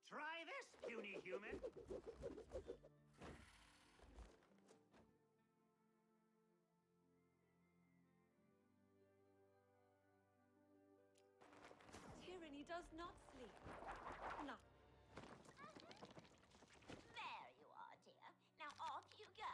Try this, puny human. Tyranny does not sleep. No. There you are, dear. Now off you go.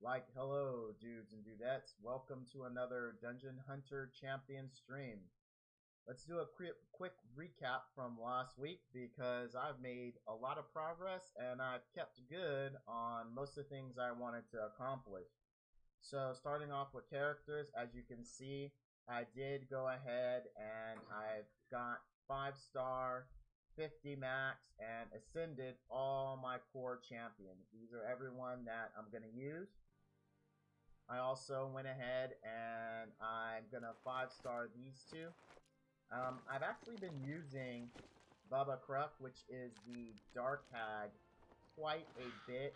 Like, hello, dudes and dudettes. Welcome to another Dungeon Hunter Champion stream. Let's do a quick recap from last week because I've made a lot of progress and I've kept good on most of the things I wanted to accomplish. So, starting off with characters, as you can see, I did go ahead and I've got 5-star, 50 max, and ascended all my core champions. These are everyone that I'm going to use. I also went ahead and I'm gonna 5-star these two. I've actually been using Bubba Kruk, which is the Dark Hag, quite a bit.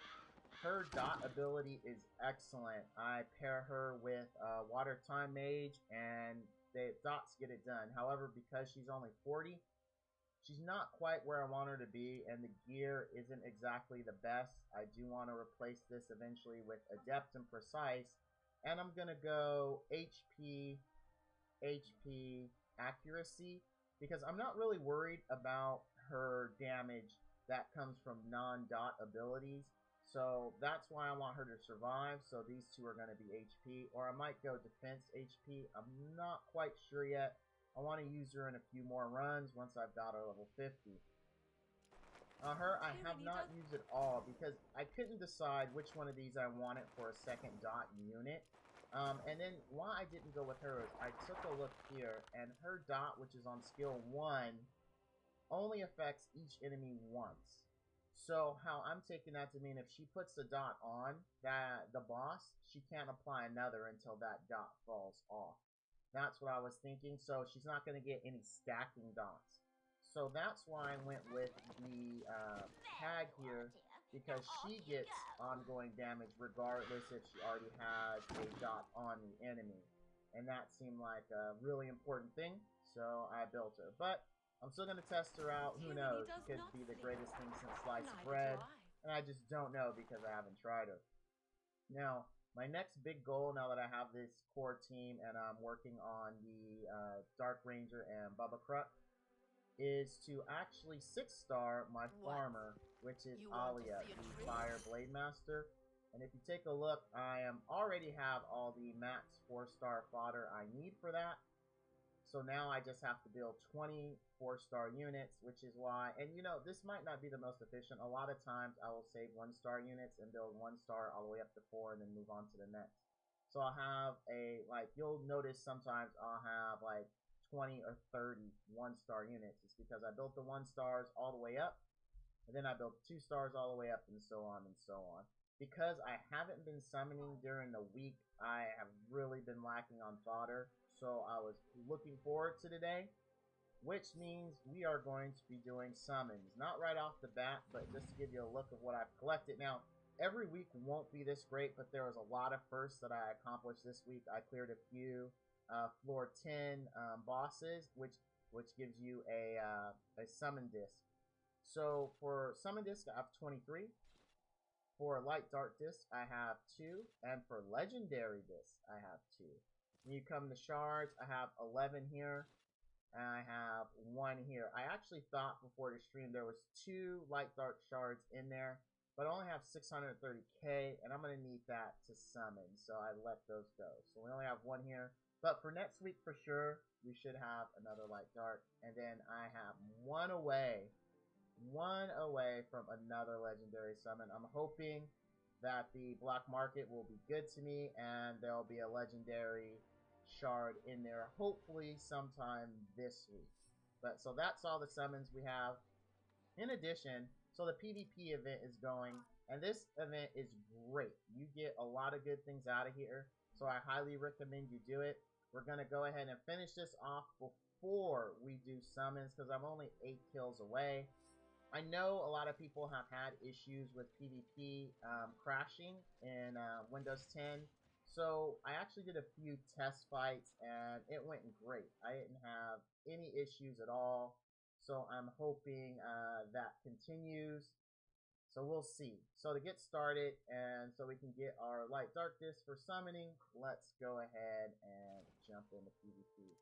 Her dot ability is excellent. I pair her with Water Time Mage and the dots get it done. However, because she's only 40, she's not quite where I want her to be, and the gear isn't exactly the best. I do want to replace this eventually with Adept and Precise, and I'm going to go HP, Accuracy, because I'm not really worried about her damage that comes from non-dot abilities. So that's why I want her to survive. So these two are going to be HP, or I might go Defense HP. I'm not quite sure yet. I want to use her in a few more runs once I've got her level 50. Her, I have not used it all because I couldn't decide which one of these I wanted for a second dot unit. And then why I didn't go with her is I took a look here, and her dot, which is on skill 1, only affects each enemy once. So how I'm taking that to mean if she puts the dot on the boss, she can't apply another until that dot falls off. That's what I was thinking. So she's not going to get any stacking dots. So that's why I went with the tag here, because she gets ongoing damage regardless if she already has a dot on the enemy. And that seemed like a really important thing, so I built her. But I'm still going to test her out. Who knows? She could be the greatest thing since sliced bread. And I just don't know because I haven't tried her. Now, my next big goal, now that I have this core team and I'm working on the Dark Ranger and Bubba Kruk, is to actually 6-star my farmer, which is Alia, the Fire Blade Master. And if you take a look, I already have all the max 4-star fodder I need for that. So now I just have to build 20 4-star units, which is why, and you know, this might not be the most efficient. A lot of times I will save 1-star units and build 1-star all the way up to 4 and then move on to the next. So I'll have you'll notice sometimes I'll have like 20 or 30 1-star units. It's because I built the 1-stars all the way up, and then I built 2-stars all the way up, and so on and so on. Because I haven't been summoning during the week, I have really been lacking on fodder, so I was looking forward to today, which means we are going to be doing summons. Not right off the bat, but just to give you a look of what I've collected. Now, every week won't be this great, but there was a lot of firsts that I accomplished this week. I cleared a few floor 10 bosses, which gives you a summon disc. So for summon disc, I have 23. For light dark disc, I have 2, and for legendary disc, I have 2. When you come to shards, I have 11 here, and I have 1 here. I actually thought before the stream there was 2 light dark shards in there, but I only have 630k, and I'm gonna need that to summon, so I let those go. So we only have 1 here. But for next week, for sure, we should have another light dark. And then I have one away from another legendary summon. I'm hoping that the black market will be good to me and there'll be a legendary shard in there, hopefully sometime this week. But so that's all the summons we have. In addition, so the PvP event is going, and this event is great. You get a lot of good things out of here, so I highly recommend you do it. We're going to go ahead and finish this off before we do summons, because I'm only 8 kills away. I know a lot of people have had issues with PvP crashing in Windows 10. So I actually did a few test fights, and it went great. I didn't have any issues at all. So I'm hoping that continues. So we'll see. So to get started, and so we can get our light dark disc for summoning, let's go ahead and jump into PvP.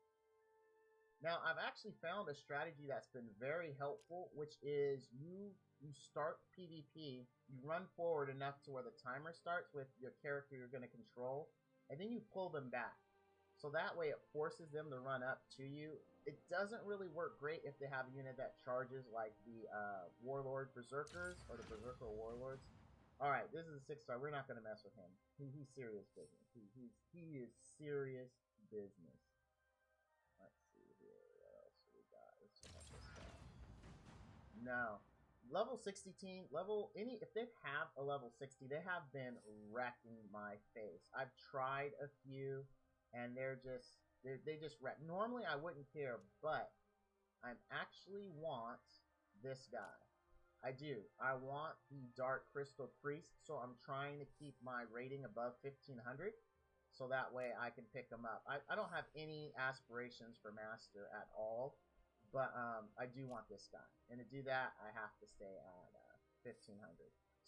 Now, I've actually found a strategy that's been very helpful, which is you start PvP, you run forward enough to where the timer starts with your character you're going to control, and then you pull them back. So that way it forces them to run up to you. It doesn't really work great if they have a unit that charges like the Warlord Berserkers or the Berserker Warlords. Alright, this is a 6-star. We're not going to mess with him. He's serious business. He is serious business. Let's see here. What else do we got? Let's check out this guy. No. Level 60 team, if they have a level 60, they have been wrecking my face. I've tried a few, and they just wreck. Normally I wouldn't care, but I actually want this guy. I do. I want the Dark Crystal Priest, so I'm trying to keep my rating above 1500, so that way I can pick him up. I don't have any aspirations for Master at all, but I do want this guy. And to do that, I have to stay at 1500.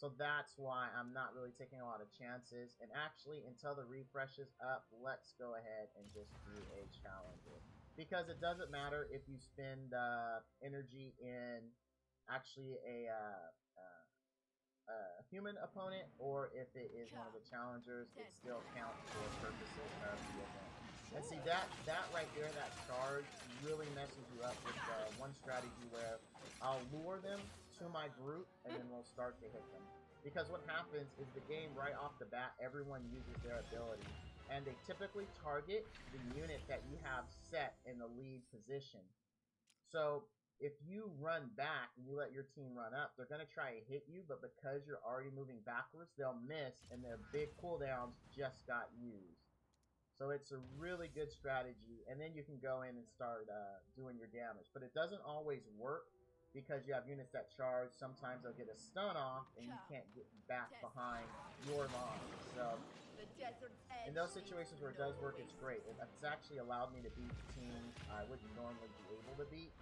So that's why I'm not really taking a lot of chances. And actually, until the refresh is up, let's go ahead and just do a challenger. Because it doesn't matter if you spend energy in actually a human opponent, or if it is one of the challengers, it still counts for purposes of the event. And see, that right there, that charge, really messes you up with one strategy where I'll lure them to my group, and then we'll start to hit them. Because what happens is the game, right off the bat, everyone uses their ability, and they typically target the unit that you have set in the lead position. So if you run back and you let your team run up, they're going to try to hit you, but because you're already moving backwards, they'll miss, and their big cooldowns just got used. So it's a really good strategy, and then you can go in and start doing your damage. But it doesn't always work because you have units that charge. Sometimes they'll get a stun off, and you can't get back behind your line. So in those situations where it does work, it's great. It's actually allowed me to beat teams I wouldn't normally be able to beat.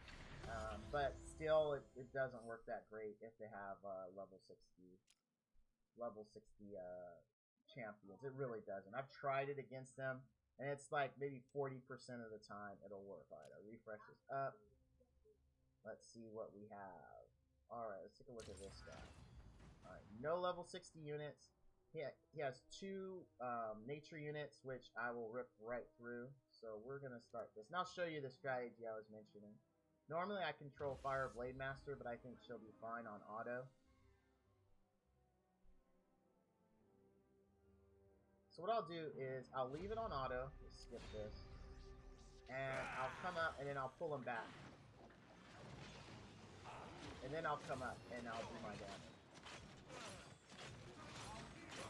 But still, it doesn't work that great if they have level 60 champions. It really doesn't. I've tried it against them, and it's like maybe 40% of the time it'll work. Alright, I'll refresh this up. Let's see what we have. Alright, let's take a look at this guy. Alright, no level 60 units. He has 2 nature units, which I will rip right through. So we're going to start this. And I'll show you the strategy I was mentioning. Normally I control Fire Blade Master, but I think she'll be fine on auto. So what I'll do is I'll leave it on auto. Let's skip this. And I'll come up and then I'll pull him back. And then I'll come up and I'll do my damage.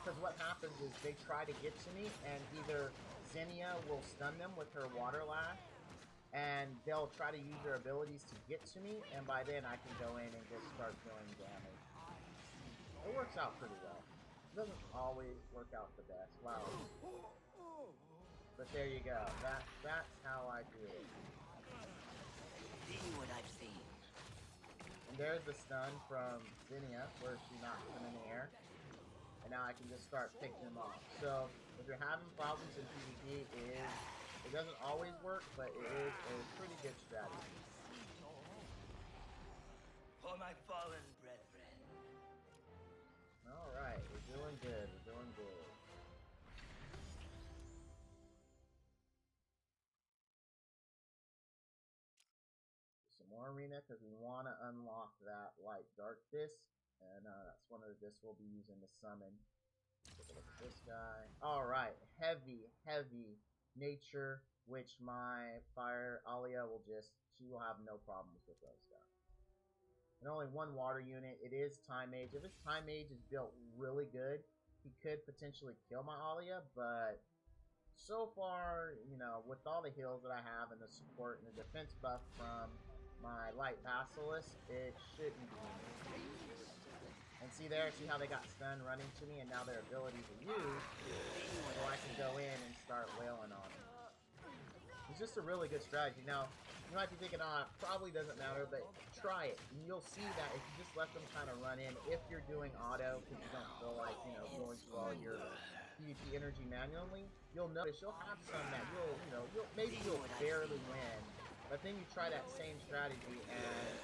Because what happens is they try to get to me, and either Zinnia will stun them with her Water Lash, and they'll try to use their abilities to get to me, and by then I can go in and just start doing damage. It works out pretty well. It doesn't always work out the best. Wow. But there you go. That's how I do it. See what I've seen. And there's the stun from Zinnia, where she knocks them in the air. And now I can just start picking them off. So if you're having problems in PvP, it doesn't always work, but it is a pretty good strategy. For my fallen brethren. Alright, we're doing good. We're doing good. Some more arena because we want to unlock that light dark disc. And that's one of the discs we'll be using to summon. Take a look at this guy. Alright, heavy nature, which my fire Alia will she will have no problems with those guys. And only 1 water unit. It is Time Mage. If his Time Mage is built really good, he could potentially kill my Alia, but so far, you know, with all the heals that I have and the support and the defense buff from my Light Basilisk, it shouldn't be me. And see there, see how they got stunned running to me, and now their abilities are used, so I can go in and start wailing on them. It's just a really good strategy. Now, you might be thinking, it probably doesn't matter, but try it. And you'll see that if you just let them kind of run in, if you're doing auto, because you don't feel like, you know, going through all your PvP energy manually, you'll notice you'll have some that maybe you'll barely win, but then you try that same strategy, and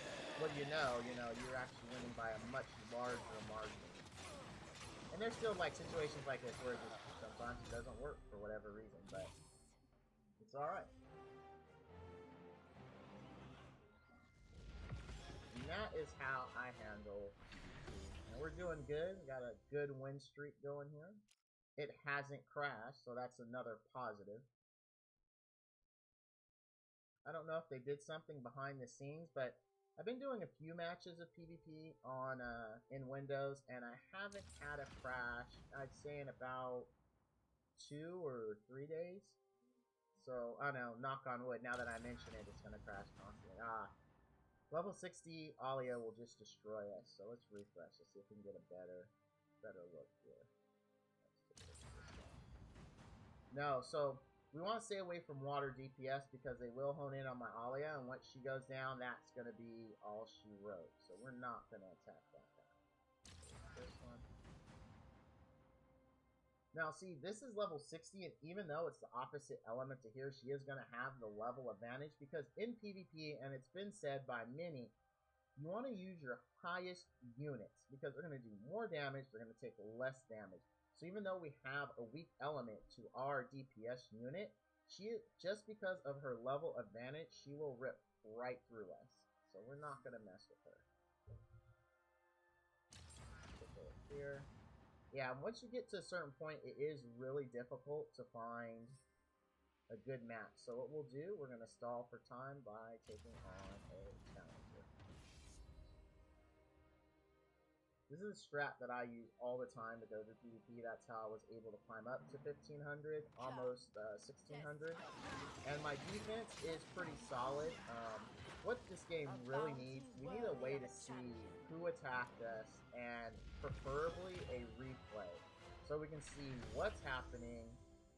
what do you know, you're actually winning by a much larger margin. And there's still like situations like this where sometimes it doesn't work for whatever reason, but it's alright. And that is how I handle PvP. And we're doing good. We got a good win streak going here. It hasn't crashed, so that's another positive. I don't know if they did something behind the scenes, but I've been doing a few matches of PvP on in Windows, and I haven't had a crash, I'd say, in about 2 or 3 days. So, I don't know, knock on wood, now that I mention it, it's going to crash constantly. Level 60 Alia will just destroy us, so let's refresh. Let's see if we can get a better look here. Let's take a look at this guy. No, so we want to stay away from water DPS because they will hone in on my Alia, and once she goes down, that's going to be all she wrote. So we're not going to attack that guy. This one. Now, see, this is level 60, and even though it's the opposite element to here, she is going to have the level advantage because in PvP, and it's been said by many, you want to use your highest units because they're going to do more damage, they're going to take less damage. So even though we have a weak element to our DPS unit, just because of her level advantage, she will rip right through us. So we're not going to mess with her. here. Yeah, once you get to a certain point, it is really difficult to find a good match. So what we'll do, we're going to stall for time by taking on a challenger. This is a strat that I use all the time to go through PvP. That's how I was able to climb up to 1500, almost 1600. And my defense is pretty solid. What this game really needs, we need a way to see who attacked us, and preferably a replay. So we can see what's happening,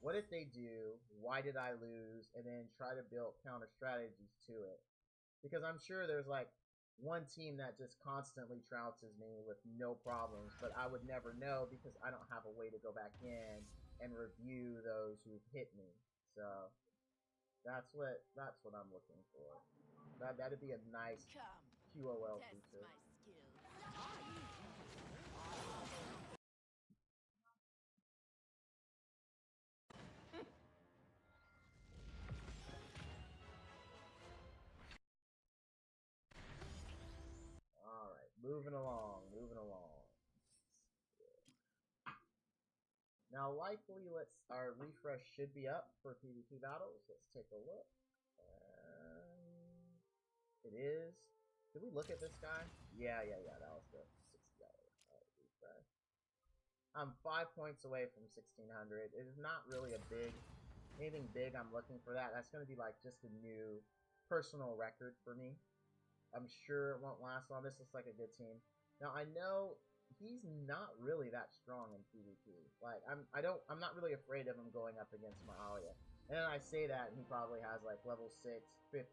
what did they do, why did I lose, and then try to build counter strategies to it. Because I'm sure there's like one team that just constantly trounces me with no problems, but I would never know because I don't have a way to go back in and review those who've hit me. So that's what I'm looking for. That'd be a nice QOL feature. Alright, moving along. Now likely our refresh should be up for PvP battles. Let's take a look. It is. Did we look at this guy? Yeah, that was the $60 refresh. I'm 5 points away from 1600. It is not really anything big I'm looking for that. That's going to be like just a new personal record for me. I'm sure it won't last long. This looks like a good team. Now I know he's not really that strong in PvP. Like I'm not really afraid of him going up against my Alia. And then I say that, and he probably has like level 6, 15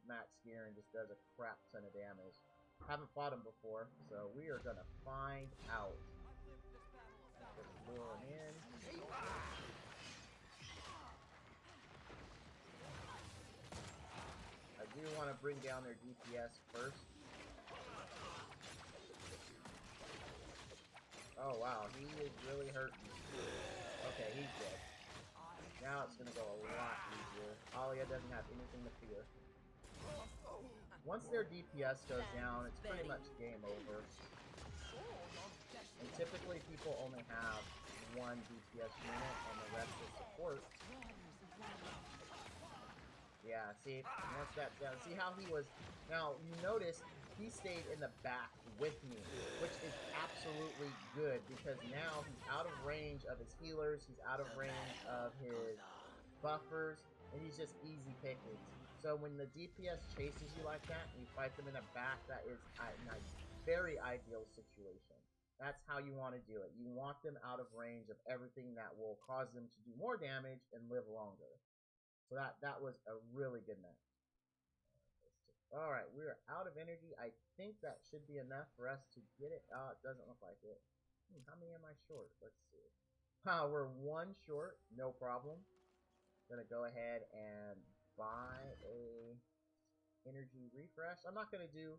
max gear and just does a crap ton of damage. Haven't fought him before, so we are gonna find out. Let's lure him in. I do want to bring down their DPS first. Oh wow, he is really hurting. Okay, he's dead. Now it's gonna go a lot easier. Alia doesn't have anything to fear. Once their DPS goes down, it's pretty much game over. And typically people only have one DPS unit and the rest is support. Yeah, see, once that's done, see how he was, now you notice he stayed in the back with me, which is absolutely good because now he's out of range of his healers, he's out of range of his buffers, and he's just easy pickings. So when the DPS chases you like that and you fight them in the back, that is a very ideal situation. That's how you want to do it. You want them out of range of everything that will cause them to do more damage and live longer. So that was a really good match. Alright, we're out of energy. I think that should be enough for us to get it. Oh, it doesn't look like it. How many am I short? Let's see. We're 1 short. No problem. Gonna go ahead and buy a energy refresh. I'm not gonna do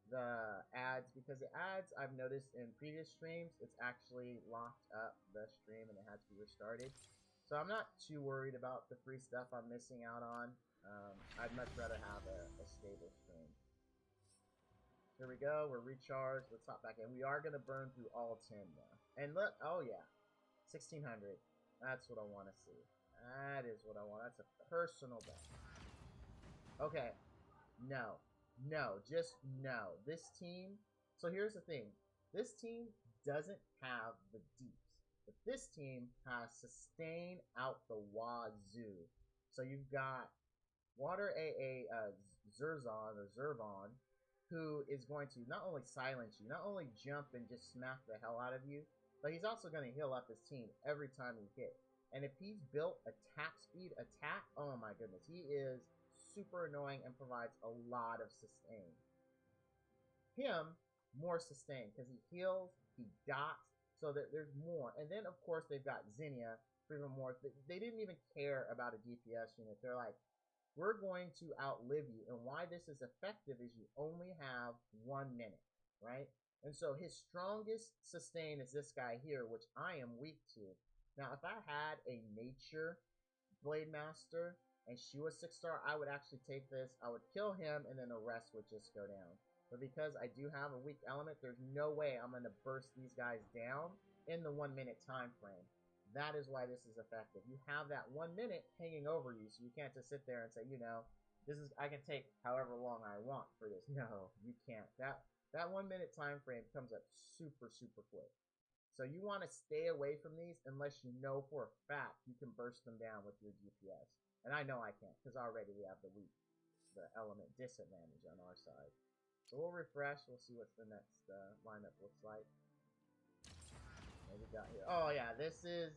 the ads because the ads I've noticed in previous streams, it's actually locked up the stream and it has to be restarted. So I'm not too worried about the free stuff I'm missing out on. I'd much rather have a stable stream. Here we go. We're recharged. Let's hop back in. We are going to burn through all 10 now. And look. Oh, yeah. 1600. That's what I want to see. That is what I want. That's a personal best. Okay. No. No. Just no. This team. So here's the thing. This team doesn't have the deeps. But this team has sustain out the wazoo. So you've got Water AA Zervon, who is going to not only silence you, not only jump and just smack the hell out of you, but he's also going to heal up his team every time he hits. And if he's built attack speed, oh my goodness, he is super annoying and provides a lot of sustain. Him, more sustain, because he heals, he dots, so that there's more. And then, of course, they've got Zinnia for even more. They didn't even care about a DPS unit. They're like, we're going to outlive you. And why this is effective is you only have 1 minute, right? And so his strongest sustain is this guy here, which I am weak to. Now, if I had a Nature Blade Master and she was 6-star, I would actually take this. I would kill him, and then the rest would just go down. But because I do have a weak element, there's no way I'm going to burst these guys down in the 1 minute time frame. That is why this is effective. You have that 1 minute hanging over you, so you can't just sit there and say, you know, I can take however long I want for this. No, you can't. That 1 minute time frame comes up super, super quick. So you want to stay away from these unless you know for a fact you can burst them down with your DPS. And I know I can't, because already we have the element disadvantage on our side. So we'll refresh. We'll see what the next lineup looks like. What we got here? Oh yeah, this is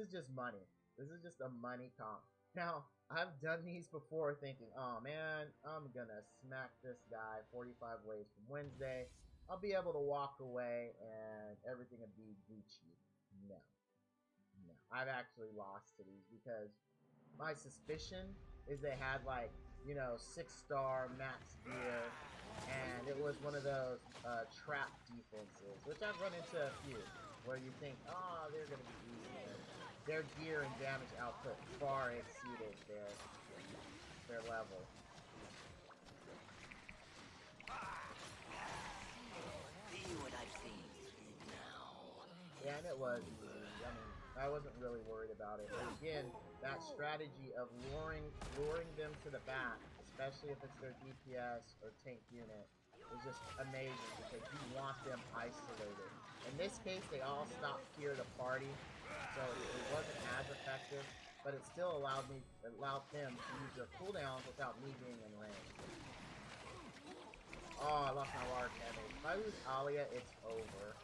just money. This is just a money comp. Now I've done these before, thinking, oh man, I'm gonna smack this guy 45 ways from Wednesday. I'll be able to walk away and everything will be Gucci. No. I've actually lost to these because my suspicion is they had like, you know, 6-star max gear, and it was one of those trap defenses, which I've run into a few, where you think, oh, they're going to be easy. Their gear and damage output far exceeded their level. See what I've seen now. Yeah, and it was easy. I mean, I wasn't really worried about it. But again, that strategy of luring them to the back, especially if it's their DPS or tank unit, is just amazing because you want them isolated. In this case, they all stopped here to party, so it wasn't as effective, but it still allowed them to use their cooldowns without me being in range. Oh, I lost my water cannon. If I lose Alia, it's over.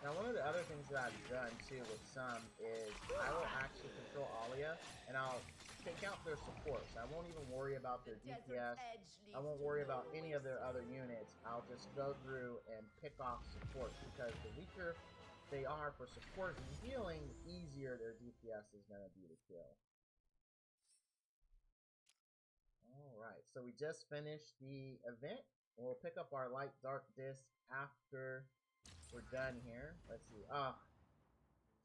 Now, one of the other things that I've done, too, with some is I will actually control Alia, and I'll take out their supports. I won't even worry about their DPS. I won't worry about any of their other units. I'll just go through and pick off supports, because the weaker they are for support and healing, the easier their DPS is going to be to kill. Alright, so we just finished the event. We'll pick up our light dark disc after we're done here. Let's see.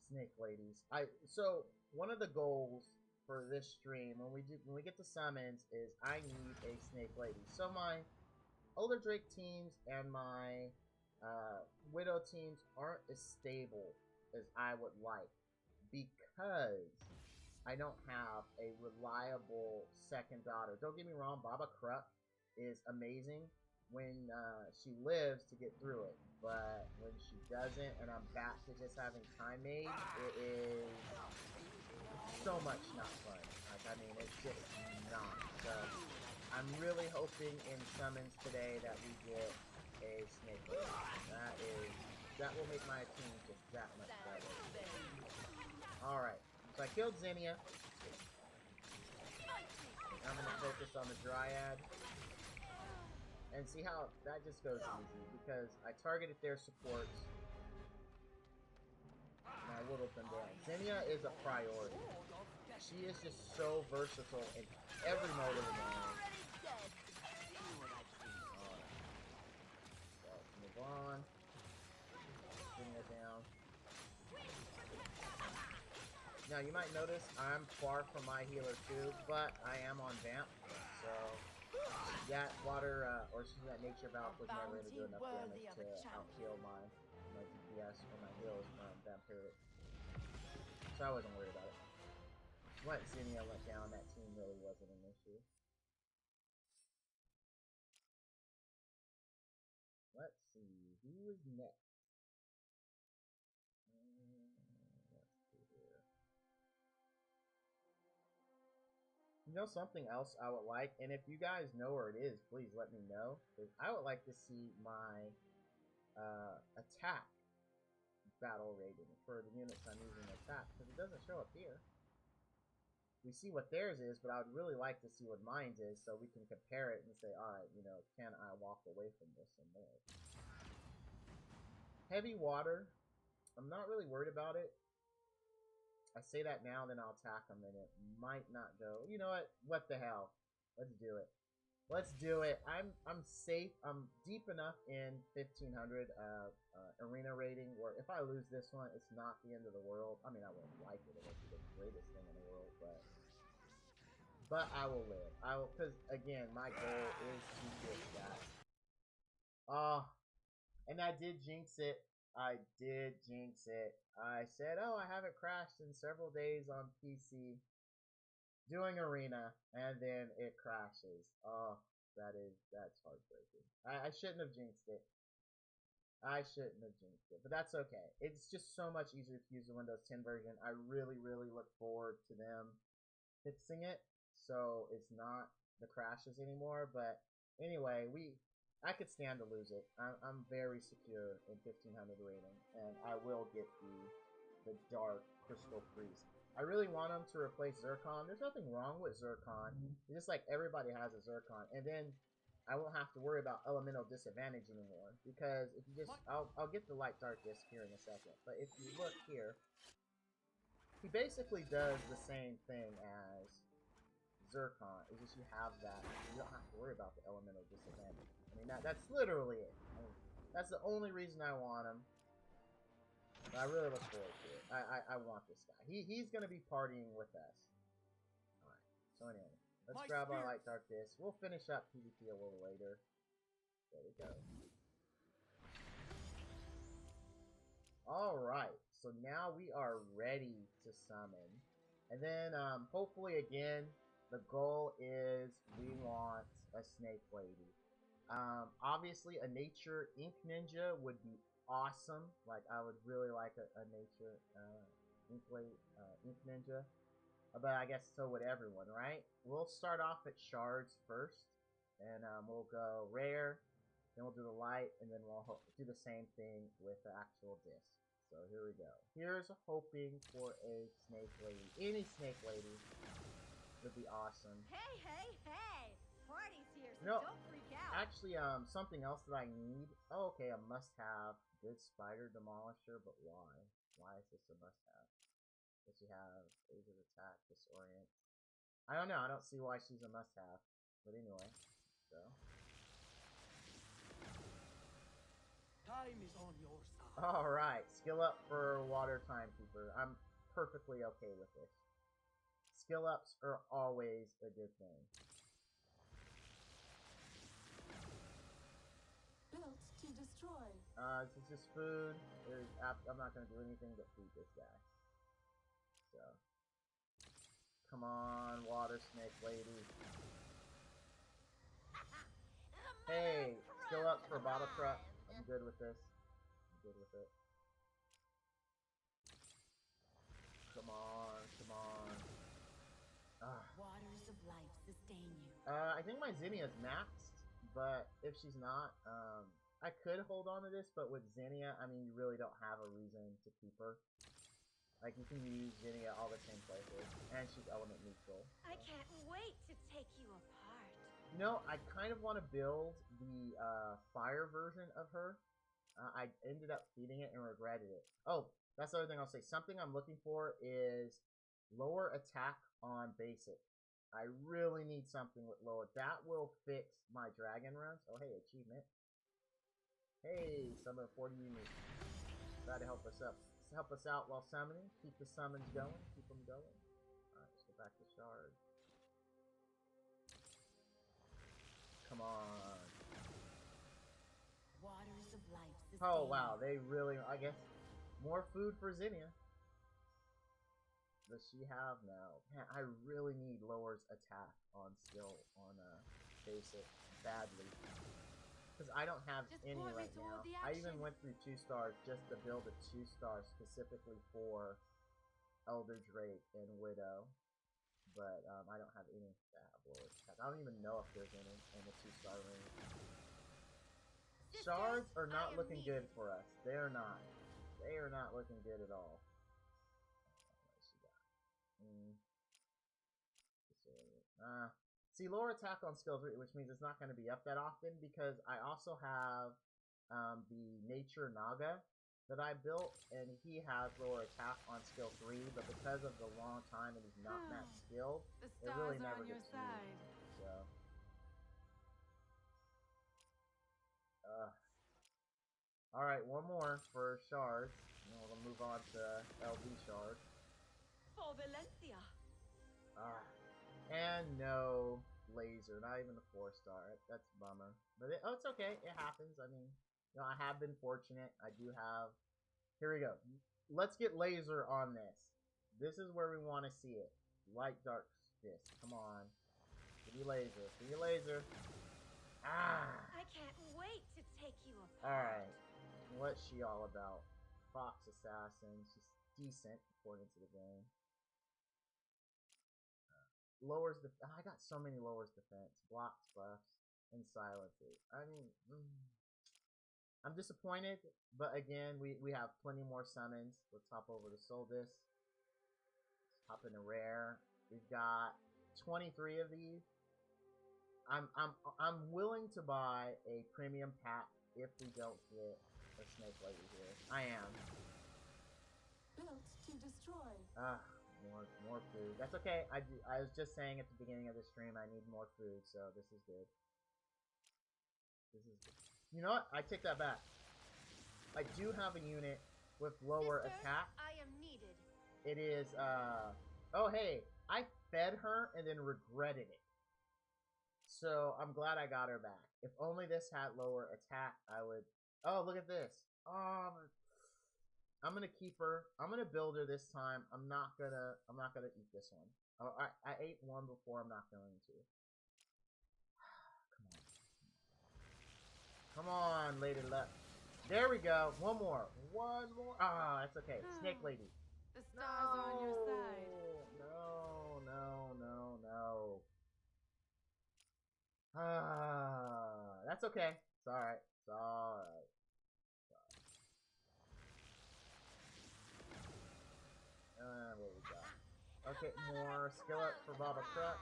Snake ladies. So one of the goals for this stream when we get to summons is I need a snake lady. So my Older Drake teams and my Widow teams aren't as stable as I would like because I don't have a reliable second daughter. Don't get me wrong, Baba Krupp is amazing when she lives to get through it, but when she doesn't and I'm back to just having time made, it is so much not fun. Like, I mean, it's just not. So I'm really hoping in summons today that we get a snake lady. That will make my team just that much better. Alright, so I killed Zinnia. I'm gonna focus on the Dryad. And see how that just goes easy, because I targeted their supports. And I whittled them down. Zinnia is a priority. She is just so versatile in every mode of the game. So, move on. Zinnia down. Now, you might notice I'm far from my healer too, but I am on Vamp, so that water, or that nature valve was never going to do enough damage to out-heal my DPS or my heals from Vampiric. So I wasn't worried about it. Once Zinnia went down, that team really wasn't an issue. Let's see, who is next? Let's see here. You know something else I would like, and if you guys know where it is, please let me know, because I would like to see my attack battle rating for the units I'm using to attack, because it doesn't show up here. We see what theirs is, but I would really like to see what mine is, so we can compare it and say, alright, you know, can I walk away from this and live? Heavy water, I'm not really worried about it. I say that now, then I'll attack them, and it might not go. You know what? What the hell? Let's do it. Let's do it. I'm safe. I'm deep enough in 1500 arena rating where if I lose this one, it's not the end of the world. I mean, I wouldn't like it. It would be the greatest thing in the world, but I will live. I will, because again, my goal is to get that. Oh, and I did jinx it. I did jinx it. I said, oh, I haven't crashed in several days on PC doing arena, and then it crashes. Oh, that's heartbreaking. I shouldn't have jinxed it. I shouldn't have jinxed it, but that's okay. It's just so much easier to use the Windows 10 version. I really, really look forward to them fixing it so it's not the crashes anymore. But anyway, I could stand to lose it. I'm very secure in 1500 rating, and I will get the Dark Crystal Priest. I really want them to replace Zircon. There's nothing wrong with Zircon. It's just like everybody has a Zircon, and then I won't have to worry about elemental disadvantage anymore, because if you just, I'll get the light dark disc here in a second, but if you look here, he basically does the same thing as Zircon. It's just you have that, you don't have to worry about the elemental disadvantage. I mean, that's literally it. I mean, that's the only reason I want him. But I really look forward to it. I want this guy. He's gonna be partying with us. Alright, so anyway. Let's grab our light dark disc. We'll finish up PvP a little later. There we go. Alright, so now we are ready to summon. And then, hopefully again, the goal is we want a snake lady. Obviously a nature ink ninja would be awesome. Like, I would really like a nature ink ninja. But I guess so would everyone, right? We'll start off at shards first, and we'll go rare, then we'll do the light, and then we'll do the same thing with the actual disc. So here we go. Here's hoping for a snake lady. Any snake lady would be awesome. Hey, hey, hey! Party's here, so No, don't freak out. actually, something else that I need. Oh, okay, a must-have. Good spider demolisher, but why? Why is this a must-have? Does she have laser attack, disorient? I don't know. I don't see why she's a must-have. But anyway, so. Time is on your side. Alright, skill up for Water Timekeeper. I'm perfectly okay with this. Skill ups are always a good thing. Built to destroy. This is just food. I'm not going to do anything but feed this guy. So, come on, water snake lady. Hey, skill up for bottle crop. I'm good with this. I'm good with it. Come on, come on. Waters of life sustain you. I think my Zinnia's maxed, but if she's not, I could hold on to this, but with Zinnia, I mean, you really don't have a reason to keep her. Like, you can use Zinnia all the same places, and she's element neutral. So. I can't wait to take you apart. You know, I kind of want to build the fire version of her. I ended up feeding it and regretted it. Oh, that's the other thing I'll say. Something I'm looking for is lower attack on basic. I really need something with lower. That will fix my dragon runs. Oh, hey, achievement. Hey, summon 40 unique. Try to help us up. Help us out while summoning. Keep the summons going. Keep them going. Alright, let's go back to shard. Come on. Waters of life sustain Oh, wow. They really, I guess, more food for Zinnia. Does she have? No. Man, I really need lowers attack on skill on basic badly. Because I don't have Just any point me right now. toward the I even action. went through 2 stars just to build a 2-star specifically for Elder Drake and Widow. But I don't have any that have lower attack. I don't even know if there's any in the 2-star range. Shards are not looking good for us. They are not. They are not looking good at all. What she got? See, lower attack on skill 3, which means it's not going to be up that often, because I also have the Nature Naga that I built, and he has lower attack on skill 3, but because of the long time and he's not that skilled, The it really stars are never on your gets side. used. So, Alright, one more for shards. And then we'll move on to LB shards. For Valencia. And no laser, not even the 4-star. That's a bummer. But it's okay. It happens. I mean, you know, I have been fortunate. I do have. Here we go. Let's get laser on this. This is where we want to see it. Light dark disc. Come on. Give me laser. Give me laser. I can't wait to take you apart. Alright. What's she all about? Fox assassin. She's decent according to the game. Lowers the. I got so many lowers defense, blocks, buffs, and silences. I mean, I'm disappointed, but again, we have plenty more summons. Let's hop over to Soul Disc. Let's hop into rare. We've got 23 of these. I'm willing to buy a premium pack if we don't get a snake lady here. I am. Built to destroy. More food. That's okay. I was just saying at the beginning of the stream I need more food, so this is good. This is good. You know what? I take that back. I do have a unit with lower Sisters, attack. I am needed. It is oh hey, I fed her and then regretted it. So I'm glad I got her back. If only this had lower attack, I would. Oh, look at this. I'm gonna keep her. I'm gonna build her this time. I'm not gonna eat this one. Oh, I ate one before. I'm not going to. Come on, lady luck. There we go. One more. One more. Ah, that's okay. Snake lady. The stars are on your side. No, no, no, no. Ah, that's okay. It's alright. It's alright. What we got? Okay, more skill up for Baba Crut.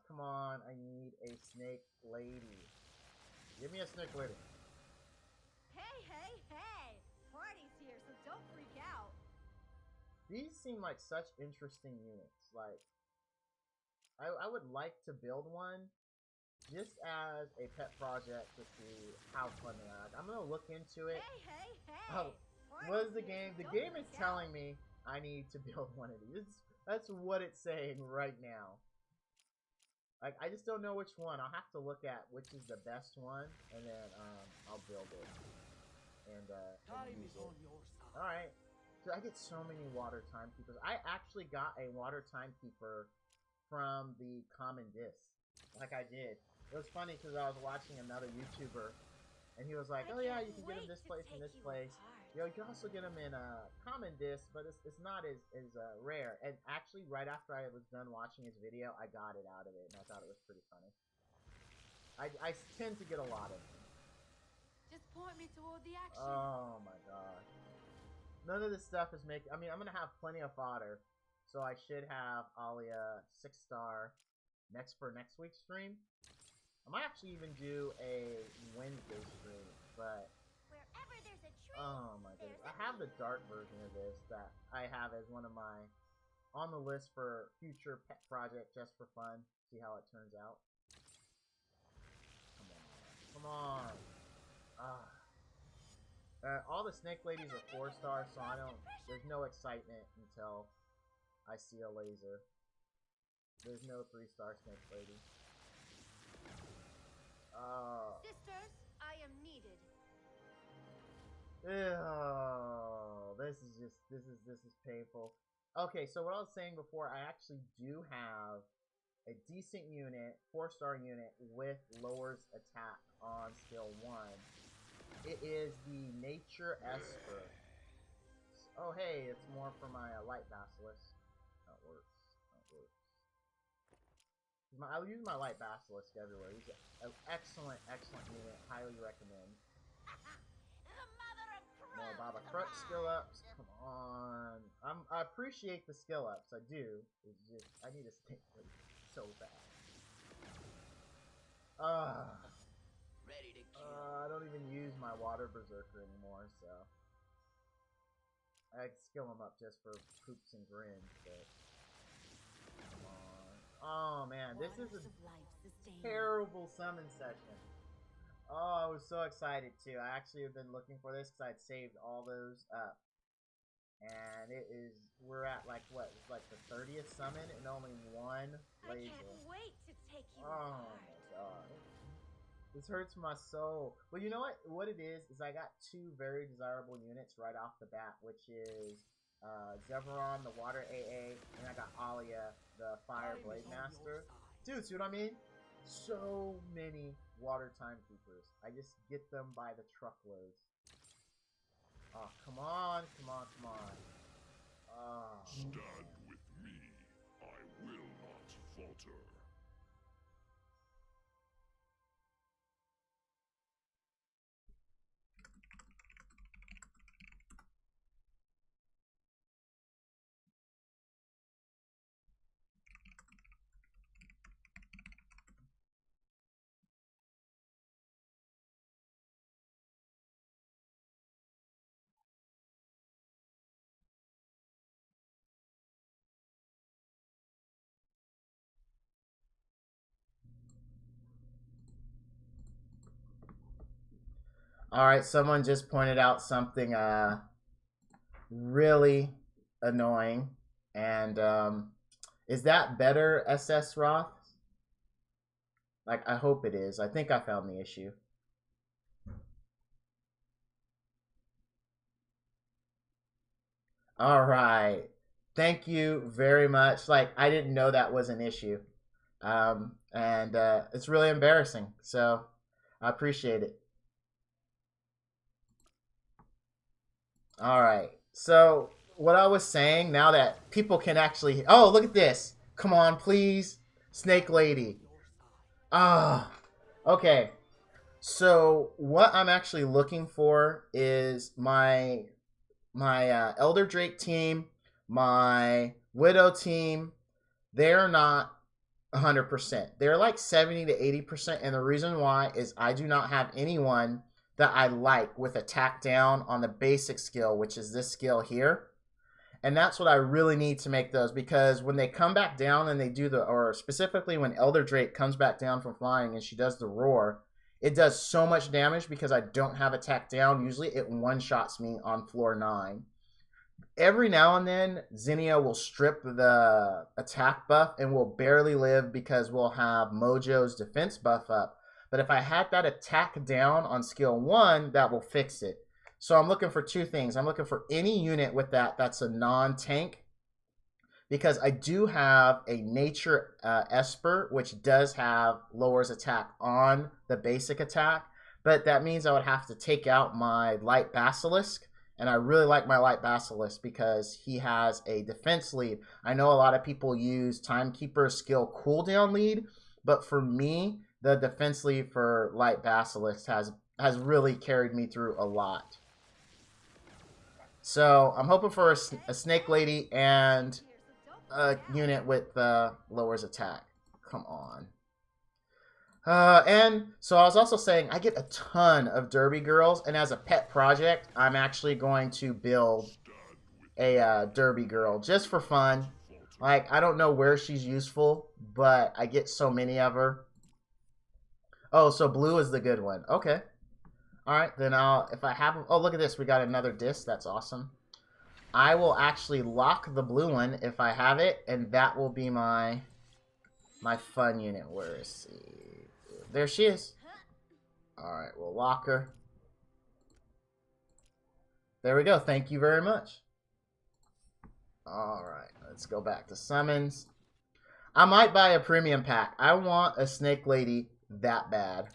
Come on. I need a snake lady. Give me a snake lady. Hey, hey, hey! Party's here, so don't freak out. These seem like such interesting units. Like, I would like to build one just as a pet project to see how fun they are. I'm gonna look into it. Hey, hey, hey! Oh, what is the game? The game is telling me I need to build one of these. That's what it's saying right now. Like, I just don't know which one. I'll have to look at which is the best one, and then I'll build it and use it. All right. So I get so many water timekeepers. I actually got a water timekeeper from the common disc. Like I did. It was funny because I was watching another YouTuber, and he was like, "Oh yeah, you can get them this place and this place. Yo, you can also get them in common disc, but it's not as rare." And actually, right after I was done watching his video, I got it out of it, and I thought it was pretty funny. I tend to get a lot of them. Just point me toward the action. Oh my gosh. None of this stuff is making. I mean, I'm gonna have plenty of fodder, so I should have Alia 6-star next week's stream. I might actually even do a Wednesday stream, but Wherever there's a tree, oh my goodness, I have the dark version of this that I have as one of my on the list for future pet project just for fun. See how it turns out. Come on, come on. All the snake ladies are 4-star, so there's no excitement until I see a laser. There's no 3-star snake lady. Sisters, I am needed. Ew, this is painful. Okay, so what I was saying before, I actually do have a decent unit, 4-star unit with lowers attack on skill 1. It is the Nature Esper. Oh hey, it's more for my light basilisk. That works. That works. I'll use my light basilisk everywhere. He's an excellent, excellent unit. Highly recommend. the mother of More crows Baba has Crut skill arrived. ups. Come on. I appreciate the skill ups. I do. It's just I need a snake lady so bad. Ready to kill. I don't even use my water berserker anymore, so I skill him up just for poops and grins. But come on. Oh man, this is a terrible summon session. Oh, I was so excited too. I actually have been looking for this because I'd saved all those up. And it is, we're at like what, it's like the 30th summon and only one I laser. can't wait to take you Oh apart. my god. This hurts my soul. Well, you know what? What it is I got two very desirable units right off the bat, which is Zevron, the Water AA, and I got Alia, the Fire Blade Master. Dude, see what I mean? So many Water Timekeepers. I just get them by the truckloads. Oh, come on, come on, come on. Oh, Stand with me. I will not falter. Alright, someone just pointed out something really annoying. And is that better, SS Roth? Like, I hope it is. I think I found the issue. Alright. Thank you very much. Like, I didn't know that was an issue. And it's really embarrassing. So, I appreciate it. Alright. So, what I was saying, now that people can actually... Oh, look at this. Come on, please. Snake Lady. Ah. Okay. So, what I'm actually looking for is my Elder Drake team, my Widow team. They're not 100%. They're like 70 to 80%. And the reason why is I do not have anyone that I like with attack down on the basic skill, which is this skill here. And that's what I really need to make those, because when they come back down and they do the, or specifically when Elder Drake comes back down from flying and she does the roar, it does so much damage because I don't have attack down. Usually it one-shots me on floor 9. Every now and then, Zinnia will strip the attack buff and will barely live because we'll have Mojo's defense buff up. But if I had that attack down on skill 1, that will fix it. So I'm looking for two things. I'm looking for any unit with that that's a non-tank, because I do have a Nature Esper, which does have lowers attack on the basic attack. But that means I would have to take out my Light Basilisk. And I really like my Light Basilisk because he has a defense lead. I know a lot of people use Timekeeper skill cooldown lead, but for me, the defense lead for Light Basilisk has really carried me through a lot. So I'm hoping for a Snake Lady and a unit with lowers attack. Come on. And so I was also saying I get a ton of Derby Girls, and as a pet project, I'm actually going to build a Derby Girl just for fun. Like, I don't know where she's useful, but I get so many of her. Oh, so blue is the good one. Okay. Alright, then if I have... Oh, look at this. We got another disc. That's awesome. I will actually lock the blue one if I have it, and that will be my fun unit. Where is she? There she is. Alright, we'll lock her. There we go. Thank you very much. Alright, let's go back to summons. I might buy a premium pack. I want a Snake Lady that bad.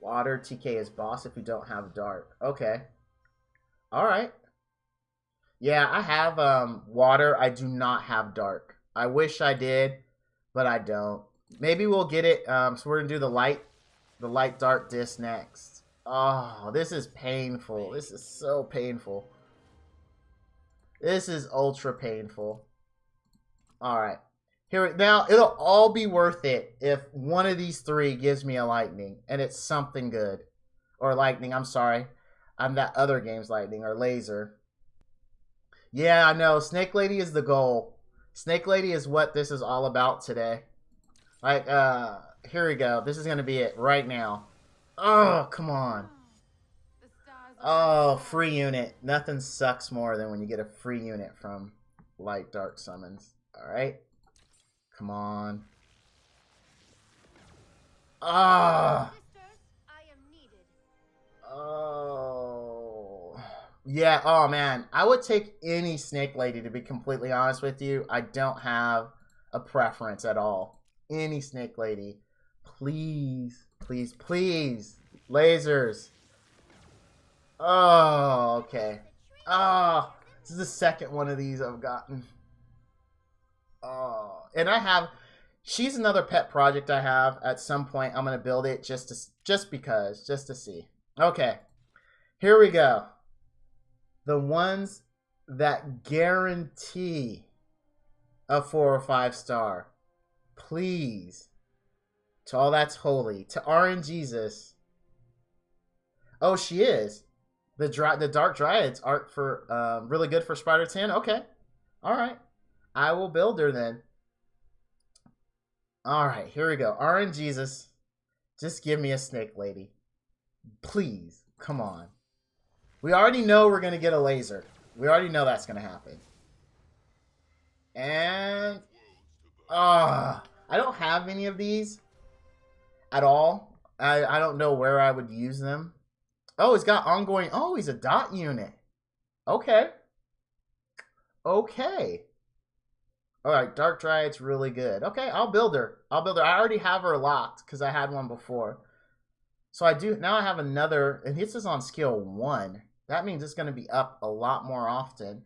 Water, TK is boss if you don't have dark. Okay. Alright. Yeah, I have water. I do not have dark. I wish I did, but I don't. Maybe we'll get it. So we're going to do the light dark disc next. Oh, this is painful. This is so painful. This is ultra painful. Alright. Here, now, it'll all be worth it if one of these three gives me a lightning, and it's something good. Or lightning, I'm sorry. I'm that other game's lightning, or laser. Yeah, I know. Snake Lady is the goal. Snake Lady is what this is all about today. Like, here we go. This is going to be it right now. Oh, come on. The stars are Oh, free unit. Nothing sucks more than when you get a free unit from Light Dark Summons. Alright. Come on. Ah. Sisters, I am needed. Oh. Yeah, oh man. I would take any Snake Lady, to be completely honest with you. I don't have a preference at all. Any Snake Lady. Please, please, please. Lasers. Oh, okay. Oh, this is the second one of these I've gotten. Oh, and I have... She's another pet project I have. At some point, I'm going to build it just to see. Okay, here we go. The ones that guarantee a 4 or 5 star. Please. To all that's holy. To RNGesus. Oh, she is. The Dark Dryads aren't for really good for Spider 10. Okay. All right. I will build her then. All right, here we go. RNGesus, just give me a Snake Lady. Please, come on. We already know we're going to get a laser. We already know that's going to happen. And... I don't have any of these at all. I don't know where I would use them. Oh, he's got ongoing... Oh, he's a dot unit. Okay. Okay. Alright, Dark Dryad's really good. Okay, I'll build her. I already have her locked because I had one before. So I do... Now I have another... And this is on skill 1. That means it's going to be up a lot more often.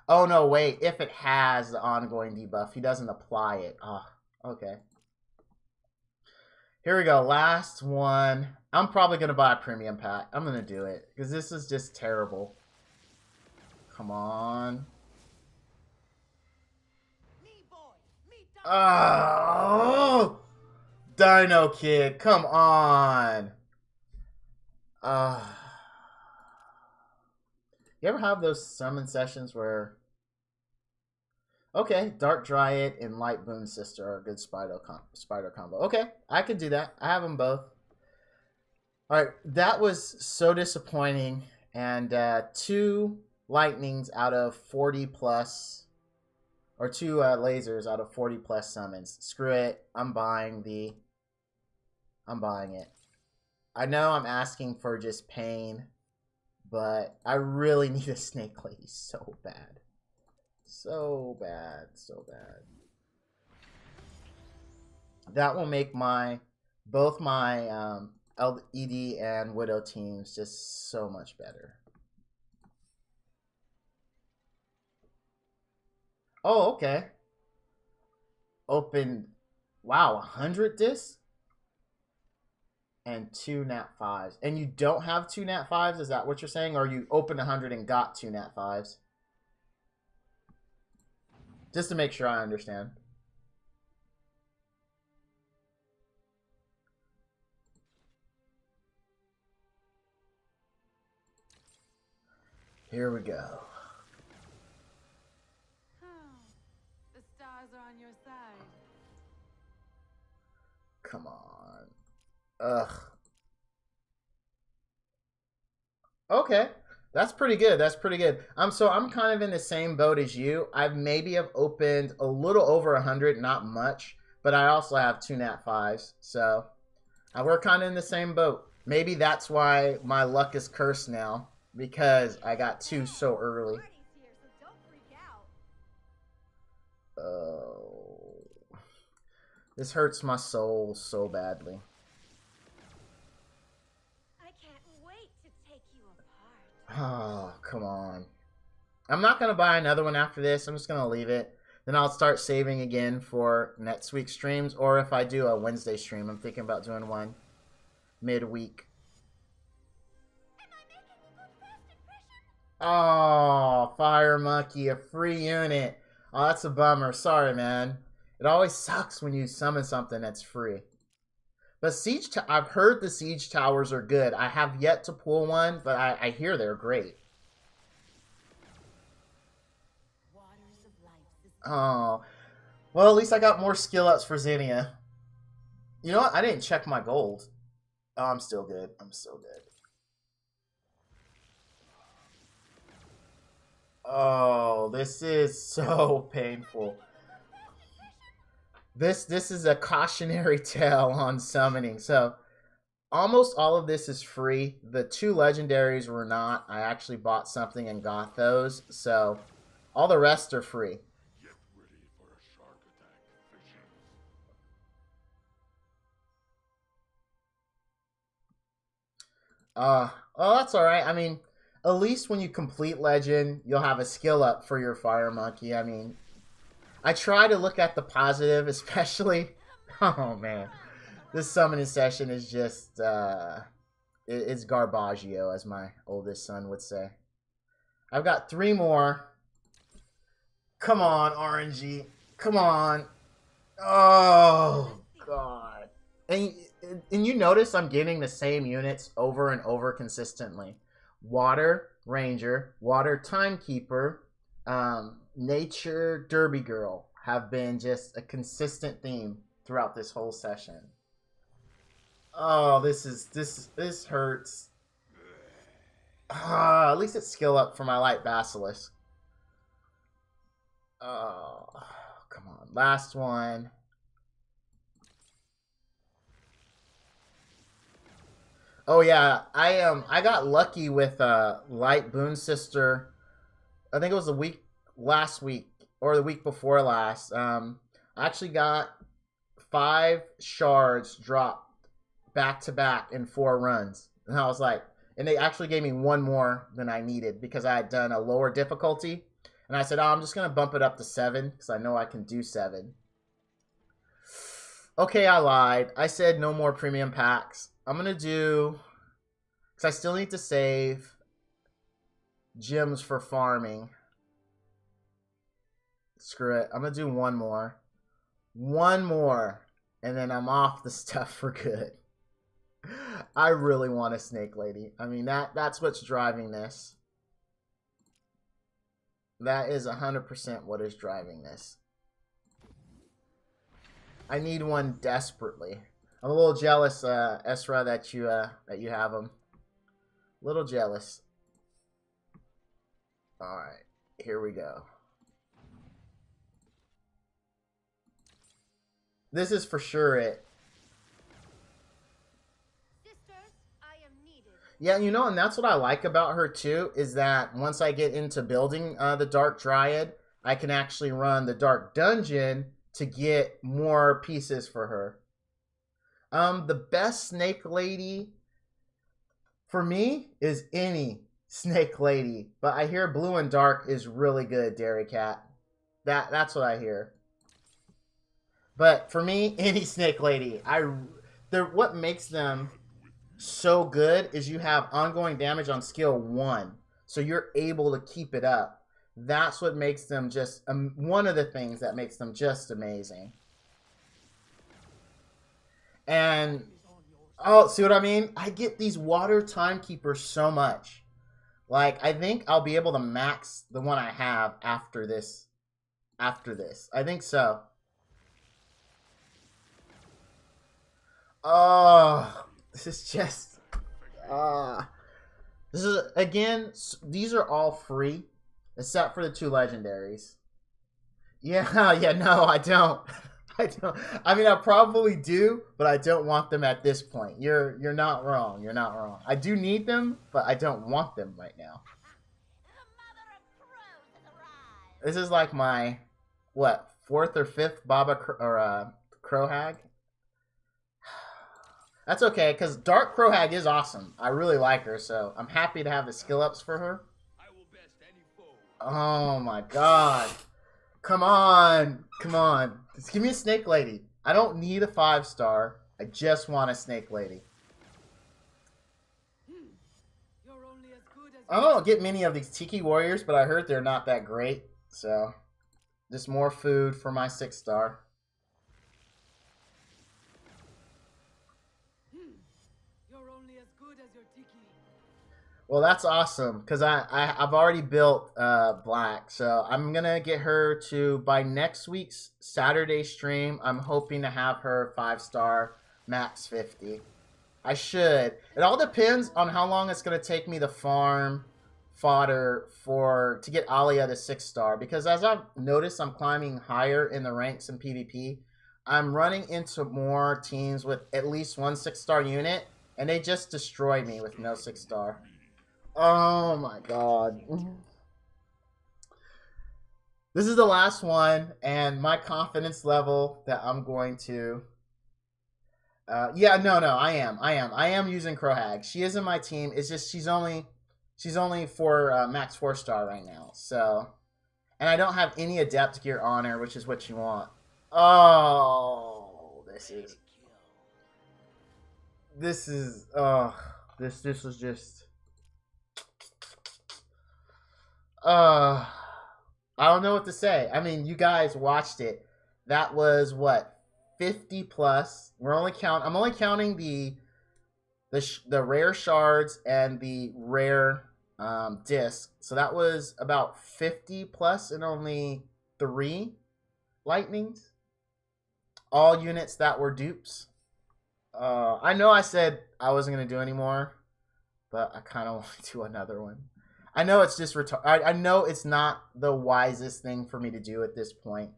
Oh, no, wait. If it has the ongoing debuff, he doesn't apply it. Oh, okay. Here we go. Last one. I'm probably going to buy a premium pack. I'm going to do it because this is just terrible. Come on. Oh, Dino Kid, come on. You ever have those summon sessions where... Okay, Dark Dryad and Light Boon Sister are a good spider combo. Okay, I could do that. I have them both. Alright, that was so disappointing. And 2 lightnings out of 40 plus... Or 2 lasers out of 40 plus summons. Screw it. I'm buying it. I know I'm asking for just pain, but I really need a Snake Lady so bad. So bad. So bad. That will make both my LED and Widow teams just so much better. Oh, okay. Open, wow, 100 discs? And 2 Nat 5s. And you don't have 2 Nat 5s? Is that what you're saying? Or you opened 100 and got 2 Nat 5s? Just to make sure I understand. Here we go. The stars are on your side. Come on. Ugh. Okay. That's pretty good. That's pretty good. So I'm kind of in the same boat as you. I've maybe have opened a little over 100, not much, but I also have 2 Nat 5s. So we're kind of in the same boat. Maybe that's why my luck is cursed now, because I got 2 so early. Party's here, so don't freak out. Oh. This hurts my soul so badly. I can't wait to take you apart. Oh, come on. I'm not going to buy another one after this. I'm just going to leave it. Then I'll start saving again for next week's streams. Or if I do a Wednesday stream, I'm thinking about doing one midweek. Oh, Fire Monkey, a free unit. Oh, that's a bummer. Sorry, man. It always sucks when you summon something that's free. But I've heard the Siege Towers are good. I have yet to pull one, but I hear they're great. Oh. Well, at least I got more skill ups for Xenia. You know what? I didn't check my gold. Oh, I'm still good. I'm still good. Oh, this is so painful. This is a cautionary tale on summoning. So almost all of this is free. The 2 legendaries were not. I actually bought something and got those. So all the rest are free. Get ready for a shark attack, fishes. Well, that's all right. I mean, at least when you complete Legend, you'll have a skill up for your Fire Monkey. I mean, I try to look at the positive, especially. Oh man, this summoning session is just it's garbaggio, as my oldest son would say. I've got 3 more. Come on, RNG. Come on. Oh god. And you notice I'm getting the same units over and over consistently. Water Ranger, Water Timekeeper, Nature Derby Girl have been just a consistent theme throughout this whole session. Oh, this hurts. At least it's skill up for my light basilisk. Oh, come on. Last one. Oh yeah, I got lucky with Light Boon Sister. I think it was last week or the week before last. I actually got 5 shards dropped back to back in 4 runs, and I was like, and they actually gave me 1 more than I needed because I had done a lower difficulty, and I said, oh, I'm just gonna bump it up to 7 because I know I can do 7. Okay, I lied. I said no more premium packs. I'm gonna do, because I still need to save gems for farming. Screw it. I'm gonna do 1 more. 1 more. And then I'm off the stuff for good. I really want a Snake Lady. I mean, that's what's driving this. That is 100% what is driving this. I need one desperately. I'm a little jealous, Esra, that you have them. A little jealous. All right, here we go. This is for sure it. Sisters, I am needed. Yeah, you know, and that's what I like about her too, is that once I get into building the Dark Dryad, I can actually run the Dark Dungeon to get more pieces for her. The best Snake Lady for me is any Snake Lady, but I hear Blue and Dark is really good, Dairy Cat. That's what I hear. But for me, any Snake Lady, what makes them so good is you have ongoing damage on skill 1, so you're able to keep it up. That's what makes them just one of the things that makes them just amazing. And oh, see what I mean? I get these Water Timekeepers so much. Like, I think I'll be able to max the one I have after this. I think so. Oh, this is just... this is, again, these are all free, except for the 2 legendaries. Yeah, yeah, no, I don't. I don't. I mean, I probably do, but I don't want them at this point. You're not wrong. You're not wrong. I do need them, but I don't want them right now. This is like my, what, 4th or 5th Crow Hag? That's okay, because Dark Crow Hag is awesome. I really like her, so I'm happy to have the skill ups for her. Oh my god. Come on. Come on. Just give me a Snake Lady. I don't need a 5-star. I just want a Snake Lady. I don't get many of these Tiki Warriors, but I heard they're not that great. So, just more food for my 6-star. Well, that's awesome because I've already built Black, so I'm gonna get her to by next week's Saturday stream. I'm hoping to have her 5-star max 50. I should. It all depends on how long it's gonna take me to farm fodder to get Alia to 6-star because as I've noticed, I'm climbing higher in the ranks in PvP. I'm running into more teams with at least one 6-star unit, and they just destroy me with no 6-star. Oh my god. This is the last one, and my confidence level that I'm going to... yeah, no, I am using Crowhag. She is in my team. It's just she's only for max 4-star right now. So, and I don't have any adept gear on her, which is what you want. Oh, this was just... I don't know what to say. I mean, you guys watched it. That was what, 50 plus. I'm only counting the rare shards and the rare disc. So that was about 50 plus and only 3 lightnings. All units that were dupes. I know I said I wasn't gonna do any more, but I kind of want to do another one. I know it's just I know it's not the wisest thing for me to do at this point.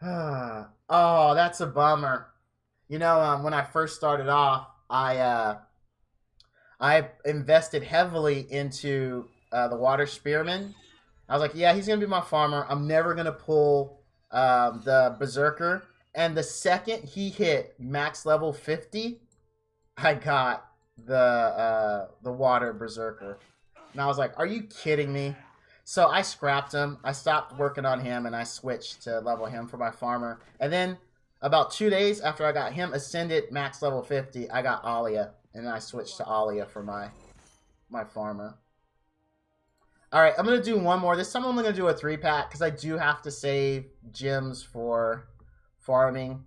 Oh, that's a bummer. You know, when I first started off, I invested heavily into the water spearman. I was like, yeah, he's gonna be my farmer. I'm never gonna pull the berserker. And the second he hit max level 50, I got the water berserker, and I was like, are you kidding me? So I scrapped him. I stopped working on him, and I switched to level him for my farmer. And then about 2 days after I got him ascended max level 50, I got Alia, and I switched to Alia for my farmer. All right, I'm gonna do one more. This time I'm gonna do a 3-pack because I do have to save gems for farming.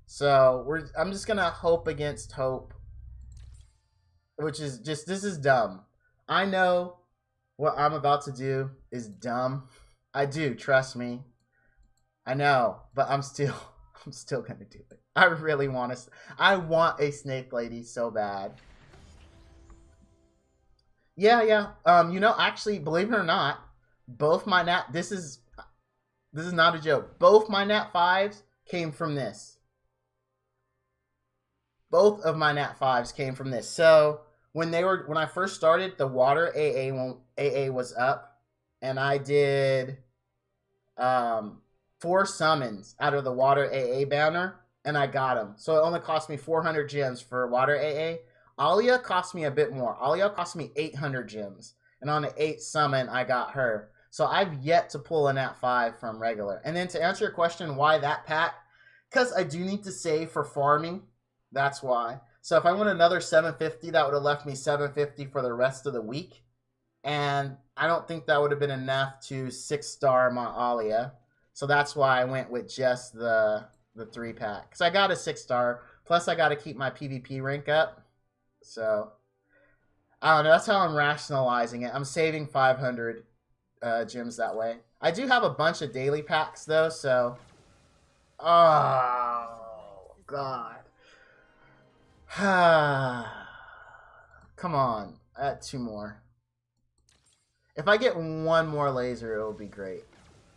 So I'm just gonna hope against hope, which is just, this is dumb. I know what I'm about to do is dumb. I do, trust me. I know, but I'm still gonna do it. I really want to. I want a snake lady so bad. Yeah. You know, actually, believe it or not, both my nat. This is not a joke. Both my nat 5s came from this. Both of my nat 5s came from this. So when I first started, the water AA was up, and I did 4 summons out of the water AA banner, and I got them. So it only cost me 400 gems for water AA. Alia cost me a bit more. Alia cost me 800 gems, and on the 8th summon, I got her. So I've yet to pull a nat 5 from regular. And then to answer your question, why that pack? Because I do need to save for farming. That's why. So if I won another 750, that would have left me 750 for the rest of the week. And I don't think that would have been enough to 6-star my Alia. So that's why I went with just the 3-pack. Because I got a 6-star. Plus I got to keep my PvP rank up. So, I don't know. That's how I'm rationalizing it. I'm saving 500 gems that way. I do have a bunch of daily packs, though, so... Oh, God. Come on. Add 2 more. If I get 1 more laser, it'll be great.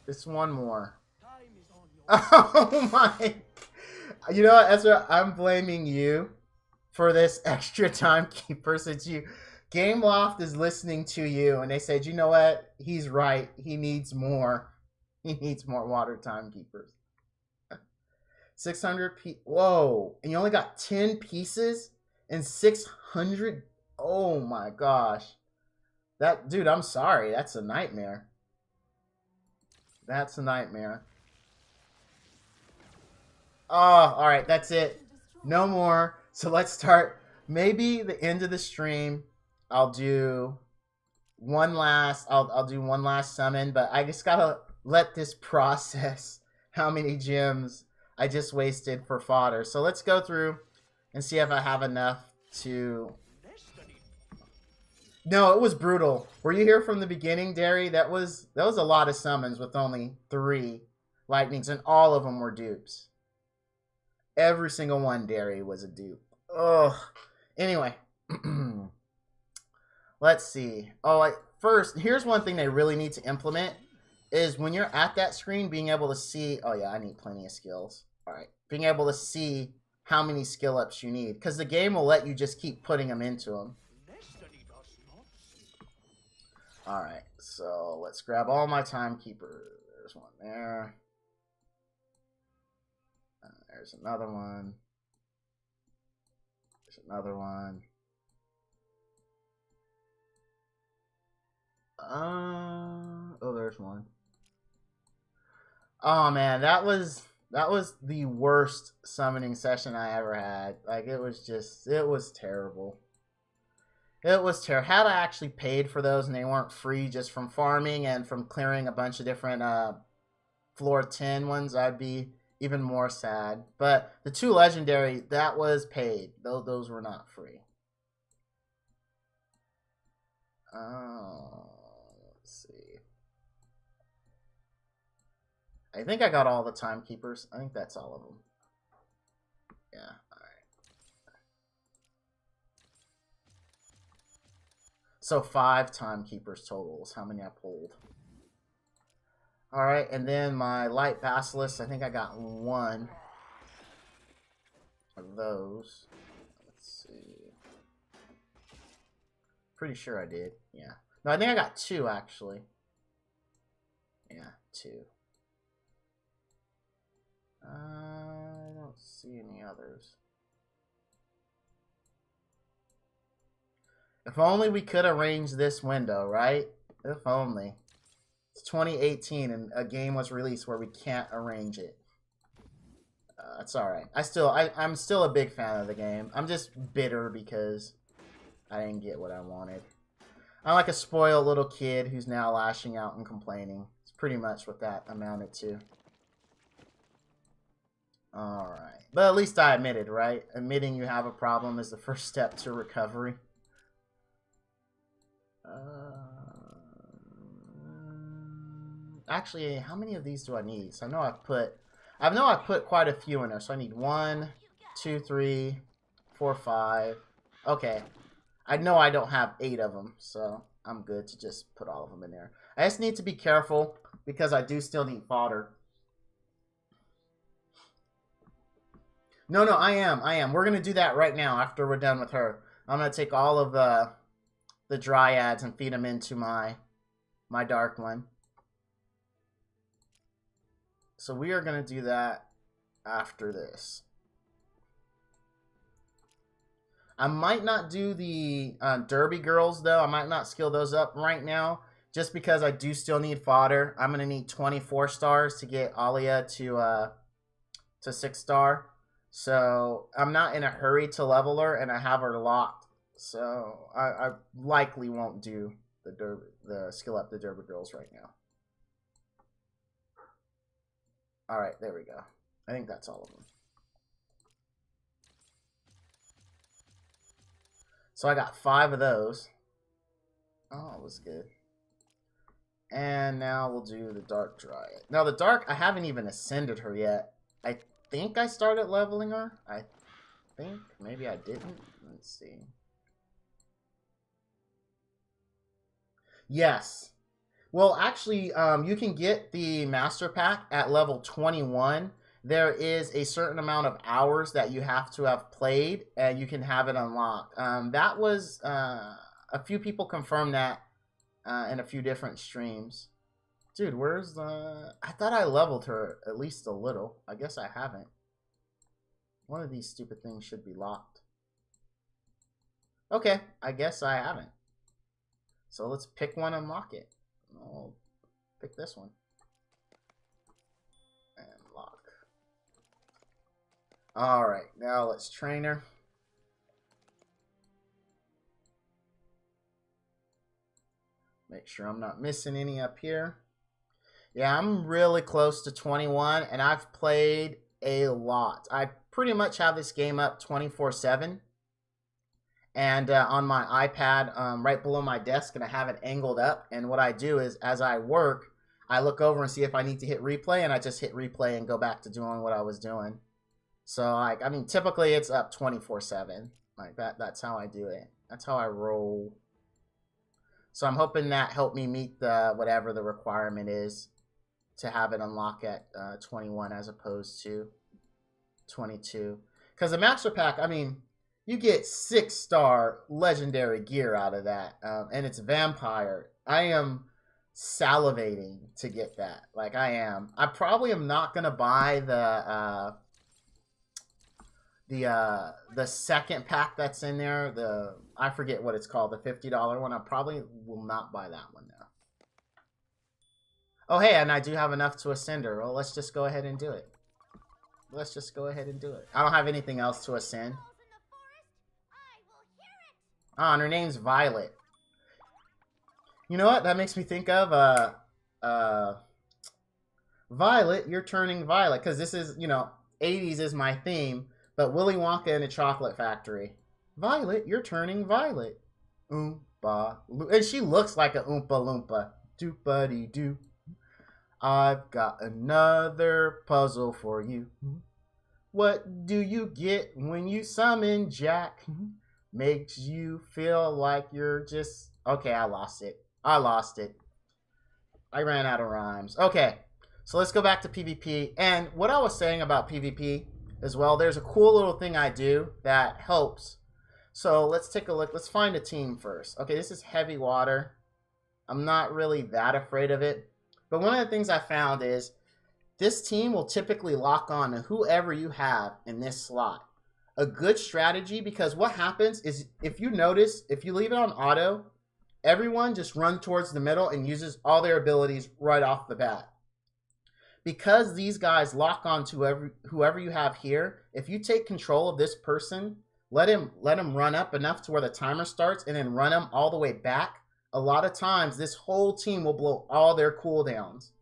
Just 1 more. Oh, my... You know what, Ezra? I'm blaming you for this extra timekeeper, since Gameloft is listening to you, and they said, you know what? He's right. He needs more. He needs more water timekeepers. 600 whoa. And you only got 10 pieces and 600? Oh my gosh. Dude, I'm sorry. That's a nightmare. That's a nightmare. Oh, alright. That's it. No more. So let's start. Maybe the end of the stream, I'll do one last summon, but I just gotta let this process how many gems I just wasted for fodder. So let's go through and see if I have enough to No, it was brutal. Were you here from the beginning, Derry? That was a lot of summons with only 3 lightnings, and all of them were dupes. Every single one, Derry, was a dupe. Ugh. Anyway, let's see. Oh, first, here's one thing they really need to implement is when you're at that screen, being able to see. Oh yeah, I need plenty of skills. All right, being able to see how many skill ups you need, because the game will let you just keep putting them into them. All right, so let's grab all my timekeepers. There's one there. There's another one. There's another one. Oh, there's one. Oh man, that was the worst summoning session I ever had. Like, it was terrible. It was terrible. Had I actually paid for those and they weren't free just from farming and from clearing a bunch of different floor 10 ones, I'd be even more sad. But the 2 legendary, that was paid. Those were not free. Let's see. I think I got all the timekeepers. I think that's all of them. Yeah, alright. So 5 timekeepers total is how many I pulled. Alright, and then my light basilisk, I think I got 1 of those. Let's see. Pretty sure I did, yeah. No, I think I got 2 actually. Yeah, 2. I don't see any others. If only we could arrange this window, right? If only. It's 2018 and a game was released where we can't arrange it. It's alright. I'm still a big fan of the game. I'm just bitter because I didn't get what I wanted. I'm like a spoiled little kid who's now lashing out and complaining. It's pretty much what that amounted to. Alright. But at least I admitted, right? Admitting you have a problem is the first step to recovery. Actually, how many of these do I need? So I know I've put quite a few in there. So I need 1, 2, 3, 4, 5. Okay. I know I don't have 8 of them, so I'm good to just put all of them in there. I just need to be careful because I do still need fodder. No, I am. We're going to do that right now after we're done with her. I'm going to take all of the dryads and feed them into my dark one. So we are going to do that after this. I might not do the Derby girls, though. I might not skill those up right now, just because I do still need fodder. I'm going to need 24 stars to get Alia to 6-star. So I'm not in a hurry to level her, and I have her locked. So I likely won't do the skill up the Derby girls right now. All right, there we go. I think that's all of them. So I got 5 of those. Oh, it was good. And now we'll do the Dark Dryad. Now the Dark, I haven't even ascended her yet. I think I started leveling her. I think. Maybe I didn't. Let's see. Yes. Well, actually, you can get the Master Pack at level 21. There is a certain amount of hours that you have to have played, and you can have it unlocked. That was, a few people confirmed that in a few different streams. Dude, where's the... I thought I leveled her at least a little. I guess I haven't. One of these stupid things should be locked. Okay, I guess I haven't. So let's pick one and lock it. I'll pick this one. And lock. Alright, now let's train her. Make sure I'm not missing any up here. Yeah, I'm really close to 21, and I've played a lot. I pretty much have this game up 24/7. and on my iPad right below my desk, and I have it angled up. And what I do is, as I work, I look over and see if I need to hit replay, and I just hit replay and go back to doing what I was doing. So, like, I mean, typically it's up 24/7. Like, that's how I do it. That's how I roll. So I'm hoping that helped me meet the whatever the requirement is to have it unlock at 21 as opposed to 22. Because the Master Pack, I mean, you get 6-star legendary gear out of that, and it's Vampire. I am salivating to get that. Like, I am. I probably am not gonna buy the second pack that's in there. I forget what it's called, the $50 one. I probably will not buy that one now. Oh, hey, and I do have enough to ascend her. Well, let's just go ahead and do it. Let's just go ahead and do it. I don't have anything else to ascend. Ah, and her name's Violet. You know what? That makes me think of Violet, you're turning violet. Because this is, you know, 80s is my theme. But Willy Wonka in a Chocolate Factory. Violet, you're turning violet. Oompa. And she looks like a Oompa Loompa. Doop-a-dee-doo. I've got another puzzle for you. What do you get when you summon Jack? Makes you feel like you're just... Okay, I lost it. I ran out of rhymes. Okay, so let's go back to PvP. And what I was saying about PvP as well, there's a cool little thing I do that helps. So let's take a look. Let's find a team first. Okay, this is heavy water. I'm not really that afraid of it. But one of the things I found is this team will typically lock on to whoever you have in this slot. A good strategy, because what happens is, if you notice, if you leave it on auto, everyone just runs towards the middle and uses all their abilities right off the bat. Because these guys lock on to whoever you have here, if you take control of this person, let him run up enough to where the timer starts and then run him all the way back, a lot of times this whole team will blow all their cooldowns.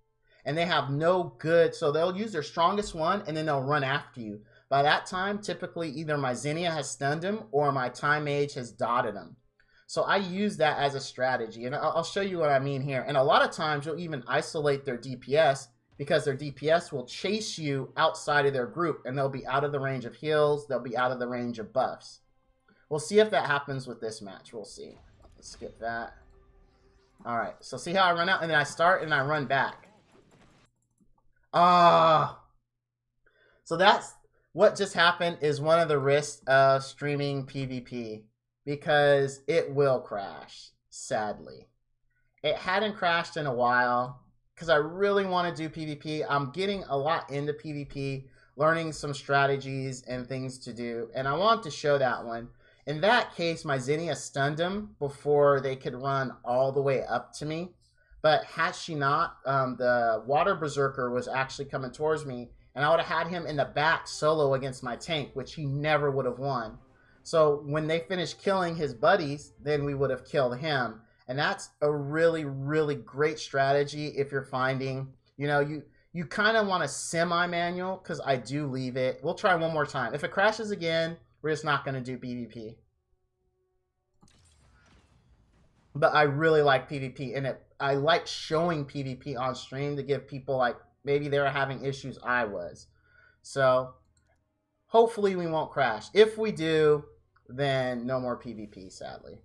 And they have no good, so they'll use their strongest one and then they'll run after you. By that time, typically either my Zinnia has stunned him or my Time Mage has dotted him. So I use that as a strategy, and I'll show you what I mean here. And a lot of times you'll even isolate their DPS, because their DPS will chase you outside of their group, and they'll be out of the range of heals, they'll be out of the range of buffs. We'll see if that happens with this match. We'll see. Let's skip that. Alright, so see how I run out, and then I start and I run back. So that's what just happened, is one of the risks of streaming PvP, because it will crash, sadly. It hadn't crashed in a while, because I really want to do PvP. I'm getting a lot into PvP, learning some strategies and things to do, and I want to show that one. In that case, my Zinnia stunned him before they could run all the way up to me. But had she not, the Water Berserker was actually coming towards me, and I would have had him in the back solo against my tank, which he never would have won. So when they finished killing his buddies, then we would have killed him. And that's a really, really great strategy if you're finding, you know, you kind of want a semi-manual, because I do leave it. We'll try one more time. If it crashes again, we're just not going to do PvP. But I really like PvP, and I like showing PvP on stream to give people, like, maybe they were having issues I was. So hopefully we won't crash. If we do, then no more PvP, sadly.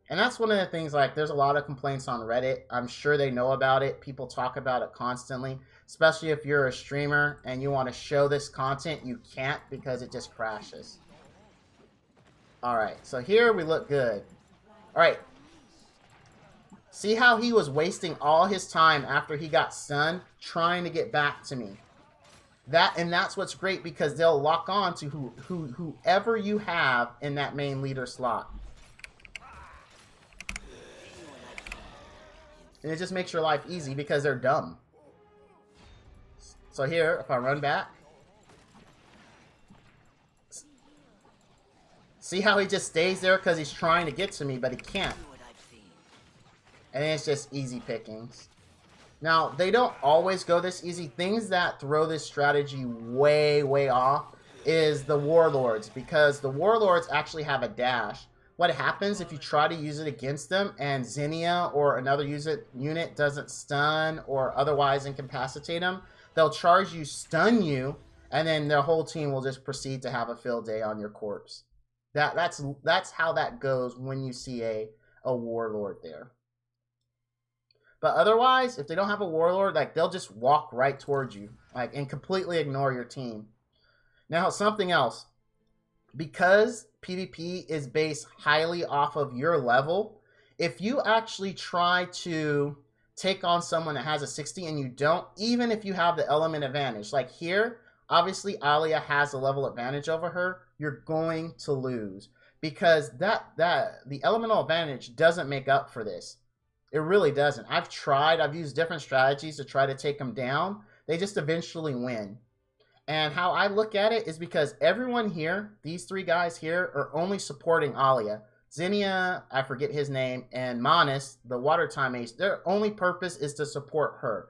And that's one of the things, like, there's a lot of complaints on Reddit. I'm sure they know about it. People talk about it constantly, especially if you're a streamer and you want to show this content. You can't, because it just crashes. Alright, so here we look good. Alright. See how he was wasting all his time after he got stunned trying to get back to me. That's what's great, because they'll lock on to whoever you have in that main leader slot. And it just makes your life easy, because they're dumb. So here, if I run back, see how he just stays there because he's trying to get to me, but he can't. And it's just easy pickings. Now, they don't always go this easy. Things that throw this strategy way, way off is the Warlords, because the Warlords actually have a dash. What happens if you try to use it against them and Zinnia or another unit doesn't stun or otherwise incapacitate them? They'll charge you, stun you, and then their whole team will just proceed to have a field day on your corpse. That's how that goes when you see a Warlord there. But otherwise, if they don't have a Warlord, like, they'll just walk right towards you, like, and completely ignore your team. Now, something else. Because PvP is based highly off of your level, if you actually try to take on someone that has a 60 and you don't, even if you have the element advantage, like here, obviously Alia has a level advantage over her, you're going to lose. Because the elemental advantage doesn't make up for this. It really doesn't. I've used different strategies to try to take them down. They just eventually win. And how I look at it is because everyone here, these three guys here, are only supporting Alia. Zinnia, I forget his name, and Manus, the water time ace, their only purpose is to support her.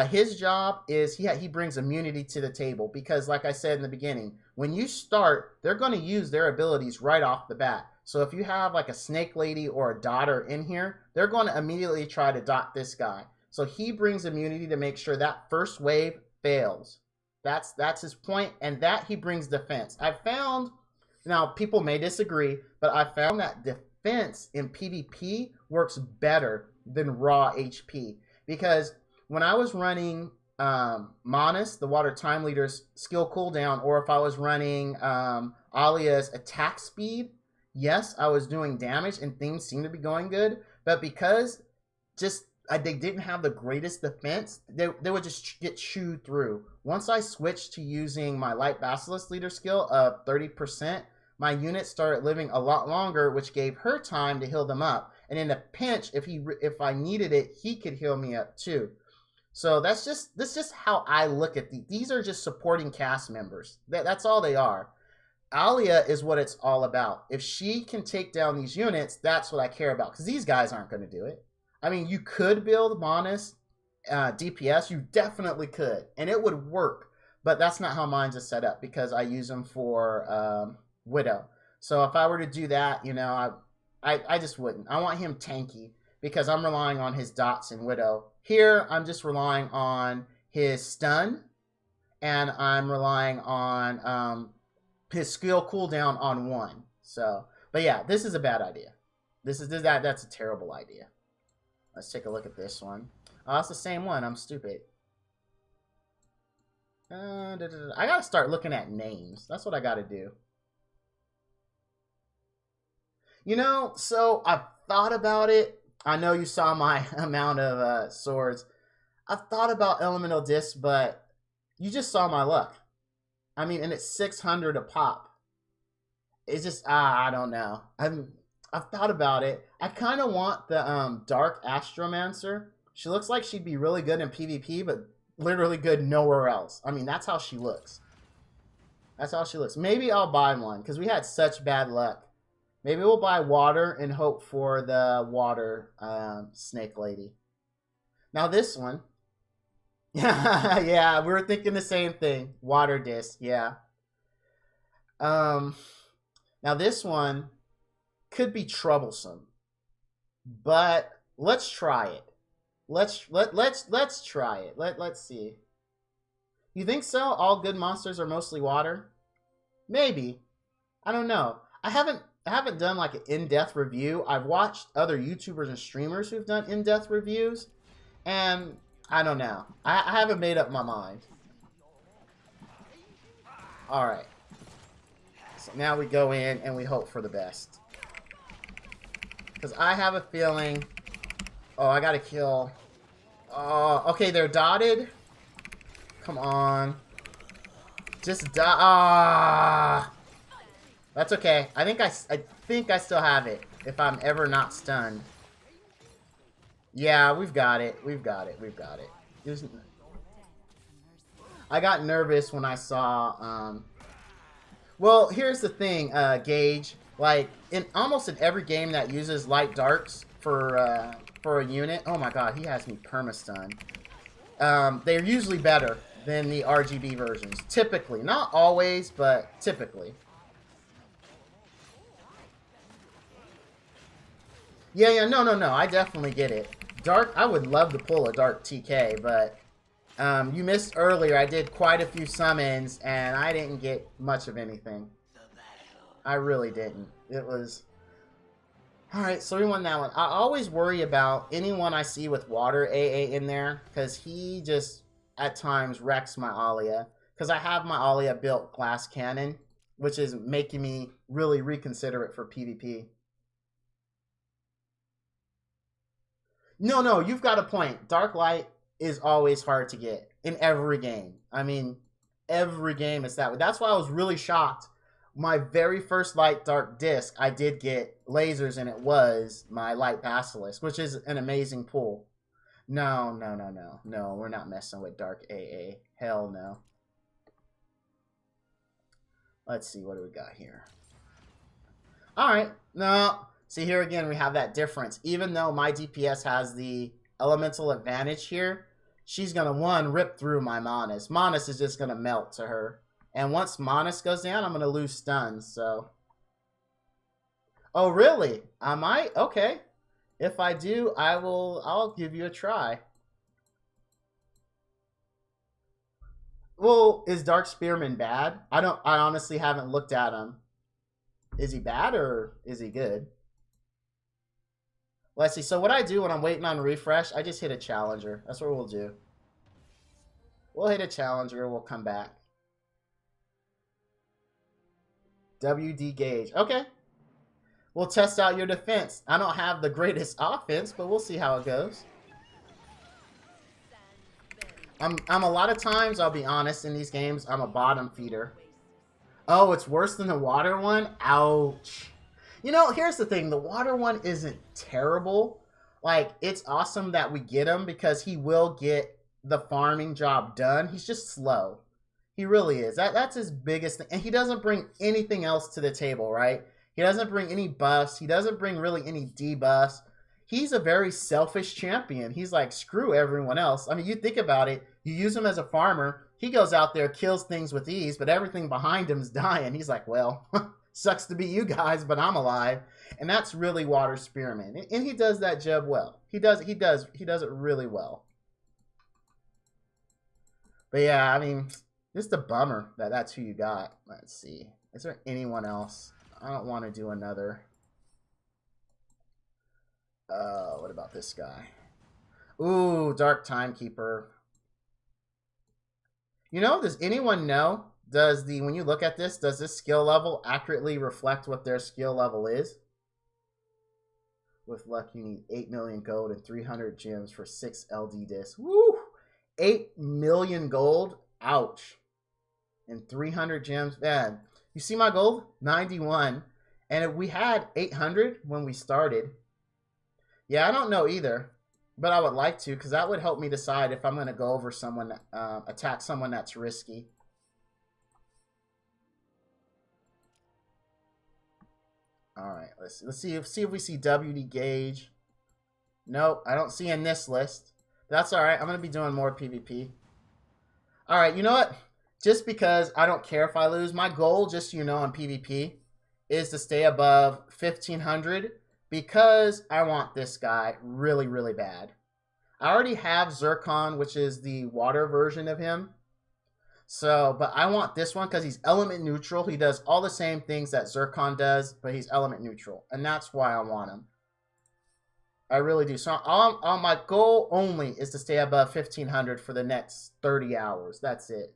His job is he brings immunity to the table because, like I said in the beginning, when you start, they're going to use their abilities right off the bat. So if you have like a snake lady or a daughter in here, they're going to immediately try to dot this guy. So he brings immunity to make sure that first wave fails. That's his point, and that he brings defense. I found, now people may disagree, but I found that defense in PvP works better than raw HP. Because when I was running Manus, the Water Time Leader's skill cooldown, or if I was running Alia's attack speed, yes, I was doing damage and things seemed to be going good, but because they didn't have the greatest defense, they would just get chewed through. Once I switched to using my Light Basilisk Leader skill of 30%, my unit started living a lot longer, which gave her time to heal them up. And in a pinch, if I needed it, he could heal me up too. So that's just how I look at these. These are just supporting cast members. That's all they are. Alia is what it's all about. If she can take down these units, that's what I care about, because these guys aren't going to do it. I mean, you could build Manus DPS. You definitely could, and it would work. But that's not how mine's is set up, because I use them for Widow. So if I were to do that, you know, I just wouldn't. I want him tanky, because I'm relying on his dots in Widow. Here, I'm just relying on his stun, and I'm relying on his skill cooldown on 1. So, but yeah, this is a bad idea. That's a terrible idea. Let's take a look at this one. Oh, it's the same one. I'm stupid. I gotta start looking at names. That's what I gotta do. You know, so I've thought about it. I know you saw my amount of swords. I've thought about Elemental Disc, but you just saw my luck. I mean, and it's 600 a pop. It's just, I don't know. I've thought about it. I kind of want the Dark Astromancer. She looks like she'd be really good in PvP, but literally good nowhere else. I mean, that's how she looks. That's how she looks. Maybe I'll buy one, because we had such bad luck. Maybe we'll buy water and hope for the water snake lady. Now this one. Yeah, we were thinking the same thing. Water disc, yeah. Now this one could be troublesome, but let's try it. Let's try it. Let's see. You think so? All good monsters are mostly water? Maybe. I don't know. I haven't done like an in-depth review. I've watched other YouTubers and streamers who've done in-depth reviews, and I don't know. I haven't made up my mind. Alright. So now we go in and we hope for the best. Because I have a feeling... Oh, I gotta kill... Oh, okay, they're dotted. Come on. Just die. Ah! That's okay. I think I still have it. If I'm ever not stunned. Yeah, we've got it. We've got it. We've got it. I got nervous when I saw... Well, here's the thing, Gage. Like, almost in every game that uses light darks for a unit... Oh my god, he has me perma-stun. They're usually better than the RGB versions. Typically. Not always, but typically. Yeah, no. I definitely get it. Dark, I would love to pull a Dark TK, but you missed earlier. I did quite a few summons, and I didn't get much of anything. I really didn't. It was... Alright, so we won that one. I always worry about anyone I see with water AA in there, because he just, at times, wrecks my Alia. Because I have my Alia built glass cannon, which is making me really reconsider it for PvP. No, you've got a point. Dark Light is always hard to get in every game. I mean, every game is that way. That's why I was really shocked. My very first light dark disc, I did get lasers, and it was my light basilisk, which is an amazing pull. No, we're not messing with dark AA. Hell no. Let's see, what do we got here? Alright, no. See, here again, we have that difference. Even though my DPS has the elemental advantage here, she's going to, one, rip through my Manas. Manas is just going to melt to her. And once Manas goes down, I'm going to lose stuns, so... Oh, really? I might? Okay. If I do, I'll give you a try. Well, is Dark Spearman bad? I honestly haven't looked at him. Is he bad or is he good? Let's see. So what I do when I'm waiting on refresh, I just hit a challenger. That's what we'll do. We'll hit a challenger. We'll come back. WD Gauge. Okay. We'll test out your defense. I don't have the greatest offense, but we'll see how it goes. I'm a lot of times, I'll be honest, in these games, I'm a bottom feeder. Oh, it's worse than the water one? Ouch. You know, here's the thing. The water one isn't terrible. Like, it's awesome that we get him because he will get the farming job done. He's just slow. He really is. That's his biggest thing. And he doesn't bring anything else to the table, right? He doesn't bring any buffs. He doesn't bring really any debuffs. He's a very selfish champion. He's like, screw everyone else. I mean, you think about it. You use him as a farmer. He goes out there, kills things with ease, but everything behind him's dying. He's like, well, sucks to be you guys, but I'm alive. And that's really Water Spearman. And he does that job well. He does it really well. But yeah, I mean, just a bummer that that's who you got. Let's see. Is there anyone else? I don't want to do another. What about this guy? Ooh, Dark Timekeeper. You know, does anyone know? When you look at this, does this skill level accurately reflect what their skill level is? With luck, you need 8 million gold and 300 gems for 6 LD discs. Woo! 8 million gold? Ouch. And 300 gems? Man, you see my gold? 91. And if we had 800 when we started. Yeah, I don't know either. But I would like to, because that would help me decide if I'm going to go over someone, attack someone that's risky. Alright, let's see if we see WD Gauge. Nope, I don't see in this list. That's alright, I'm going to be doing more PvP. Alright, you know what? Just because I don't care if I lose, my goal, just so you know, on PvP, is to stay above 1500. Because I want this guy really, really bad. I already have Zircon, which is the water version of him. So, but I want this one because he's element neutral. He does all the same things that Zircon does, but he's element neutral. And that's why I want him. I really do. So my goal only is to stay above 1500 for the next 30 hours. That's it.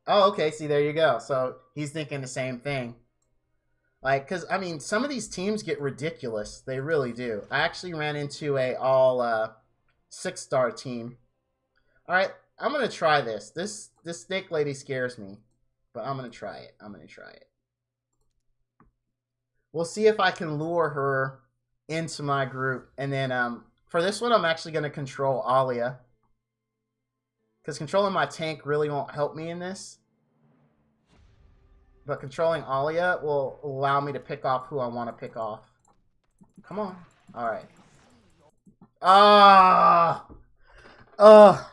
Oh, okay. See, there you go. So he's thinking the same thing. Like, because, I mean, some of these teams get ridiculous. They really do. I actually ran into a all 6-star team. All right, I'm going to try this. This snake lady scares me. But I'm going to try it. I'm going to try it. We'll see if I can lure her into my group. And then for this one, I'm actually going to control Alia. Because controlling my tank really won't help me in this. But controlling Alia will allow me to pick off who I want to pick off. Come on. Alright. Ah! Ugh.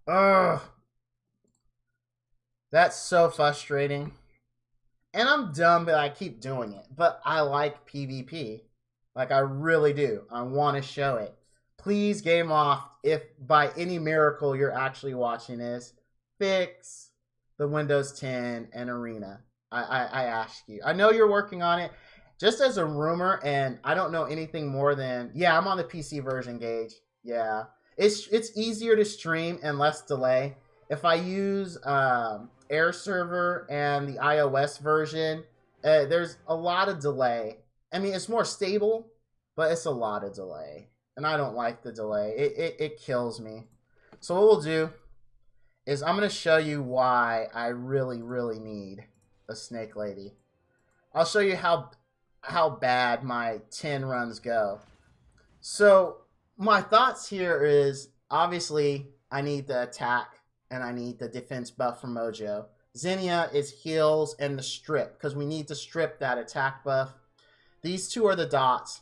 Ugh. That's so frustrating. And I'm dumb that I keep doing it. But I like PvP. Like, I really do. I want to show it. Please, Game Off, if by any miracle you're actually watching this, fix the Windows 10 and Arena. I ask you. I know you're working on it. Just as a rumor, and I don't know anything more than, yeah, I'm on the PC version, Gage. Yeah. It's easier to stream and less delay. If I use Air Server and the iOS version, there's a lot of delay. I mean, it's more stable, but it's a lot of delay. And I don't like the delay. It kills me. So what we'll do is I'm going to show you why I really, really need a Snake Lady. I'll show you how bad my 10 runs go. So my thoughts here is, obviously, I need the attack and I need the defense buff from Mojo. Xenia is heals and the strip, because we need to strip that attack buff. These two are the dots.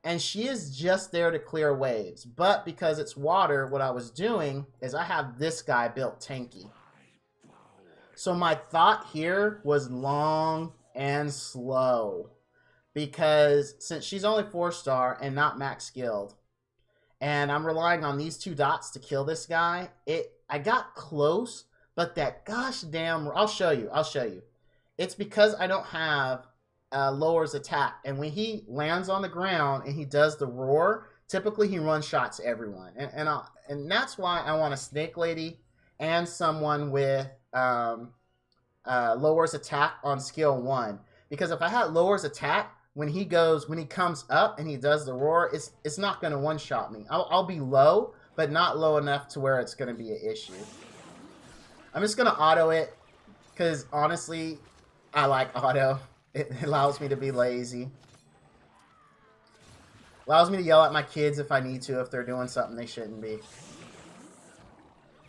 And she is just there to clear waves. But because it's water, what I was doing is I have this guy built tanky. So my thought here was long and slow. Because since she's only 4-star and not max skilled, and I'm relying on these two dots to kill this guy, I got close, but that gosh damn, I'll show you. It's because I don't have lowers attack, and when he lands on the ground and he does the roar, typically he one-shots everyone, and that's why I want a Snake Lady and someone with lowers attack on skill 1, because if I had lowers attack, when he comes up and he does the roar, it's not going to one-shot me. I'll be low, but not low enough to where it's going to be an issue. I'm just going to auto it, because honestly, I like auto. It allows me to be lazy. Allows me to yell at my kids if I need to, if they're doing something they shouldn't be.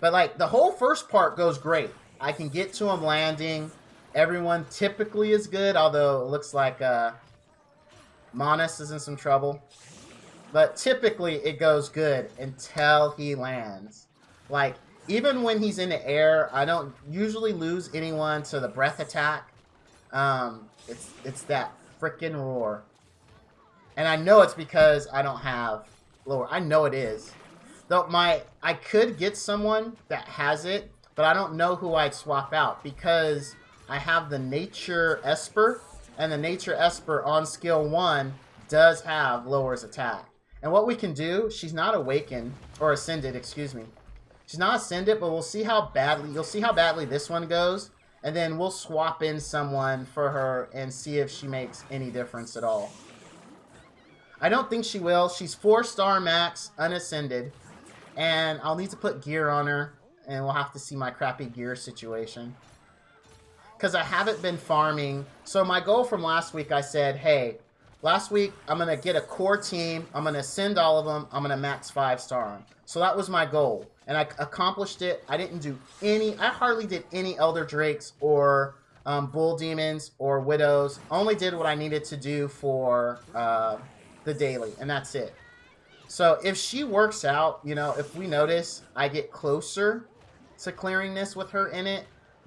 But like, the whole first part goes great. I can get to him landing. Everyone typically is good, although it looks like Monas is in some trouble. But typically it goes good until he lands. Like, even when he's in the air, I don't usually lose anyone to the breath attack. It's that frickin' roar. And I know it's because I don't have lower. I know it is. Though I could get someone that has it, but I don't know who I'd swap out, because I have the Nature Esper, and the Nature Esper on skill 1 does have lowers attack. And what we can do, she's not awakened, or ascended, excuse me. She's not ascended, but you'll see how badly this one goes. And then we'll swap in someone for her and see if she makes any difference at all. I don't think she will. She's 4-star max, unascended. And I'll need to put gear on her. And we'll have to see my crappy gear situation. Because I haven't been farming. So my goal from last week, I said, hey, last week I'm going to get a core team. I'm going to ascend all of them. I'm going to max 5-star them. So that was my goal. And I accomplished it. I didn't do I hardly did any Elder Drakes or Bull Demons or Widows. Only did what I needed to do for the daily, and that's it. So if she works out, you know, if we notice I get closer to clearing this with her in it,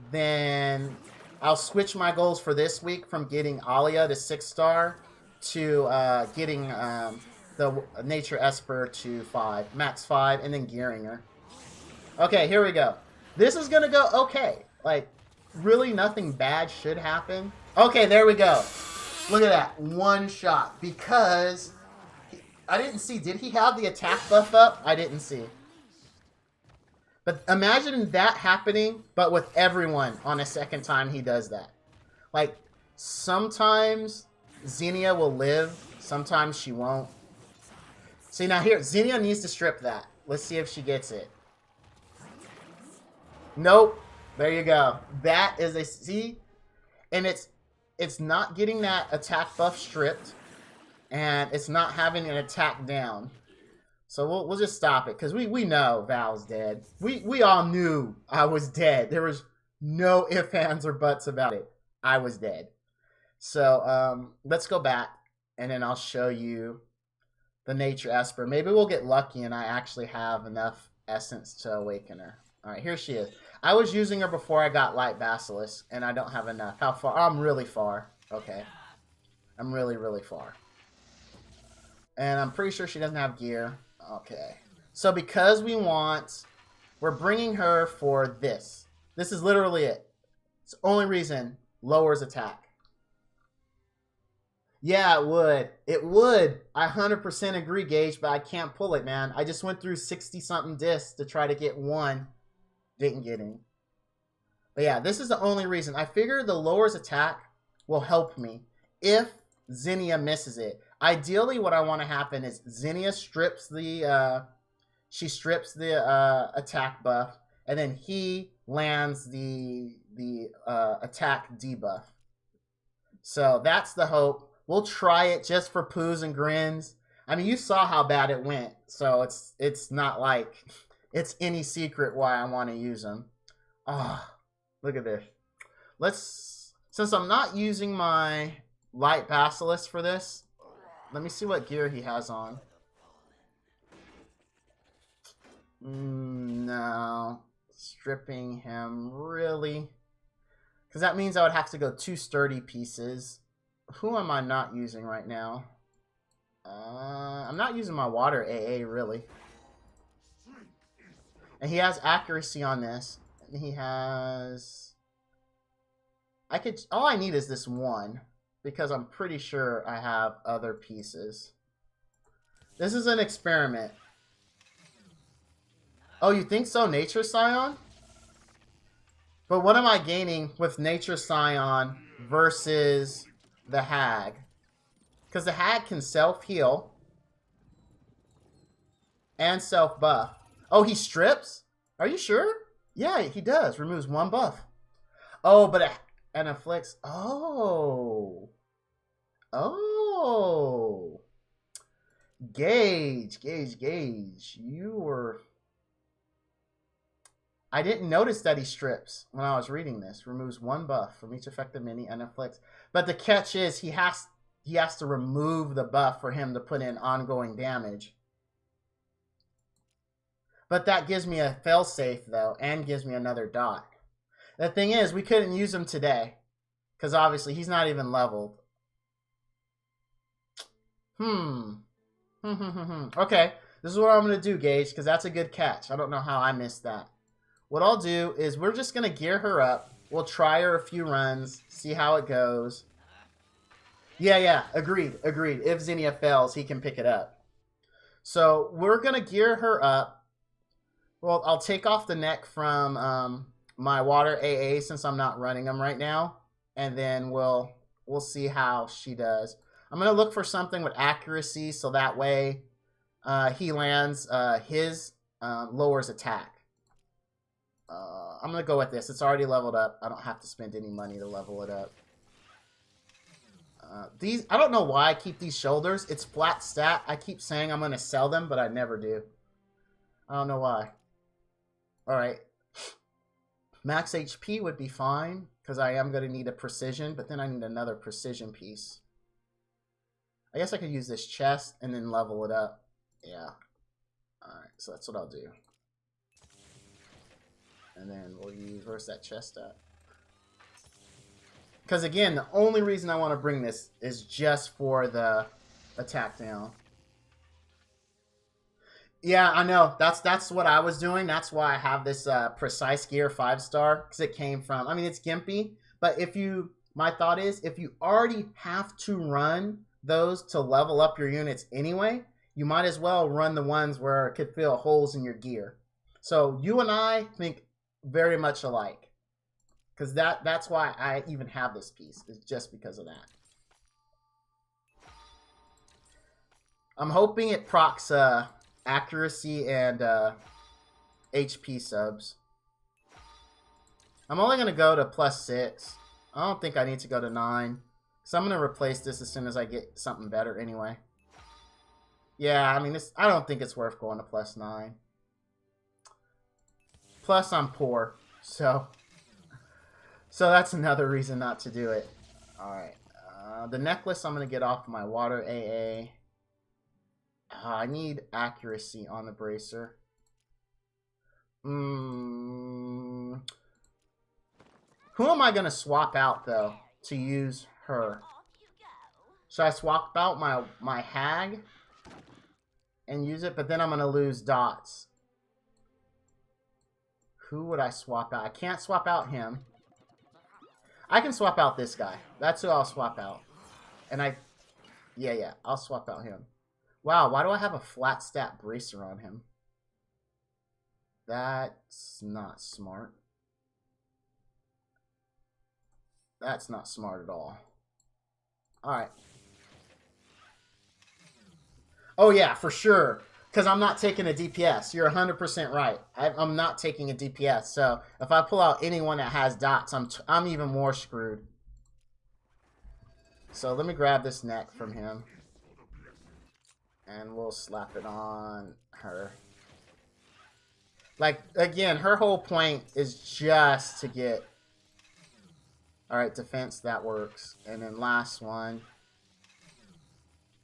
then I'll switch my goals for this week from getting Alia to 6-star to getting the Nature Esper to 5, max 5, and then gearing her. Okay, here we go. This is going to go okay. Like, really nothing bad should happen. Okay, there we go. Look at that. One shot. Because I didn't see. Did he have the attack buff up? I didn't see. But imagine that happening, but with everyone on a second time he does that. Like, sometimes Xenia will live. Sometimes she won't. See, now here, Xenia needs to strip that. Let's see if she gets it. Nope. There you go. That is a C. And it's not getting that attack buff stripped. And it's not having an attack down. So we'll just stop it. Because we know Val's dead. We all knew I was dead. There was no ifs, ands, or buts about it. I was dead. So let's go back. And then I'll show you the Nature Esper. Maybe we'll get lucky and I actually have enough essence to awaken her. Alright, here she is. I was using her before I got Light Basilisk, and I don't have enough. How far? Oh, I'm really far. Okay. I'm really, really far. And I'm pretty sure she doesn't have gear. Okay. So because we're bringing her for this. This is literally it. It's the only reason. Lowers attack. Yeah, it would. It would. I 100% agree, Gage, but I can't pull it, man. I just went through 60-something discs to try to get one. Didn't get any. But yeah, this is the only reason. I figure the lowers attack will help me if Zinnia misses it. Ideally, what I want to happen is Zinnia strips the attack buff, and then he lands the attack debuff. So that's the hope. We'll try it just for poos and grins. I mean, you saw how bad it went, so it's not like it's any secret why I want to use them. Ah, oh, look at this. Since I'm not using my Light Basilisk for this, let me see what gear he has on. No. Stripping him, really? Because that means I would have to go 2 sturdy pieces. Who am I not using right now? I'm not using my water AA, really. And he has accuracy on this. And he has... all I need is this one. Because I'm pretty sure I have other pieces. This is an experiment. Oh, you think so? Nature Scion? But what am I gaining with Nature Scion versus the Hag? Because the Hag can self-heal. And self-buff. Oh, he strips? Are you sure? Yeah, he does. Removes 1 buff. Oh, but and afflicts. Oh. Oh. Gage. You were... I didn't notice that he strips when I was reading this. Removes 1 buff from each effective mini and afflicts. But the catch is he has to remove the buff for him to put in ongoing damage. But that gives me a failsafe, though, and gives me another dot. The thing is, we couldn't use him today. Because obviously, he's not even leveled. Okay, this is what I'm going to do, Gage, because that's a good catch. I don't know how I missed that. What I'll do is we're just going to gear her up. We'll try her a few runs, see how it goes. Yeah, agreed. If Zinnia fails, he can pick it up. So we're going to gear her up. Well, I'll take off the neck from my water AA since I'm not running them right now. And then we'll see how she does. I'm going to look for something with accuracy so that way he lands his lowers attack. I'm going to go with this. It's already leveled up. I don't have to spend any money to level it up. I don't know why I keep these shoulders. It's flat stat. I keep saying I'm going to sell them, but I never do. I don't know why. Alright. Max HP would be fine, because I am going to need a precision, but then I need another precision piece. I guess I could use this chest and then level it up. Yeah. Alright, so that's what I'll do. And then we'll use, where's that chest at? Because again, the only reason I want to bring this is just for the attack down. Yeah, I know. That's what I was doing. That's why I have this precise gear 5-star, because it came from, I mean, it's gimpy, but my thought is, if you already have to run those to level up your units anyway, you might as well run the ones where it could fill holes in your gear. So you and I think very much alike, because that's why I even have this piece, is just because of that. I'm hoping it procs accuracy and HP subs. I'm only going to go to +6. I don't think I need to go to 9. So I'm going to replace this as soon as I get something better anyway. Yeah, I mean, I don't think it's worth going to +9. Plus, I'm poor. So that's another reason not to do it. Alright. The necklace I'm going to get off my water AA. I need accuracy on the bracer. Who am I going to swap out, though, to use her? Off you go. Should I swap out my hag and use it? But then I'm going to lose dots. Who would I swap out? I can't swap out him. I can swap out this guy. That's who I'll swap out. And yeah, I'll swap out him. Wow, why do I have a flat stat bracer on him? That's not smart. That's not smart at all. Alright. Oh yeah, for sure. Because I'm not taking a DPS. You're 100% right. I'm not taking a DPS. So if I pull out anyone that has dots, I'm even more screwed. So let me grab this neck from him. And we'll slap it on her. Like, again, her whole point is just to get... Alright, defense, that works. And then last one.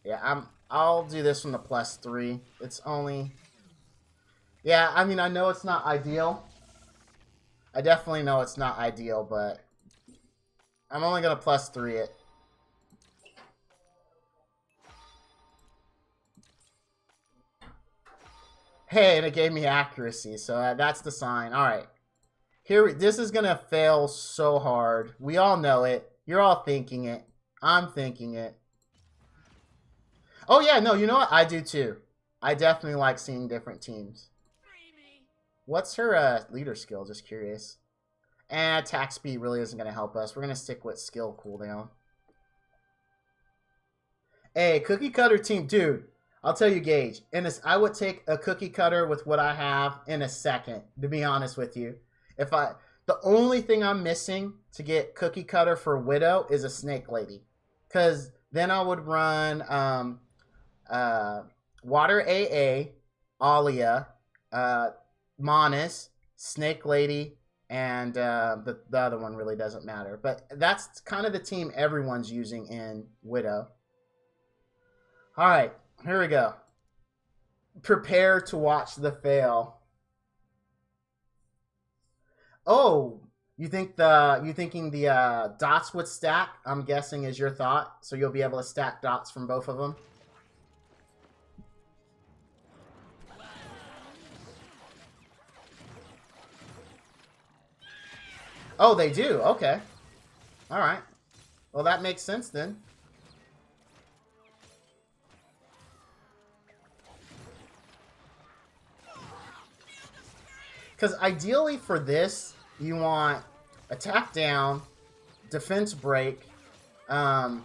Yeah, I'll do this one to +3. It's only... Yeah, I mean, I know it's not ideal. I definitely know it's not ideal, but... I'm only going to +3 it. Hey, and it gave me accuracy, so that's the sign. Alright. This is going to fail so hard. We all know it. You're all thinking it. I'm thinking it. Oh, yeah, no, you know what? I do, too. I definitely like seeing different teams. What's her leader skill? Just curious. And attack speed really isn't going to help us. We're going to stick with skill cooldown. Hey, cookie cutter team. Dude, I'll tell you, Gage. I would take a cookie cutter with what I have in a second, to be honest with you. The only thing I'm missing to get cookie cutter for Widow is a Snake Lady. Because then I would run... Water AA, Alia, Monis, Snake Lady, and the other one really doesn't matter. But that's kind of the team everyone's using in Widow. Alright, here we go. Prepare to watch the fail. Oh, you thinking the dots would stack, I'm guessing, is your thought. So you'll be able to stack dots from both of them. Oh, they do? Okay. Alright. Well, that makes sense then. Because ideally for this, you want attack down, defense break, attack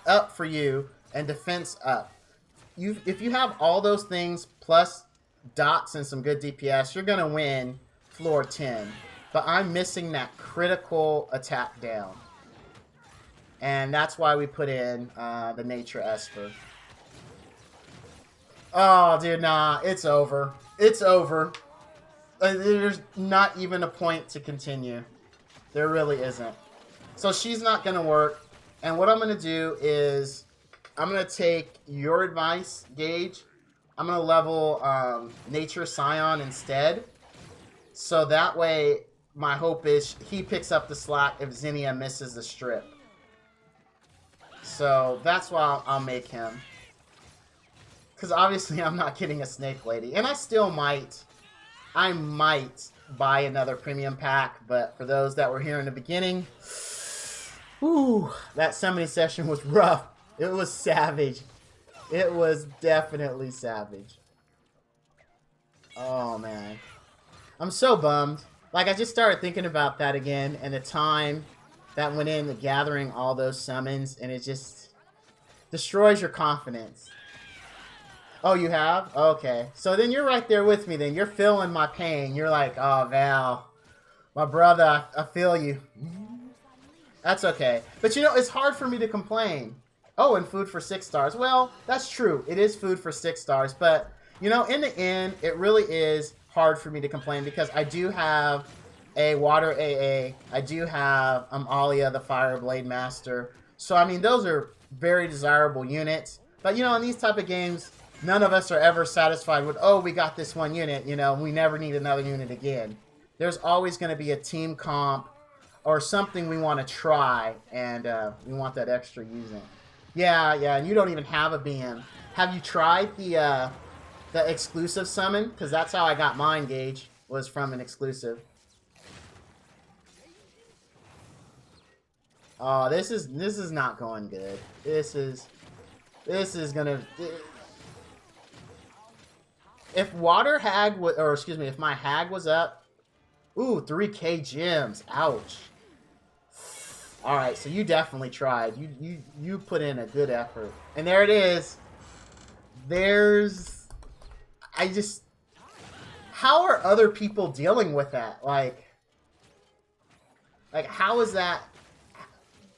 up for you, and defense up. If you have all those things plus dots and some good DPS, you're going to win floor 10. But I'm missing that critical attack down. And that's why we put in the Nature Esper. Oh, dude, nah. It's over. It's over. There's not even a point to continue. There really isn't. So she's not going to work. And what I'm going to do is I'm going to take your advice, Gage. I'm going to level Nature Scion instead. So that way, my hope is he picks up the slack if Zinnia misses the strip. So that's why I'll make him. Because obviously I'm not getting a Snake Lady. And I still might. I might buy another premium pack. But for those that were here in the beginning, whew, that summoning session was rough. It was savage. It was definitely savage. Oh, man. I'm so bummed. Like, I just started thinking about that again, and the time that went into gathering all those summons, and it just destroys your confidence. Oh, you have? Okay. So then you're right there with me then. You're feeling my pain. You're like, oh, Val, my brother, I feel you. That's okay. But, you know, it's hard for me to complain. Oh, and food for 6 stars. Well, that's true. It is food for 6 stars. But, you know, in the end, it really is hard for me to complain because I do have a Water AA. I do have Alia, the Fire Blade Master. So, I mean, those are very desirable units. But, you know, in these type of games, none of us are ever satisfied with, oh, we got this one unit, you know, we never need another unit again. There's always going to be a team comp or something we want to try, and we want that extra unit. Yeah, and you don't even have a BM. Have you tried the exclusive summon? Because that's how I got mine, Gage, was from an exclusive. Oh, this is not going good. This is gonna. If Water Hag would, or excuse me, if my Hag was up, ooh, 3K gems. Ouch. All right, so you definitely tried. You put in a good effort, and there it is. How are other people dealing with that? Like how is that?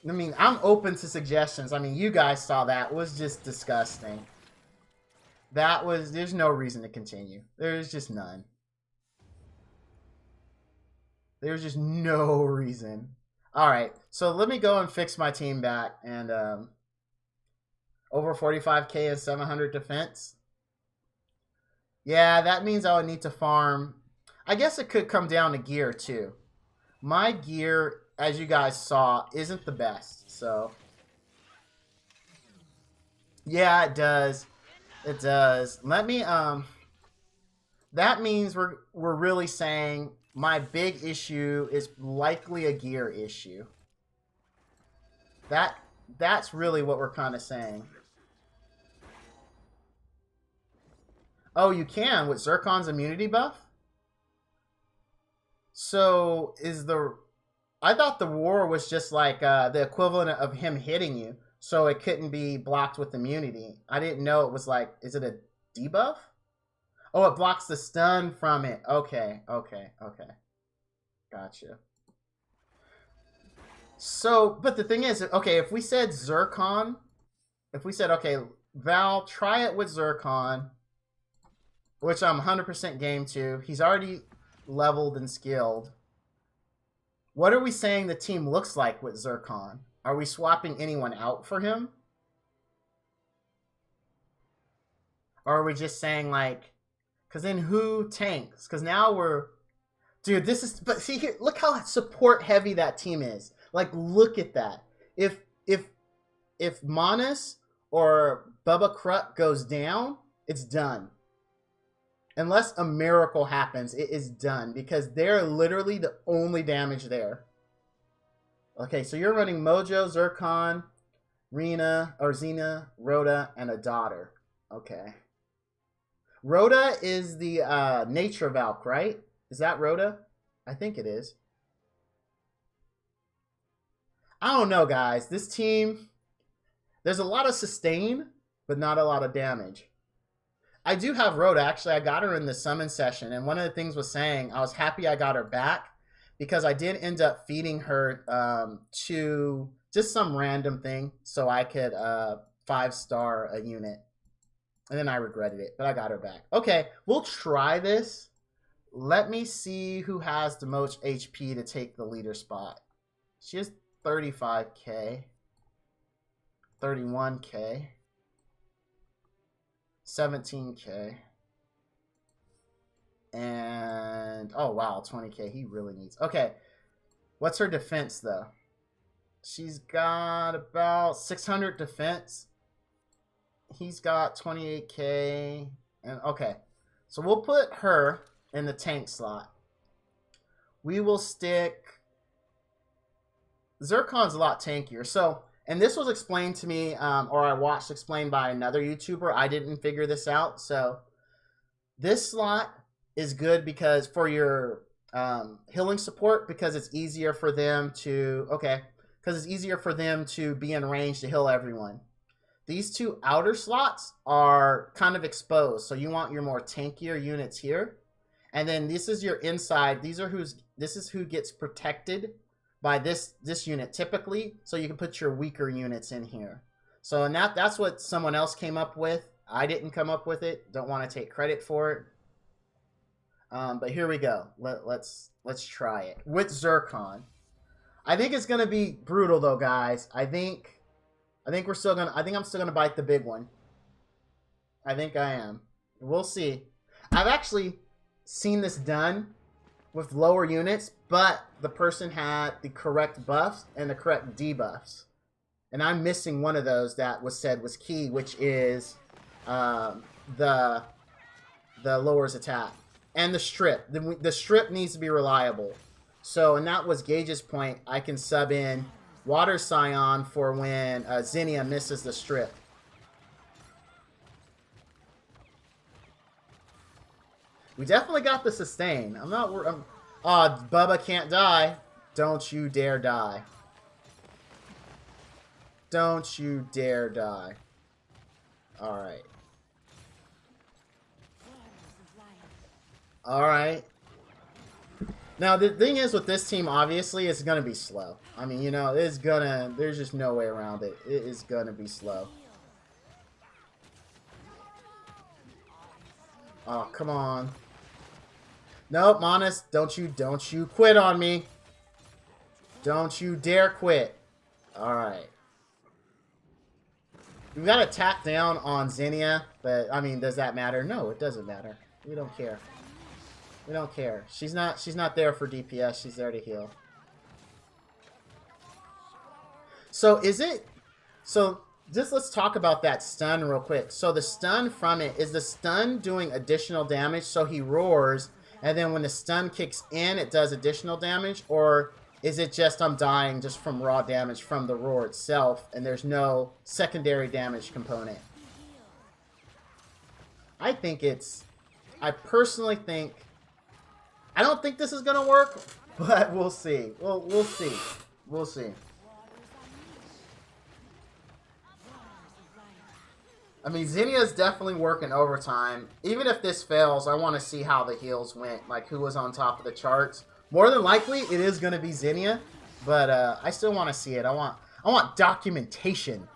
I mean, I'm open to suggestions. I mean, you guys saw that. It was just disgusting. There's no reason to continue. There's just none. There's just no reason. All right, so let me go and fix my team back. And over 45k and 700 defense. Yeah, that means I would need to farm. I guess it could come down to gear too. My gear, as you guys saw, isn't the best. So yeah, it does. It does. Let me that means we're really saying my big issue is likely a gear issue. That's really what we're kind of saying. Oh, you can with Zircon's immunity buff? So I thought the war was just like the equivalent of him hitting you, so it couldn't be blocked with immunity. I didn't know it was like, is it a debuff? Oh, it blocks the stun from it. Okay. Gotcha. So, but the thing is, okay, if we said Zircon, if we said, okay, Val, try it with Zircon, which I'm 100% game to. He's already leveled and skilled. What are we saying the team looks like with Zircon? Are we swapping anyone out for him? Or are we just saying like, because then who tanks? Because now we're, dude, this is, but see here, look how support heavy that team is. Like, look at that. If Manus or Bubba Krut goes down, it's done. Unless a miracle happens, it is done. Because they're literally the only damage there. Okay, so you're running Mojo, Zircon, Rena, or Xena, Rhoda, and a daughter. Okay. Rhoda is the Nature Valk, right? Is that Rhoda? I think it is. I don't know, guys. This team, there's a lot of sustain, but not a lot of damage. I do have Rhoda. Actually, I got her in the summon session, and one of the things was saying I was happy I got her back because I did end up feeding her to just some random thing so I could 5-star a unit. And then I regretted it, but I got her back. Okay, we'll try this. Let me see who has the most HP to take the leader spot. She has 35k, 31k, 17k, and oh wow, 20k. He really needs. Okay, what's her defense though? She's got about 600 defense. He's got 28k, and okay, so we'll put her in the tank slot. We will stick. Zircon's a lot tankier. So, and this was explained to me, or I watched explained by another YouTuber. I didn't figure this out. So, this slot is good because for your healing support, because it's easier for them to, because it's easier for them to be in range to heal everyone. These two outer slots are kind of exposed. So, you want your more tankier units here. And then this is your inside. This is who gets protected by this unit typically, so you can put your weaker units in here. So and that's what someone else came up with. I didn't come up with it. Don't want to take credit for it. But here we go. Let's try it with Zircon. I think it's gonna be brutal though, guys. I think I'm still gonna bite the big one. I think I am. We'll see. I've actually seen this done with lower units, but the person had the correct buffs and the correct debuffs. And I'm missing one of those that was said was key, which is the lowers attack. And the strip. The strip needs to be reliable. So, and that was Gage's point. I can sub in Water Scion for when Zinnia misses the strip. We definitely got the sustain. I'm not... Bubba can't die. Don't you dare die. Don't you dare die. Alright. Alright. Now, the thing is with this team, obviously, it's going to be slow. I mean, you know, it's gonna... There's just no way around it. It is going to be slow. Oh, come on. Nope, Monas, don't you quit on me. Don't you dare quit. Alright. We've got to tap down on Zinnia, but, I mean, does that matter? No, it doesn't matter. We don't care. We don't care. She's not there for DPS. She's there to heal. So, is it... So, just let's talk about that stun real quick. So, the stun from it, is the stun doing additional damage? So, he roars... And then when the stun kicks in, it does additional damage? Or is it just I'm dying just from raw damage from the roar itself, and there's no secondary damage component? I think it's... I personally think... I don't think this is going to work, but we'll see. We'll see. We'll see. I mean, Zinnia's definitely working overtime. Even if this fails, I want to see how the heals went. Like, who was on top of the charts. More than likely, it is going to be Zinnia. But I still want to see it. I want documentation.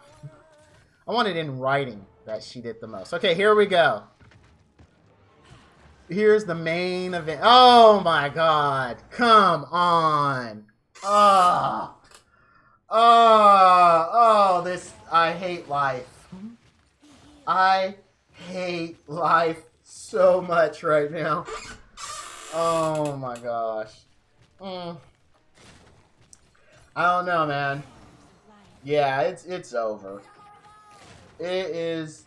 I want it in writing that she did the most. Okay, here we go. Here's the main event. Oh, my God. Come on. Oh, this... I hate life. I hate life so much right now. Oh my gosh. I don't know, man. Yeah, it's over. It's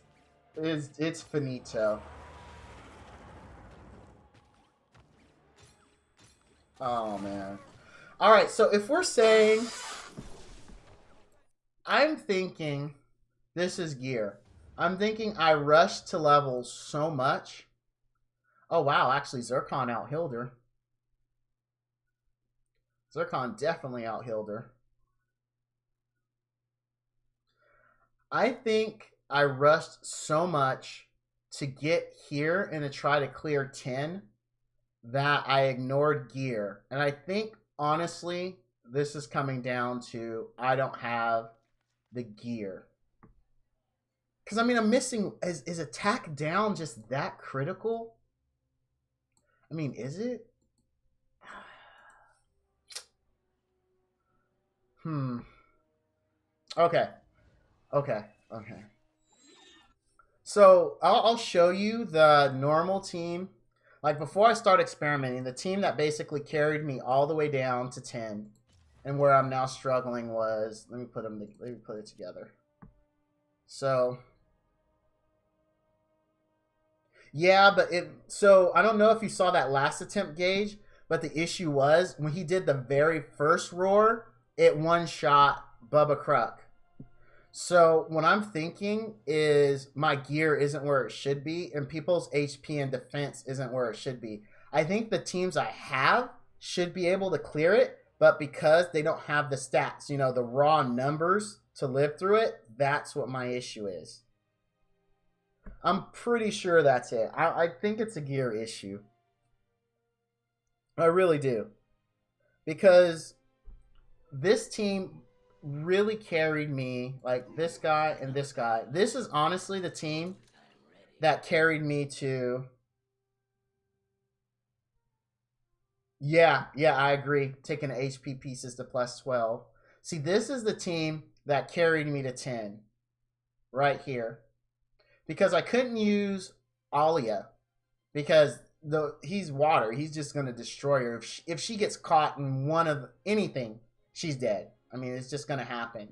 finito. Oh man. Alright, so if we're saying... I'm thinking this is gear. I'm thinking I rushed to levels so much. Oh, wow. Actually, Zircon out-healed her. Zircon definitely out-healed her. I think I rushed so much to get here and to try to clear 10 that I ignored gear. And I think, honestly, this is coming down to I don't have the gear. Because, I mean, I'm missing... Is attack down just that critical? I mean, is it? Okay. So, I'll show you the normal team. Like, before I start experimenting, the team that basically carried me all the way down to 10, and where I'm now struggling was... Let me put it together. So... Yeah, but so I don't know if you saw that last attempt, Gage, but the issue was when he did the very first roar, it one-shot Bubba Kruk. So what I'm thinking is my gear isn't where it should be, and people's HP and defense isn't where it should be. I think the teams I have should be able to clear it, but because they don't have the stats, you know, the raw numbers to live through it, that's what my issue is. I'm pretty sure that's it. I think it's a gear issue. I really do. Because this team really carried me, like this guy and this guy. This is honestly the team that carried me to... Yeah, I agree. Taking the HP pieces to plus 12. See, this is the team that carried me to 10. Right here. because I couldn't use Alia because he's water. He's just going to destroy her. If she gets caught in one of anything, she's dead. I mean, it's just going to happen.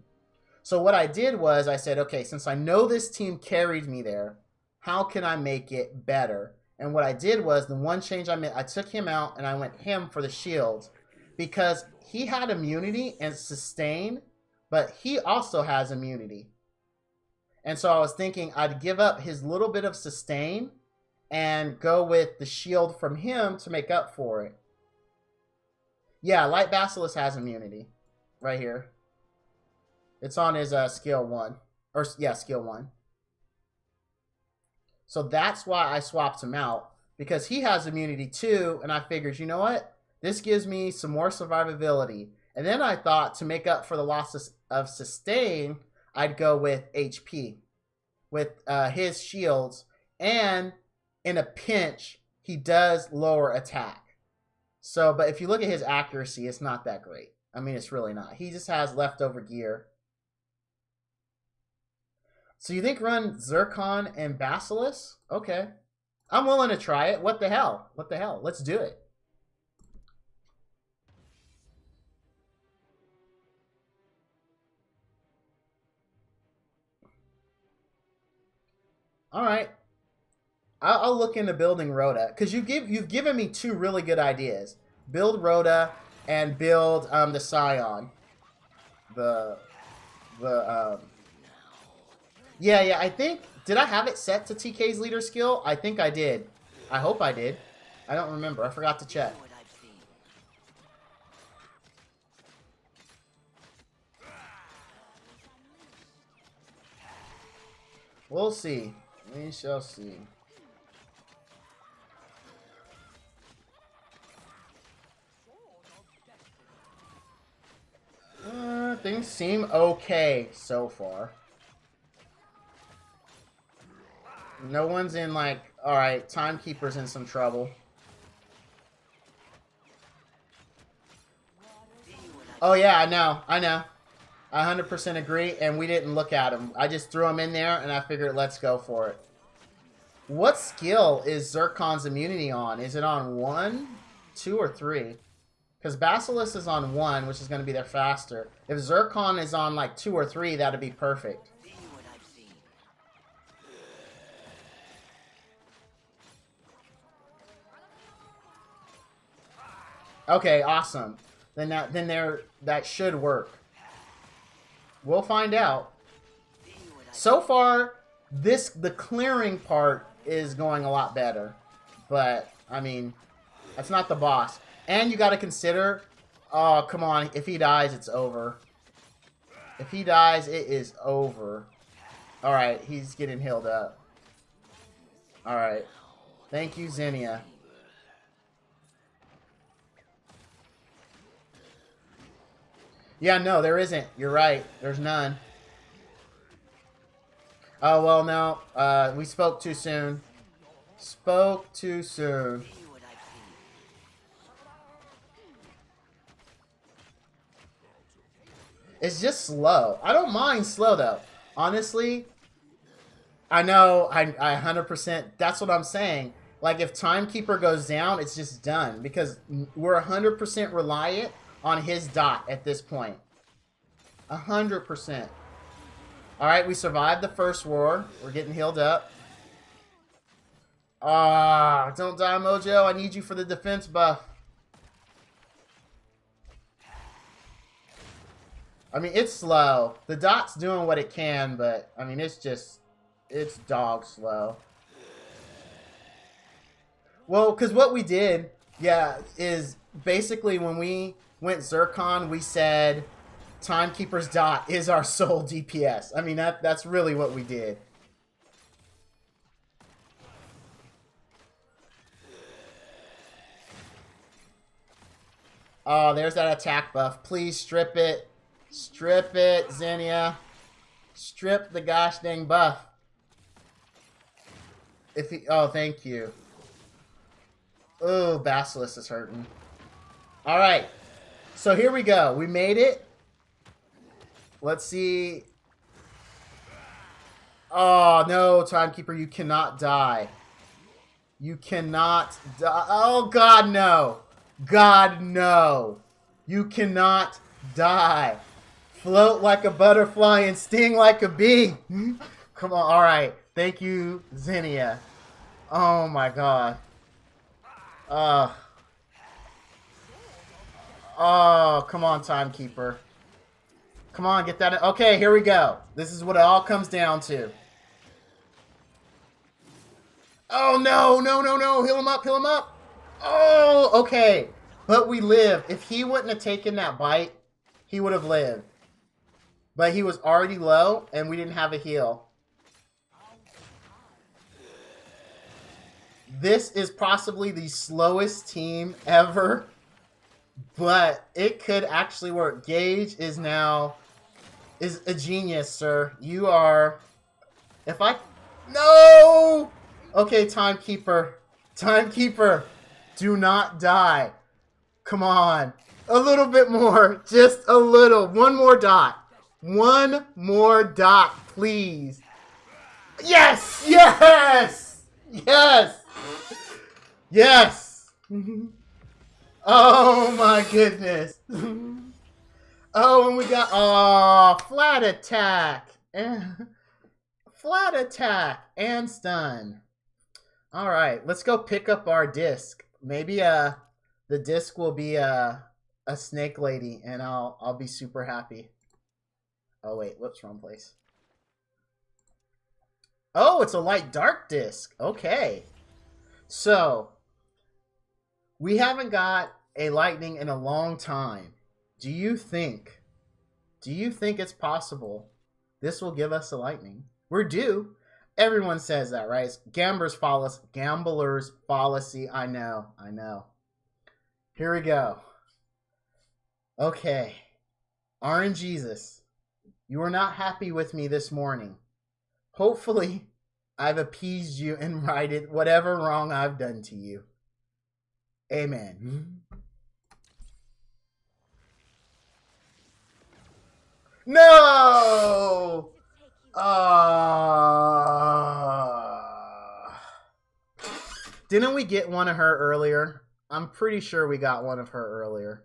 So what I did was I said, okay, since I know this team carried me there, how can I make it better? And what I did was the one change I made, I took him out and I went him for the shields because he had immunity and sustain, but he also has immunity. And so I was thinking I'd give up his little bit of sustain and go with the shield from him to make up for it. Yeah, Light Basilisk has immunity right here. It's on his skill 1. Or, yeah, skill 1. So that's why I swapped him out. Because he has immunity too, and I figured, you know what? This gives me some more survivability. And then I thought to make up for the loss of sustain, I'd go with HP. With his shields. And in a pinch, he does lower attack. So, but if you look at his accuracy, it's not that great. I mean, it's really not. He just has leftover gear. So you think run Zircon and Basilisk? Okay. I'm willing to try it. What the hell? What the hell? Let's do it. All right. I'll look into building Rhoda. Because you've given me 2 really good ideas. Build Rhoda and build the Scion. Yeah, I think... Did I have it set to TK's leader skill? I think I did. I hope I did. I don't remember. I forgot to check. We'll see. We shall see. Things seem okay so far. No one's in, like, alright, Timekeeper's in some trouble. Oh yeah, I know. I 100% agree, and we didn't look at him. I just threw him in there, and I figured let's go for it. What skill is Zircon's immunity on? Is it on 1, 2, or 3? Because Basilisk is on 1, which is going to be their faster. If Zircon is on, like, 2 or 3, that'd be perfect. Okay, awesome. Then that should work. We'll find out. So far, the clearing part is going a lot better. But, I mean, that's not the boss. And you got to consider, oh, come on, if he dies, it's over. If he dies, it is over. Alright, he's getting healed up. Alright. Thank you, Xenia. Yeah, no, there isn't. You're right. There's none. Oh, well, no. We spoke too soon. Spoke too soon. It's just slow. I don't mind slow, though. Honestly, I know. I 100%. That's what I'm saying. Like, if Timekeeper goes down, it's just done. Because we're 100% reliant on his dot at this point. 100%. Alright, we survived the first war. We're getting healed up. Ah, don't die, Mojo. I need you for the defense buff. I mean, it's slow. The dot's doing what it can, but, I mean, it's dog slow. Well, because what we did, yeah, is basically when we went Zircon, we said Timekeeper's dot is our sole DPS. I mean, that's really what we did. Oh, there's that attack buff. Please strip it. Strip it, Xenia. Strip the gosh dang buff. Oh, thank you. Ooh, Basilisk is hurting. Alright. So here we go. We made it. Let's see. Oh, no, Timekeeper, you cannot die. You cannot die. Oh, God, no. God, no. You cannot die. Float like a butterfly and sting like a bee. Come on. All right. Thank you, Zinnia. Oh, my God. Oh, come on, Timekeeper. Come on, get that. Okay, here we go. This is what it all comes down to. Oh, no, no, no, no. Heal him up, heal him up. Oh, okay. But we live. If he wouldn't have taken that bite, he would have lived. But he was already low, and we didn't have a heal. This is possibly the slowest team ever. But it could actually work. Gage is now... is a genius, sir. You are... If I... No! Okay, Timekeeper. Timekeeper. Do not die. Come on. A little bit more. Just a little. One more dot. One more dot, please. Yes! Yes! Yes! Yes! Oh my goodness. Oh, and we got... Oh, flat attack. Flat attack and stun. Alright, let's go pick up our disc. Maybe the disc will be a snake lady, and I'll be super happy. Oh wait, whoops, wrong place. Oh, it's a light dark disc. Okay. So, we haven't got a lightning in a long time. Do you think it's possible this will give us a lightning? We're due. Everyone says that, right? It's gambler's fallacy. I know. Here we go. Okay. RNGesus, you are not happy with me this morning. Hopefully, I've appeased you and righted whatever wrong I've done to you. Amen. No! Didn't we get one of her earlier? I'm pretty sure we got one of her earlier.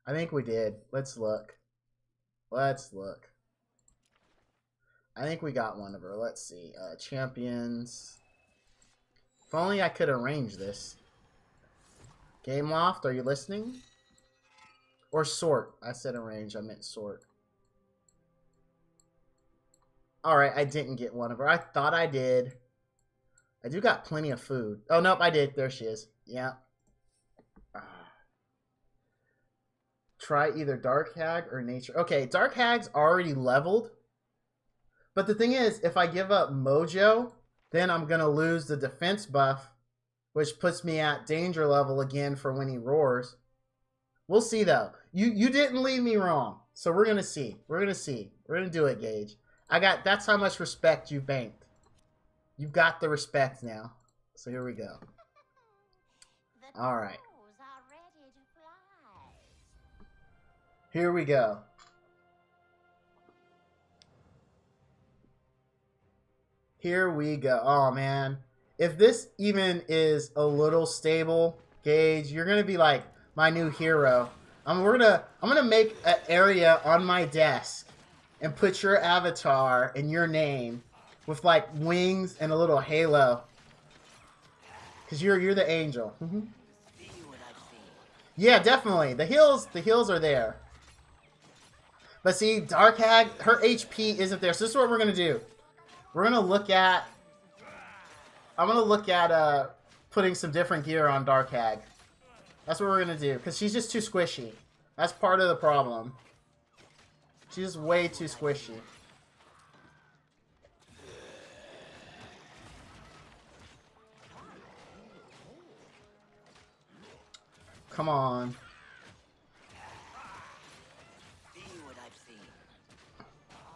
I think we did. Let's look. Let's look. I think we got one of her. Let's see. Champions. If only I could arrange this. Game Loft, are you listening? Or sort. I said arrange. I meant sort. Alright, I didn't get one of her. I thought I did. I do got plenty of food. Oh, nope, I did. There she is. Yeah. Try either Dark Hag or Nature. Okay, Dark Hag's already leveled. But the thing is, if I give up Mojo, then I'm going to lose the defense buff, which puts me at danger level again for when he roars. We'll see, though. You didn't leave me wrong. So we're going to see. We're going to see. We're going to do it, Gage. That's how much respect you banked. You've got the respect now. So here we go. All right. Here we go. Here we go. Oh, man. If this even is a little stable, Gage, you're going to be like my new hero. I'm gonna make an area on my desk and put your avatar and your name with like wings and a little halo. Cause you're the angel. Mm-hmm. Yeah, definitely. The heals are there. But see, Dark Hag, her HP isn't there. So this is what we're gonna do. We're gonna look at. I'm gonna look at putting some different gear on Dark Hag. That's what we're gonna do, because she's just too squishy. That's part of the problem. She's just way too squishy. Come on.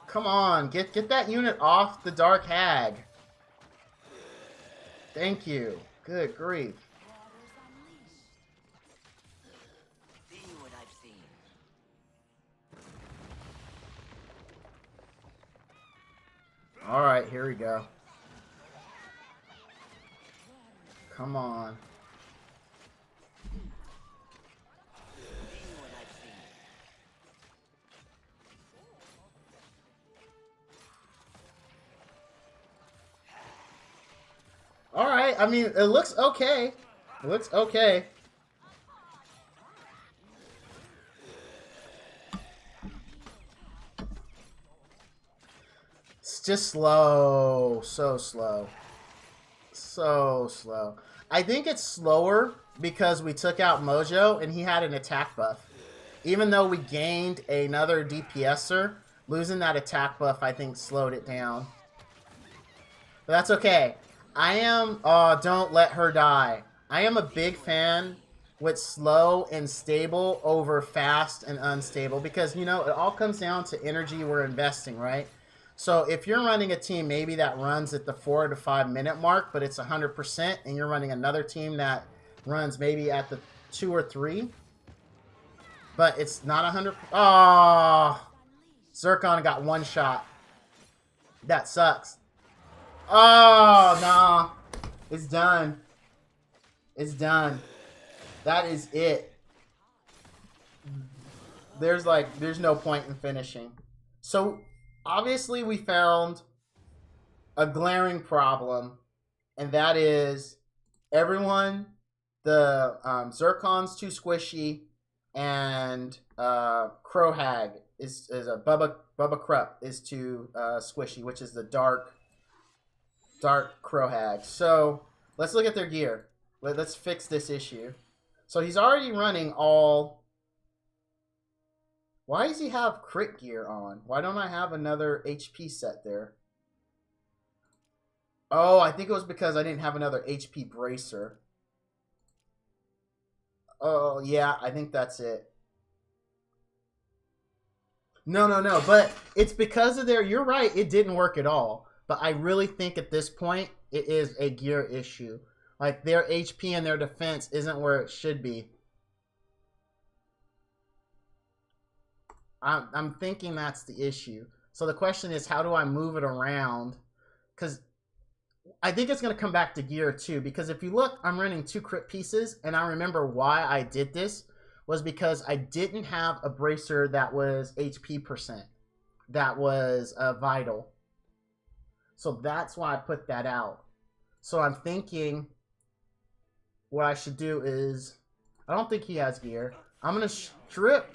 Come on, get that unit off the Dark Hag. Thank you. Good grief. Alright, here we go. Come on. See what I've seen. Alright, I mean, it looks okay. It looks okay. It's just slow. So slow. So slow. I think it's slower because we took out Mojo and he had an attack buff. Even though we gained another DPSer, losing that attack buff I think slowed it down. But that's okay. I am... Oh, don't let her die. I am a big fan with slow and stable over fast and unstable because, you know, it all comes down to energy we're investing, right? So if you're running a team maybe that runs at the 4 to 5 minute mark, but it's 100%, and you're running another team that runs maybe at the 2 or 3, but it's not 100. Oh, Zircon got one shot. That sucks. Oh, nah. It's done. It's done. That is it. There's no point in finishing. So, obviously we found a glaring problem, and that is everyone, the Zircon's too squishy, and Crowhag is a Bubba Krupp is too squishy, which is the dark Crowhag. So let's look at their gear. Let's fix this issue. So he's already running all... Why does he have crit gear on? Why don't I have another HP set there? Oh, I think it was because I didn't have another HP bracer. Oh, yeah, I think that's it. No. But it's because of their... You're right, it didn't work at all. But I really think at this point, it is a gear issue. Like, their HP and their defense isn't where it should be. I'm thinking that's the issue. So the question is, how do I move it around? Because I think it's going to come back to gear too. Because if you look, I'm running 2 crit pieces. And I remember why I did this was because I didn't have a bracer that was HP %. That was vital. So that's why I put that out. So I'm thinking what I should do is... I don't think he has gear. I'm going to strip...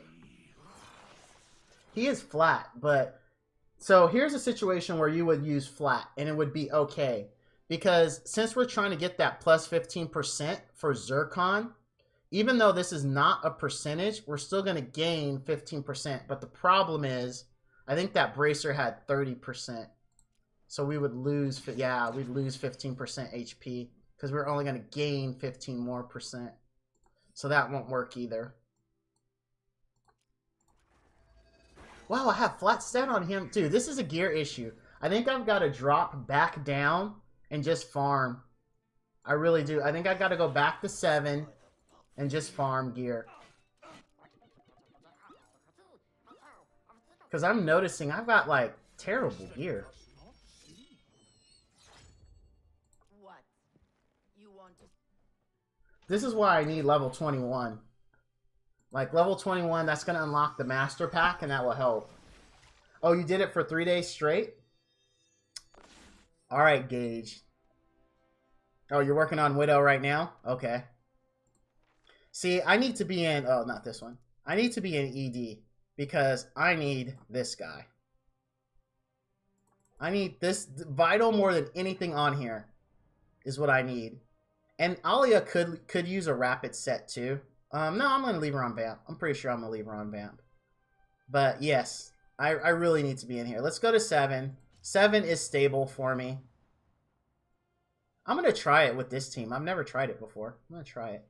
He is flat, but... So here's a situation where you would use flat, and it would be okay. Because since we're trying to get that plus 15% for Zircon, even though this is not a percentage, we're still going to gain 15%. But the problem is, I think that bracer had 30%. So we would lose, yeah, we'd lose 15% HP. Because we're only going to gain 15 more %. So that won't work either. Wow, I have flat stat on him. Dude, this is a gear issue. I think I've got to drop back down and just farm. I really do. I think I've got to go back to 7 and just farm gear. Because I'm noticing I've got, like, terrible gear. What? You want to... This is why I need level 21. Like, level 21, that's going to unlock the Master Pack, and that will help. Oh, you did it for 3 days straight? Alright, Gage. Oh, you're working on Widow right now? Okay. See, I need to be in... Oh, not this one. I need to be in ED, because I need this guy. I need this... Vital more than anything on here is what I need. And Alia could use a rapid set, too. No, I'm going to leave her on Vamp. I'm pretty sure I'm going to leave her on Vamp. But, yes. I really need to be in here. Let's go to 7. 7 is stable for me. I'm going to try it with this team. I've never tried it before. I'm going to try it.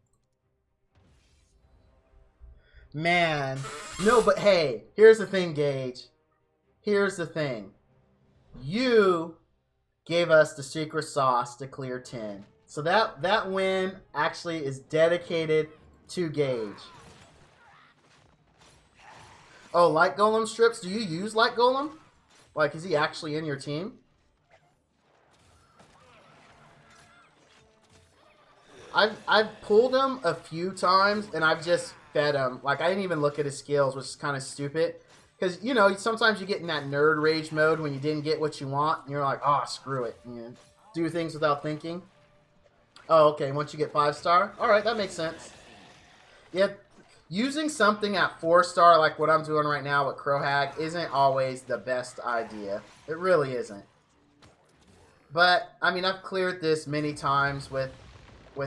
Man. No, but hey. Here's the thing, Gage. Here's the thing. You gave us the secret sauce to clear 10. So that win actually is dedicated to Gage. Oh, Light Golem strips? Do you use Light Golem? Like, is he actually in your team? I've pulled him a few times and I've just fed him. Like I didn't even look at his skills, which is kind of stupid. Because you know sometimes you get in that nerd rage mode when you didn't get what you want, and you're like, oh screw it, you do things without thinking. Oh okay, once you get 5-star, all right, that makes sense. Yeah, using something at 4-star like what I'm doing right now with Crowhag isn't always the best idea. It really isn't. But I mean, I've cleared this many times with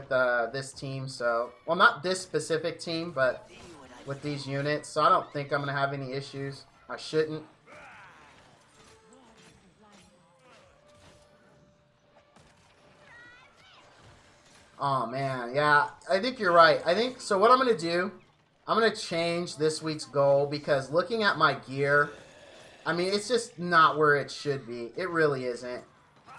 this team, so well, not this specific team, but with these units. So I don't think I'm gonna have any issues. I shouldn't. Oh man, yeah, I think you're right. I think so. What I'm gonna do, I'm gonna change this week's goal because looking at my gear, I mean, it's just not where it should be. It really isn't.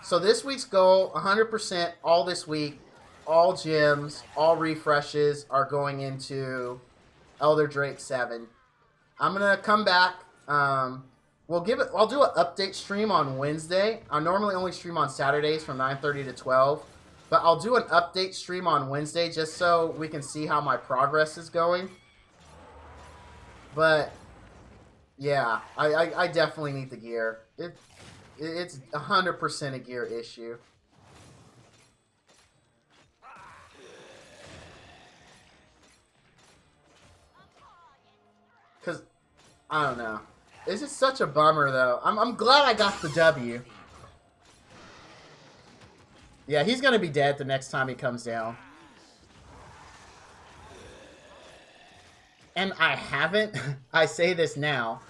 So this week's goal, 100% all this week, all gems, all refreshes are going into Elder Drake 7. I'm gonna come back. We'll give it. I'll do an update stream on Wednesday. I normally only stream on Saturdays from 9:30 to 12, but I'll do an update stream on Wednesday just so we can see how my progress is going. But yeah, I definitely need the gear. It's 100% a gear issue. Because, I don't know. This is such a bummer, though. I'm glad I got the W. Yeah, he's going to be dead the next time he comes down. And I haven't, I say this now,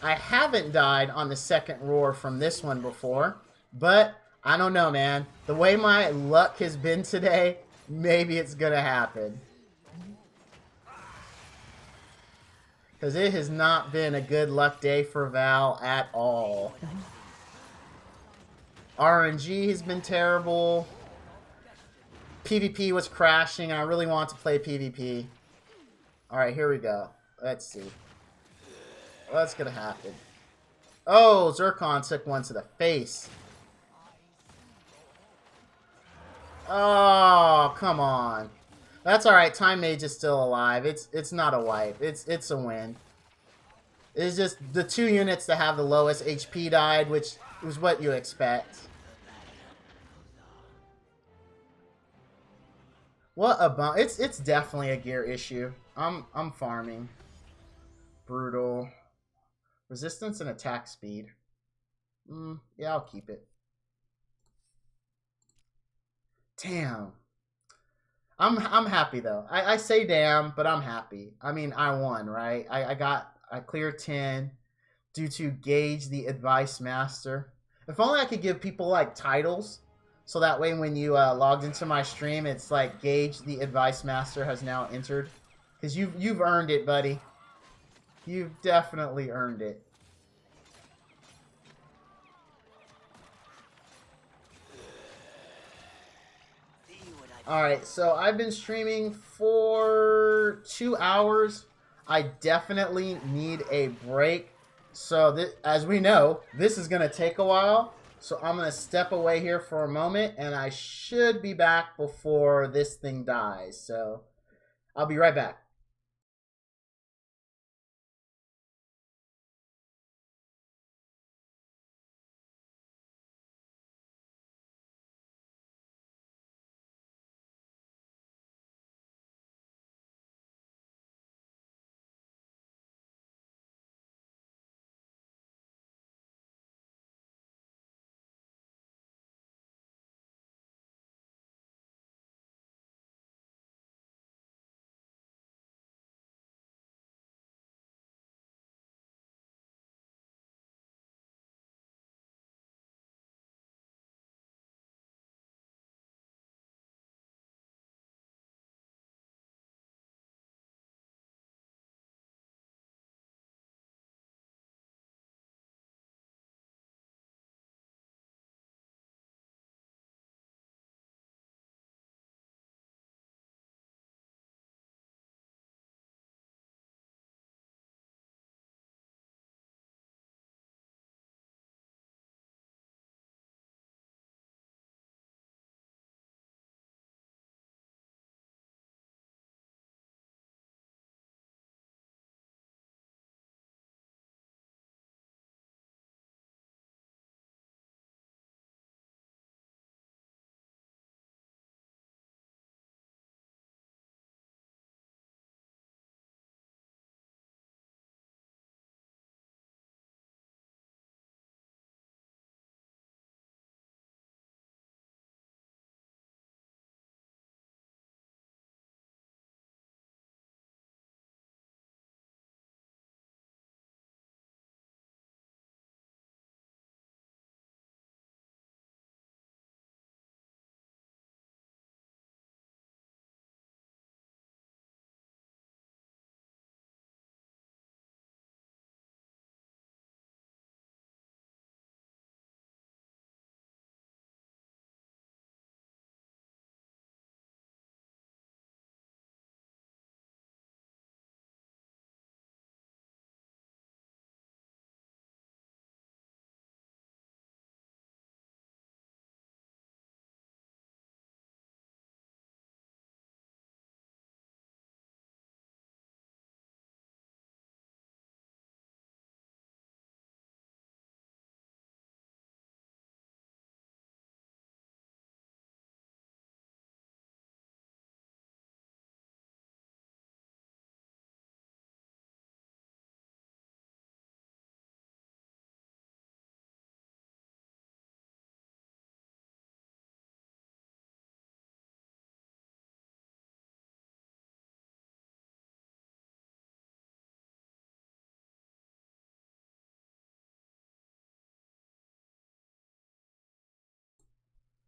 I haven't died on the second roar from this one before. But, I don't know, man. The way my luck has been today, maybe it's going to happen. Because it has not been a good luck day for Val at all. RNG has been terrible. PvP was crashing. I really want to play PvP. Alright, here we go. Let's see. What's going to happen? Oh, Zircon took one to the face. Oh, come on. That's alright. Time Mage is still alive. It's not a wipe. It's a win. It's just the 2 units that have the lowest HP died, which was what you expect. What a bum. It's definitely a gear issue. I'm farming. Brutal. Resistance and attack speed. Yeah, I'll keep it. Damn. I'm happy though. I say damn, but I'm happy. I mean, I won, right? I cleared 10 due to Gauge the Advice Master. If only I could give people like titles, so that way when you logged into my stream, it's like Gauge the Advice Master has now entered, because you've earned it, buddy. You've definitely earned it. Alright, so I've been streaming for 2 hours. I definitely need a break. So, as we know, this is going to take a while. So, I'm going to step away here for a moment, and I should be back before this thing dies. So, I'll be right back.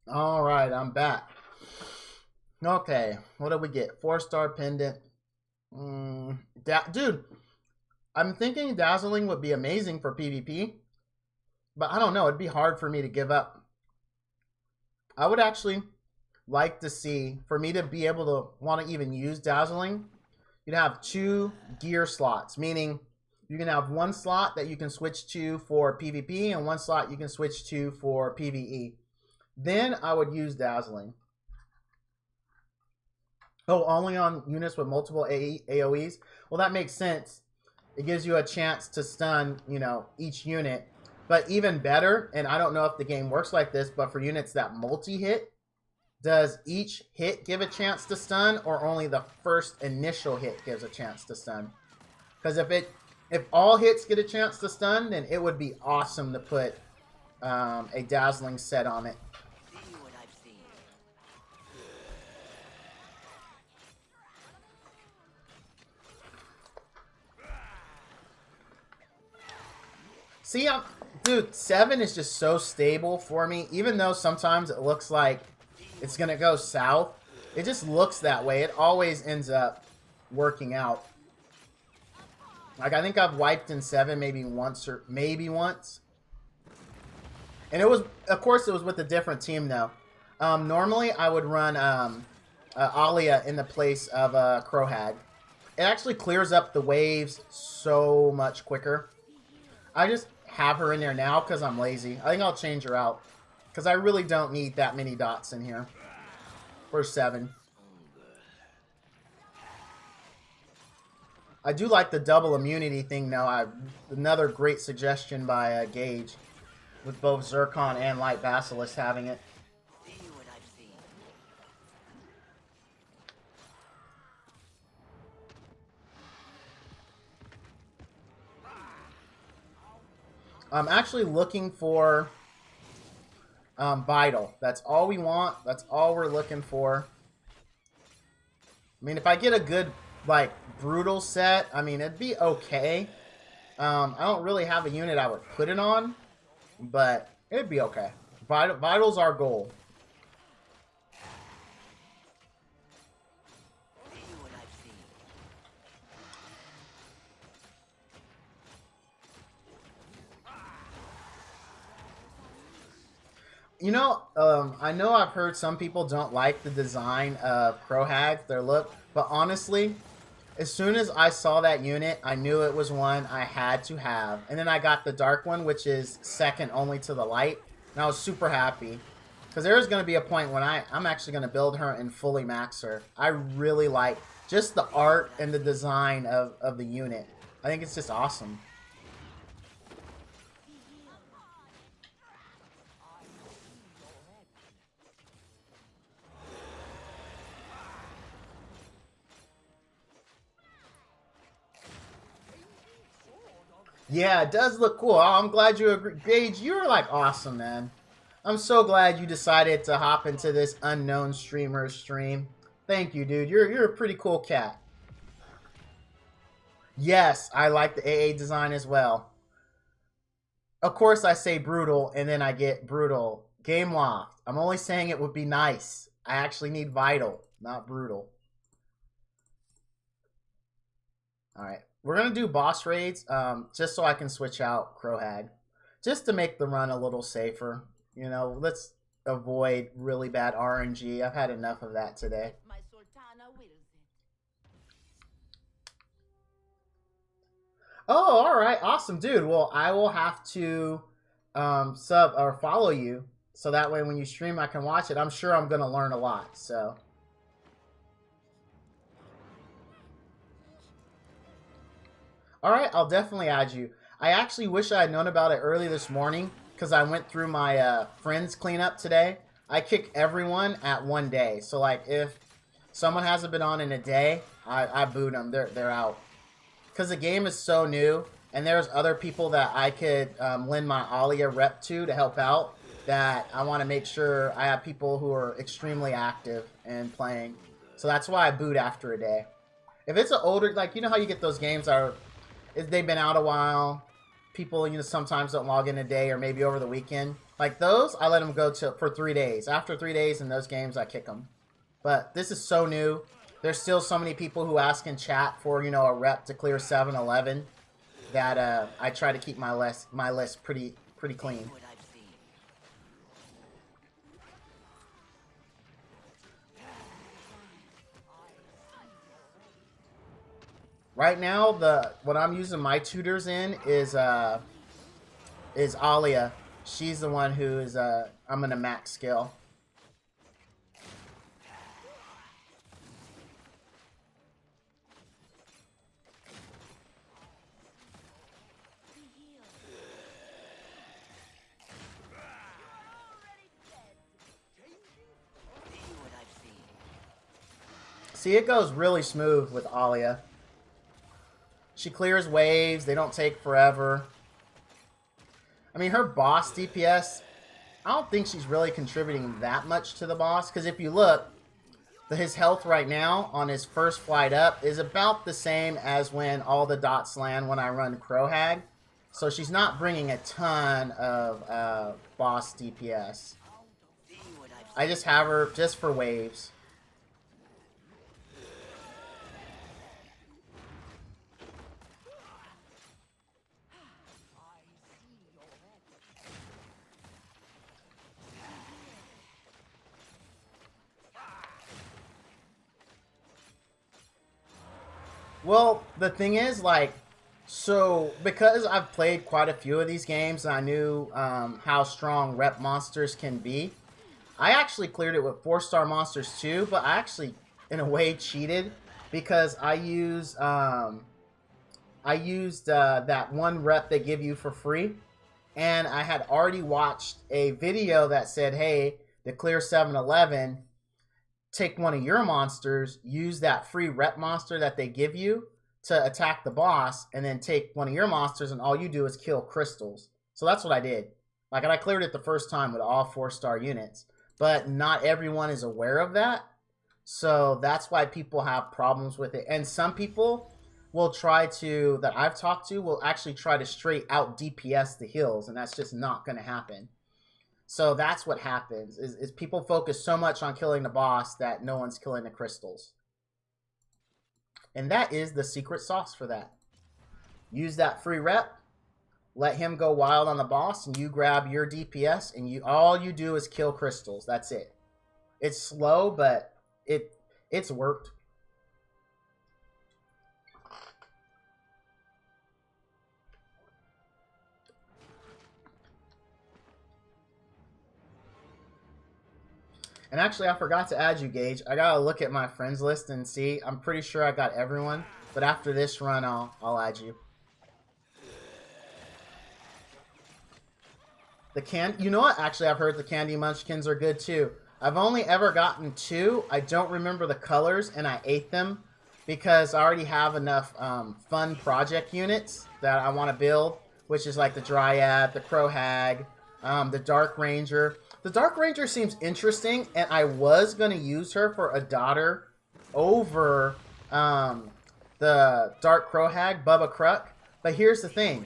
All right, I'm back. Okay, what did we get? 4-star pendant. Dude, I'm thinking dazzling would be amazing for PvP, but I don't know. It'd be hard for me to give up. I would actually like to see, for me to be able to want to even use dazzling, you'd have 2 gear slots, meaning you can have 1 slot that you can switch to for PvP and 1 slot you can switch to for PvE. Then I would use dazzling. Oh, only on units with multiple AoEs? Well, that makes sense. It gives you a chance to stun, you know, each unit. But even better, and I don't know if the game works like this, but for units that multi-hit, does each hit give a chance to stun, or only the first initial hit gives a chance to stun? Because if all hits get a chance to stun, then it would be awesome to put a dazzling set on it. See what I've seen. See, dude, 7 is just so stable for me. Even though sometimes it looks like it's going to go south, it just looks that way. It always ends up working out. Like, I think I've wiped in 7 maybe once. And it was, of course, it was with a different team, though. Normally, I would run Alia in the place of Crowhag. It actually clears up the waves so much quicker. I just have her in there now because I'm lazy. I think I'll change her out because I really don't need that many dots in here for 7. I do like the double immunity thing now. Another great suggestion by Gage, with both Zircon and Light Basilisk having it. See what I've seen. I'm actually looking for Vital. That's all we want. That's all we're looking for. I mean, if I get a good, like, Brutal set, I mean, it'd be okay. I don't really have a unit I would put it on, but it'd be okay. Vital's our goal. See what I've seen. You know, I know I've heard some people don't like the design of Crowhag, their look, but honestly, as soon as I saw that unit, I knew it was one I had to have. And then I got the dark one, which is second only to the light, and I was super happy. Because there's going to be a point when I'm actually going to build her and fully max her. I really like just the art and the design of the unit. I think it's just awesome. Yeah, it does look cool. Oh, I'm glad you agree. Gage, you're like awesome, man. I'm so glad you decided to hop into this unknown streamer stream. Thank you, dude. You're a pretty cool cat. Yes, I like the AA design as well. Of course, I say brutal, and then I get brutal. Game loft. I'm only saying it would be nice. I actually need vital, not brutal. Alright. We're going to do boss raids just so I can switch out Crowhag. Just to make the run a little safer. You know, let's avoid really bad RNG. I've had enough of that today. My sultana wills it. Oh, alright. Awesome, dude. Well, I will have to sub or follow you. So that way when you stream, I can watch it. I'm sure I'm going to learn a lot. So... Alright, I'll definitely add you. I actually wish I had known about it early this morning because I went through my friends cleanup today. I kick everyone at one day. So, like, if someone hasn't been on in a day, I boot them. They're out. Because the game is so new, and there's other people that I could lend my Alia rep to help out, that I want to make sure I have people who are extremely active and playing. So that's why I boot after a day. If it's an older, like, you know how you get those games that are... they've been out a while. People, you know, sometimes don't log in a day or maybe over the weekend. Like those, I let them go for 3 days. After 3 days in those games, I kick them. But this is so new. There's still so many people who ask in chat for, you know, a rep to clear 7-11 that I try to keep my list pretty clean. What I've seen. Right now, what I'm using my tutors in is Alia. She's the one who is I'm gonna max skill. See what I've seen. See, it goes really smooth with Alia. She clears waves. They don't take forever. I mean, her boss DPS, I don't think she's really contributing that much to the boss. Because if you look, his health right now on his first flight up is about the same as when all the dots land when I run Crowhag. So she's not bringing a ton of boss DPS. See what I've seen. I just have her just for waves. Well, the thing is, like, so because I've played quite a few of these games and I knew how strong rep monsters can be, I actually cleared it with 4-star monsters too, but I actually, in a way, cheated because I used that one rep they give you for free, and I had already watched a video that said, hey, to clear 7-11, take one of your monsters, use that free rep monster that they give you to attack the boss, and then take one of your monsters, and all you do is kill crystals. So that's what I did. Like, and I cleared it the first time with all 4-star units. But not everyone is aware of that. So that's why people have problems with it. And some people will try to, that I've talked to, will actually try to straight out DPS the hills, and that's just not going to happen. So that's what happens, is people focus so much on killing the boss that no one's killing the crystals. And that is the secret sauce for that. Use that free rep, let him go wild on the boss, and you grab your DPS, and all you do is kill crystals. That's it. It's slow, but it's worked. And actually, I forgot to add you, Gage. I gotta look at my friends list and see. I'm pretty sure I got everyone, but after this run, I'll add you. You know what? Actually, I've heard the Candy Munchkins are good too. I've only ever gotten 2. I don't remember the colors, and I ate them because I already have enough fun project units that I want to build, which is like the Dryad, the Crowhag, the Dark Ranger. The Dark Ranger seems interesting, and I was going to use her for a daughter over the Dark Crowhag, Bubba Kruk. But here's the thing.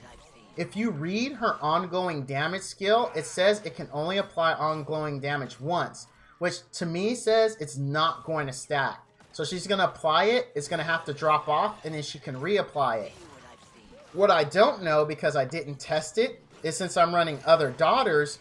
If you read her ongoing damage skill, it says it can only apply ongoing damage once, which to me says it's not going to stack. So she's going to apply it, it's going to have to drop off, and then she can reapply it. What I don't know, because I didn't test it, is since I'm running other daughters,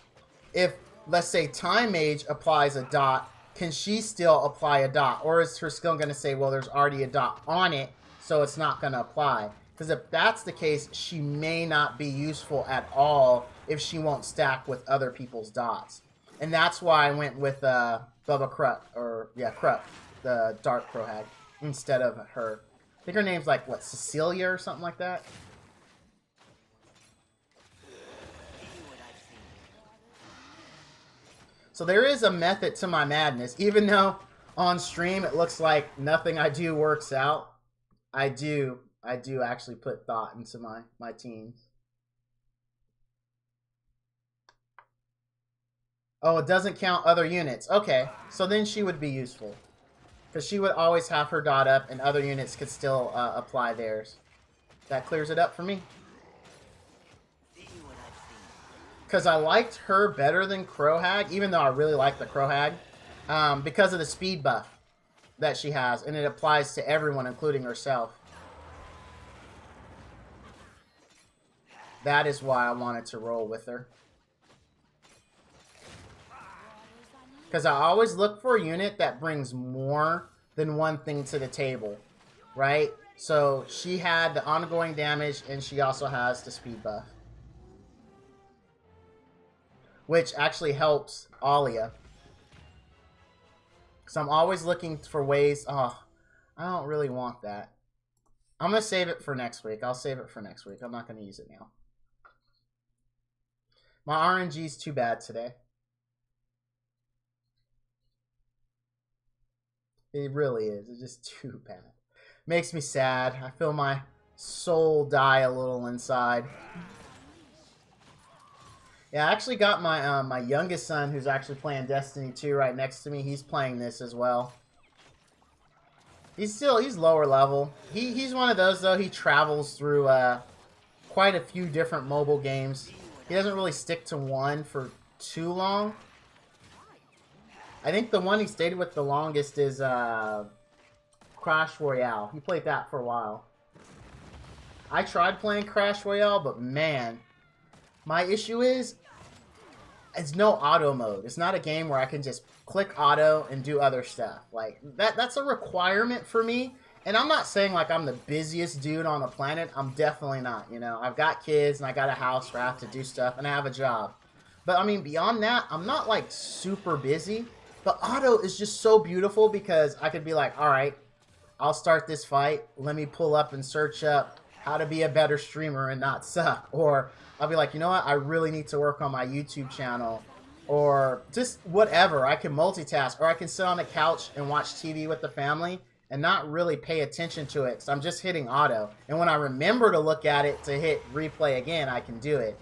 if, let's say, Time Mage applies a dot, can she still apply a dot? Or is her skill going to say, well, there's already a dot on it, so it's not going to apply? Because if that's the case, she may not be useful at all if she won't stack with other people's dots. And that's why I went with Bubba Kruk, Kruk, the Dark Crowhag, instead of her. I think her name's like, what, Cecilia or something like that? So there is a method to my madness. Even though on stream it looks like nothing I do works out, I do actually put thought into my teams. Oh, it doesn't count other units. Okay, so then she would be useful. Because she would always have her dot up and other units could still apply theirs. That clears it up for me. because I liked her better than Crowhag, even though I really like the Crowhag, because of the speed buff that she has, and it applies to everyone, including herself. That is why I wanted to roll with her. Because I always look for a unit that brings more than one thing to the table, right? So she had the ongoing damage, and she also has the speed buff, which actually helps Alia. So I'm always looking for ways. Oh, I don't really want that. I'm going to save it for next week. I'll save it for next week. I'm not going to use it now. My RNG is too bad today. It really is. It's just too bad. Makes me sad. I feel my soul die a little inside. Yeah, I actually got my my youngest son, who's actually playing Destiny 2, right next to me. He's playing this as well. He's lower level. He's one of those, though. He travels through quite a few different mobile games. He doesn't really stick to one for too long. I think the one he stayed with the longest is Crash Royale. He played that for a while. I tried playing Crash Royale, but man, my issue is it's no auto mode. It's not a game where I can just click auto and do other stuff. Like that's a requirement for me. And I'm not saying like I'm the busiest dude on the planet. I'm definitely not. You know, I've got kids and I got a house where I have to do stuff and I have a job. But I mean, beyond that, I'm not like super busy. But auto is just so beautiful because I could be like, all right, I'll start this fight. Let me pull up and search up how to be a better streamer and not suck. Or I'll be like, you know what? I really need to work on my YouTube channel. Or just whatever. I can multitask. Or I can sit on the couch and watch TV with the family and not really pay attention to it because I'm just hitting auto. And when I remember to look at it to hit replay again, I can do it.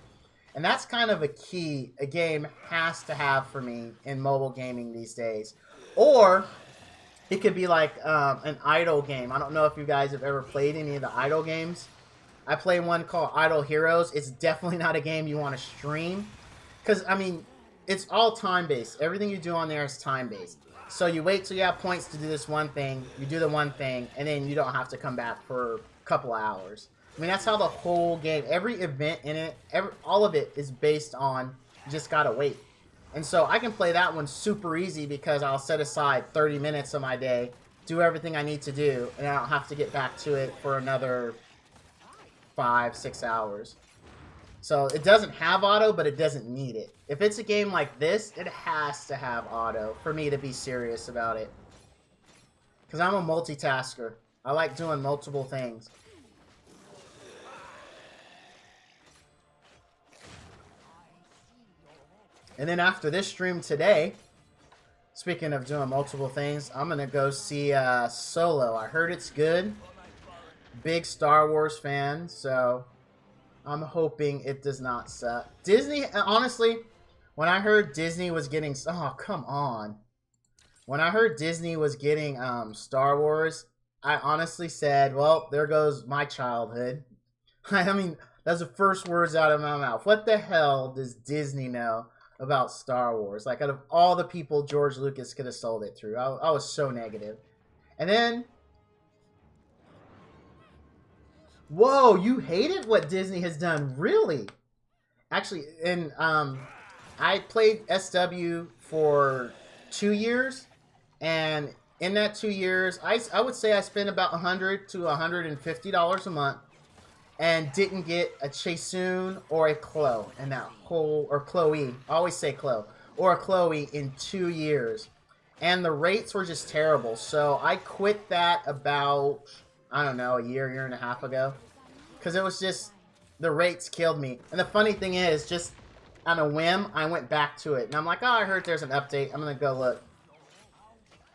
And that's kind of a key a game has to have for me in mobile gaming these days. Or it could be like an idle game. I don't know if you guys have ever played any of the idle games. I play one called Idle Heroes. It's definitely not a game you want to stream. Because, I mean, it's all time-based. Everything you do on there is time-based. So you wait till you have points to do this one thing. You do the one thing, and then you don't have to come back for a couple of hours. I mean, that's how the whole game, every event in it, all of it is based on you just gotta wait. And so I can play that one super easy because I'll set aside 30 minutes of my day, do everything I need to do, and I don't have to get back to it for another 5-6 hours. So it doesn't have auto, but it doesn't need it. If it's a game like this, it has to have auto for me to be serious about it. Because I'm a multitasker. I like doing multiple things. And then after this stream today, speaking of doing multiple things, I'm going to go see Solo. I heard it's good. Big Star Wars fan, so I'm hoping it does not suck. Disney, honestly, when I heard Disney was getting... Oh, come on. When I heard Disney was getting Star Wars, I honestly said, well, there goes my childhood. I mean, that's the first words out of my mouth. What the hell does Disney know about Star Wars? Like, out of all the people George Lucas could have sold it through. I was so negative. And then... Whoa, you hated what Disney has done, really? Actually, and I played SW for 2 years, and in that 2 years, I would say I spent about $100 to $150 a month, and didn't get a Chaesoon or a Chloe in that whole, or Chloe, I always say Chloe, or a Chloe in 2 years. And the rates were just terrible, so I quit that about... I don't know, a year and a half ago. Because it was just, the rates killed me. And the funny thing is, just on a whim, I went back to it. And I'm like, oh, I heard there's an update. I'm going to go look.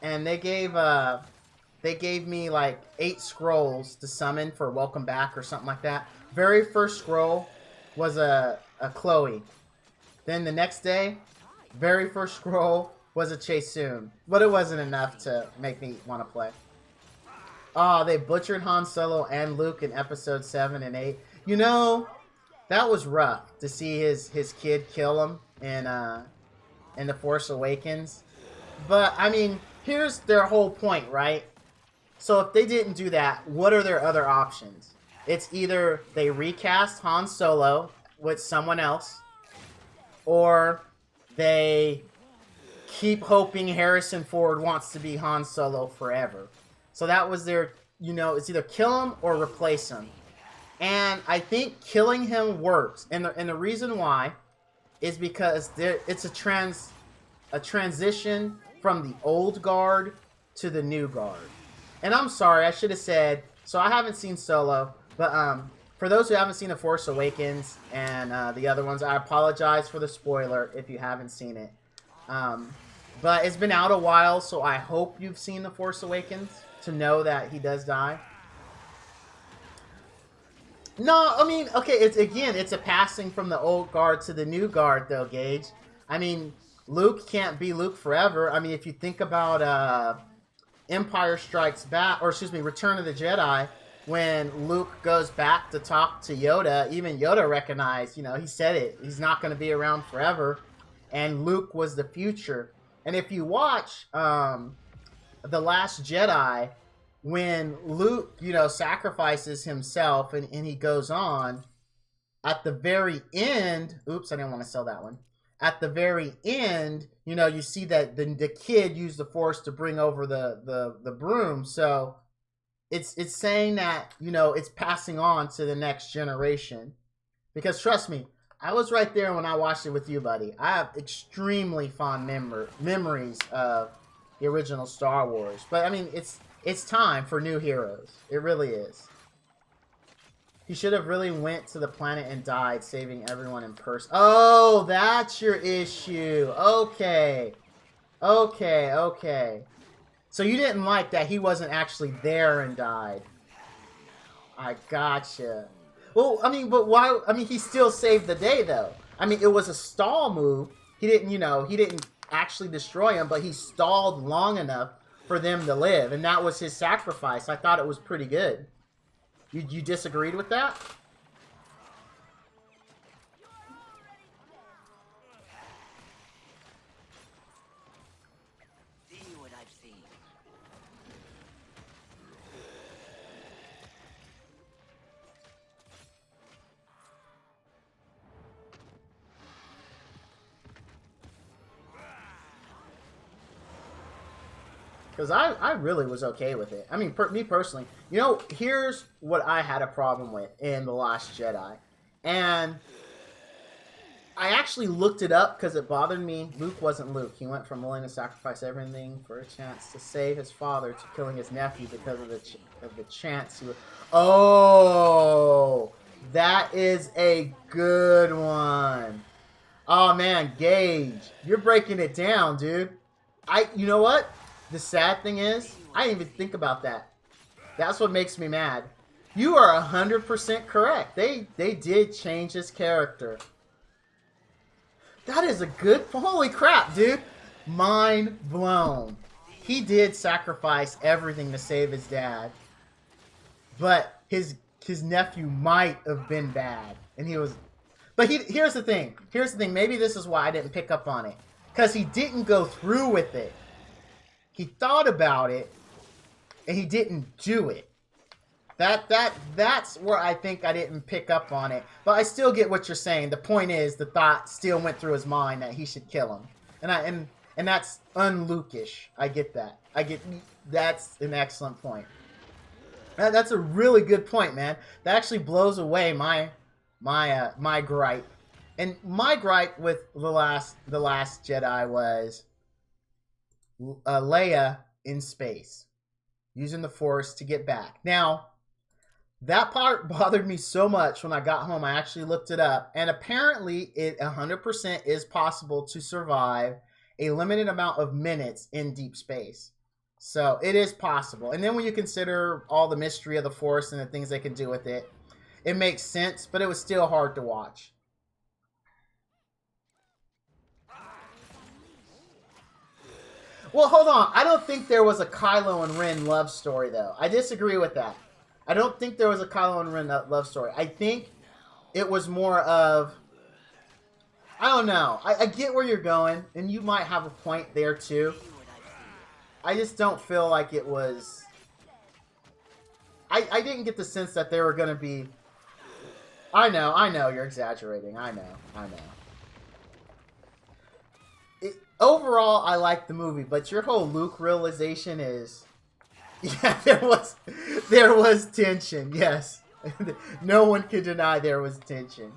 And they gave me like 8 scrolls to summon for welcome back or something like that. Very first scroll was a Chloe. Then the next day, very first scroll was a Chaesoon. But it wasn't enough to make me want to play. Oh, they butchered Han Solo and Luke in episode 7 and 8. You know, that was rough to see his kid kill him in The Force Awakens. But I mean, here's their whole point, right? So if they didn't do that, what are their other options? It's either they recast Han Solo with someone else, or they keep hoping Harrison Ford wants to be Han Solo forever. So that was their, it's either kill him or replace him. And I think killing him works. And the reason why is because it's a transition from the old guard to the new guard. And I'm sorry, I should have said, so I haven't seen Solo, but for those who haven't seen The Force Awakens and the other ones, I apologize for the spoiler if you haven't seen it. But it's been out a while, so I hope you've seen The Force Awakens to know that he does die. No, I mean, okay, it's a passing from the old guard to the new guard, though, Gage. I mean, Luke can't be Luke forever. I mean, if you think about Empire Strikes Back, or excuse me, Return of the Jedi, when Luke goes back to talk to Yoda, even Yoda recognized, he said it, he's not going to be around forever, and Luke was the future. And if you watch The Last Jedi, when Luke, sacrifices himself and he goes on, at the very end, oops, I didn't want to sell that one. At the very end, you see that the kid used the Force to bring over the broom. So it's saying that, it's passing on to the next generation. Because trust me, I was right there when I watched it with you, buddy. I have extremely fond memories of the original Star Wars. But I mean, it's time for new heroes. It really is. He should have really went to the planet and died, saving everyone in person. Oh, that's your issue. Okay. Okay. So you didn't like that he wasn't actually there and died. I gotcha. Well, I mean, but why? I mean, he still saved the day, though. I mean, it was a stall move. He didn't, he didn't actually destroy him, but he stalled long enough for them to live, and that was his sacrifice. I thought it was pretty good. You disagreed with that? See what I've seen. Because I really was okay with it. I mean, me personally. Here's what I had a problem with in The Last Jedi. And I actually looked it up because it bothered me. Luke wasn't Luke. He went from willing to sacrifice everything for a chance to save his father to killing his nephew because of the chance he would... Oh! That is a good one. Oh, man, Gage. You're breaking it down, dude. You know what? The sad thing is, I didn't even think about that. That's what makes me mad. You are 100% correct. They did change his character. That is a good... Holy crap, dude. Mind blown. He did sacrifice everything to save his dad. But his nephew might have been bad. And he was... But here's the thing. Maybe this is why I didn't pick up on it. Because he didn't go through with it. He thought about it, and he didn't do it. That's where I think I didn't pick up on it. But I still get what you're saying. The point is, the thought still went through his mind that he should kill him, and that's un-Lukish. I get that. That's an excellent point. That's a really good point, man. That actually blows away my gripe. And my gripe with the last Jedi was Leia in space, using the Force to get back. Now, that part bothered me so much when I got home. I actually looked it up, and apparently it 100% is possible to survive a limited amount of minutes in deep space. So it is possible. And then when you consider all the mystery of the Force and the things they can do with it, it makes sense, but it was still hard to watch. Well, hold on. I don't think there was a Kylo and Ren love story, though. I disagree with that. I don't think there was a Kylo and Ren love story. I think it was more of, I don't know. I get where you're going, and you might have a point there too. I just don't feel like it was... I didn't get the sense that they were going to be... I know, you're exaggerating. I know. Overall, I like the movie, but your whole Luke realization is... Yeah, there was tension, yes. No one can deny there was tension.